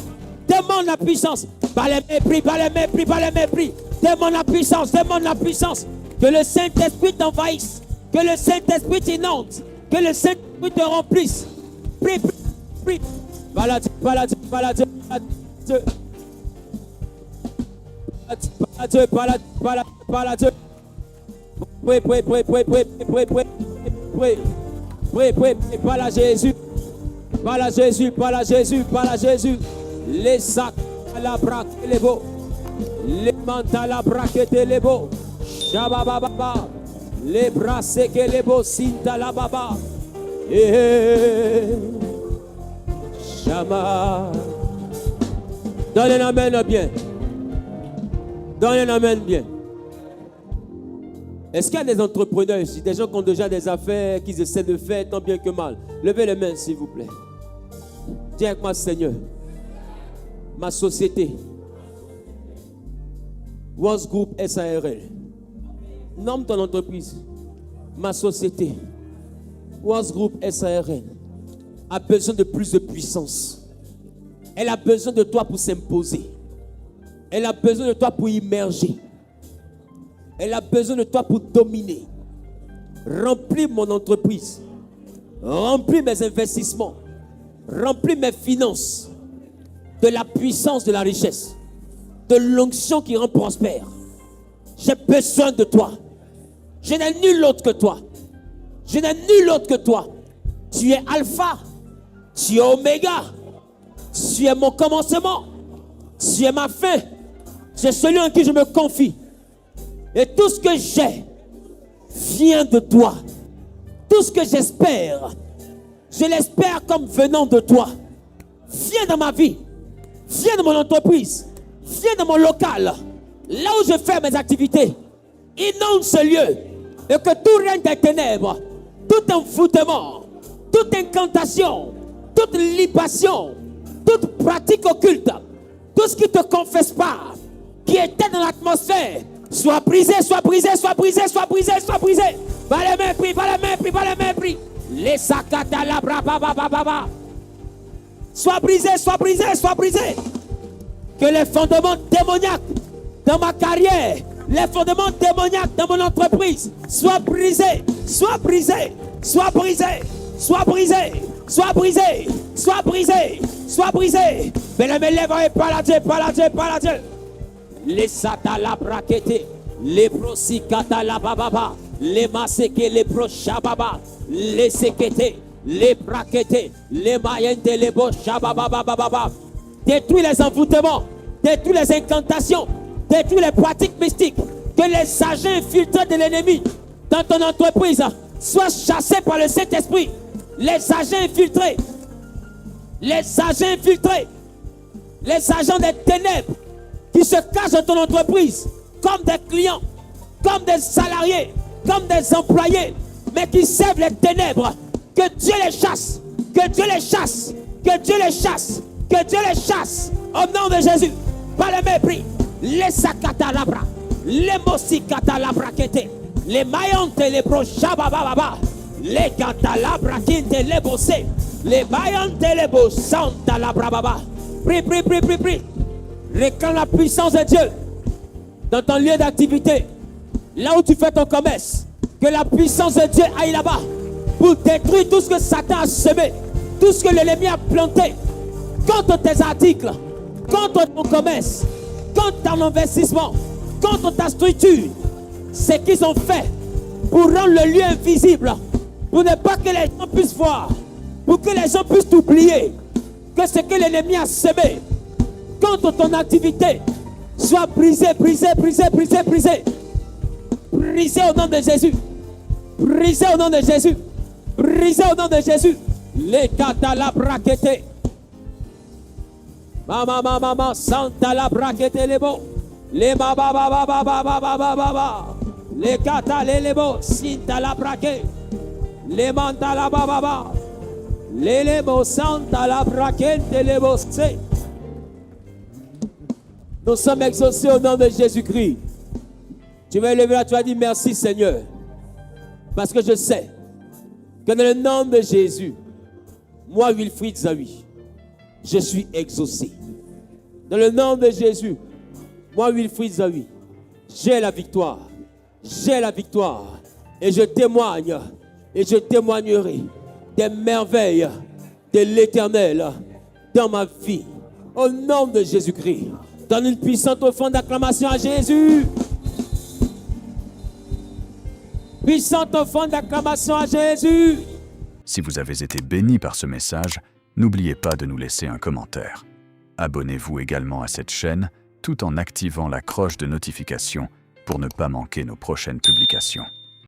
Demande la puissance. Par les mépris, par les mépris, par les mépris. Demande la puissance, demande la puissance. Que le Saint-Esprit t'envahisse. Que le Saint-Esprit t'inonde. Que le Saint-Esprit te remplisse. Prie, prie, prie. Parle à Dieu, parle à Dieu, parle à Dieu, parle à Dieu. Parle à Dieu, parle à Dieu, parle à Dieu. Prie, prie, prie, prie, prie, prie, prie, prie. Prie, prie, prie, parle à Jésus. Parle à Jésus, parle à Jésus, parle à Jésus. Les sacs à la braque et les beaux. Les mantes à la braque et les beaux. Shabababa. Les bras secs et les beaux. Sinta la baba. Shama. Donne un amen bien. Donne un amen bien. Est-ce qu'il y a des entrepreneurs ici, des gens qui ont déjà des affaires, qu'ils essaient de faire tant bien que mal? Levez les mains, s'il vous plaît. Dis avec moi, Seigneur, ma société, Was Group SARL, nomme ton entreprise. Ma société, Was Group SARL, a besoin de plus de puissance. Elle a besoin de toi pour s'imposer. Elle a besoin de toi pour immerger. Elle a besoin de toi pour dominer. Remplis mon entreprise. Remplis mes investissements. Remplis mes finances. De la puissance de la richesse. De l'onction qui rend prospère. J'ai besoin de toi. Je n'ai nul autre que toi. Je n'ai nul autre que toi. Tu es Alpha. Tu es Oméga. Tu es mon commencement. Tu es ma fin. C'est celui en qui je me confie. Et tout ce que j'ai vient de toi. Tout ce que j'espère, je l'espère comme venant de toi. Viens dans ma vie. Viens dans mon entreprise. Viens dans mon local. Là où je fais mes activités. Inonde ce lieu. Et que tout règne des ténèbres, tout envoûtement, toute incantation, toute libation, toute pratique occulte, tout ce qui ne te confesse pas, qui était dans l'atmosphère, soit brisé, soit brisé, soit brisé, soit brisé, soit brisé. Va les mépris, va les mépris, va les mépris. Les sakata la braba baba baba. Soit brisé, soit brisé, soit brisé. Que les fondements démoniaques dans ma carrière, les fondements démoniaques dans mon entreprise soient brisés, soient brisés, soient brisés, soient brisés, soient brisés, soient brisés, soient brisés. Mais les lèvres et parle à Dieu, parle à Dieu, parle à Dieu. Les sata la braquete, les prosikata la bababa, les maseke, les proshababa, les sekete, les braquete, les mayente, les boshababa. Détruis les envoûtements, détruis les incantations, détruis les pratiques mystiques. Que les agents infiltrés de l'ennemi dans ton entreprise soient chassés par le Saint-Esprit. Les agents infiltrés, les agents infiltrés, les agents des ténèbres qui se cachent dans ton entreprise comme des clients, comme des salariés, comme des employés, mais qui servent les ténèbres. Que Dieu les chasse, que Dieu les chasse, que Dieu les chasse, que Dieu les chasse au nom de Jésus. Par le mépris, les sakata labra, les mosikata labra kete, les maillontes, les brochabababa, Les catalabra qui te les bossé. Les baillants te les bossant à la brababa. Prie, prie, prie, prie, prie. Réclame la puissance de Dieu dans ton lieu d'activité. Là où tu fais ton commerce. Que la puissance de Dieu aille là-bas pour détruire tout ce que Satan a semé. Tout ce que l'ennemi a planté. Contre tes articles. Contre ton commerce. Contre ton investissement. Contre ta structure. C'est qu'ils ont fait pour rendre le lieu invisible. Pour ne pas que les gens puissent voir. Pour que les gens puissent t'oublier. Que ce que l'ennemi a semé contre ton activité soit brisé, brisé, brisé, brisé, brisé. Brisé au nom de Jésus. Brisé au nom de Jésus. Brisé au nom de Jésus. Les catala braquetés. Mama, santa la braqueté les beaux. Les baba, baba, baba, baba, baba. Les catala les beaux. Sinta la braquet. Les manta la baba. Les beaux santa la braqueté les beaux. Nous sommes exaucés au nom de Jésus-Christ. Tu vas lever là, tu vas dire merci Seigneur. Parce que je sais que dans le nom de Jésus, moi Wilfried Zawi, je suis exaucé. Dans le nom de Jésus, moi Wilfried Zawi, j'ai la victoire. J'ai la victoire. Et je témoigne, et je témoignerai des merveilles de l'Éternel dans ma vie. Au nom de Jésus-Christ. Donne une puissante offrande d'acclamation à Jésus. Puissante offrande d'acclamation à Jésus. Si vous avez été béni par ce message, n'oubliez pas de nous laisser un commentaire. Abonnez-vous également à cette chaîne tout en activant la cloche de notification pour ne pas manquer nos prochaines publications.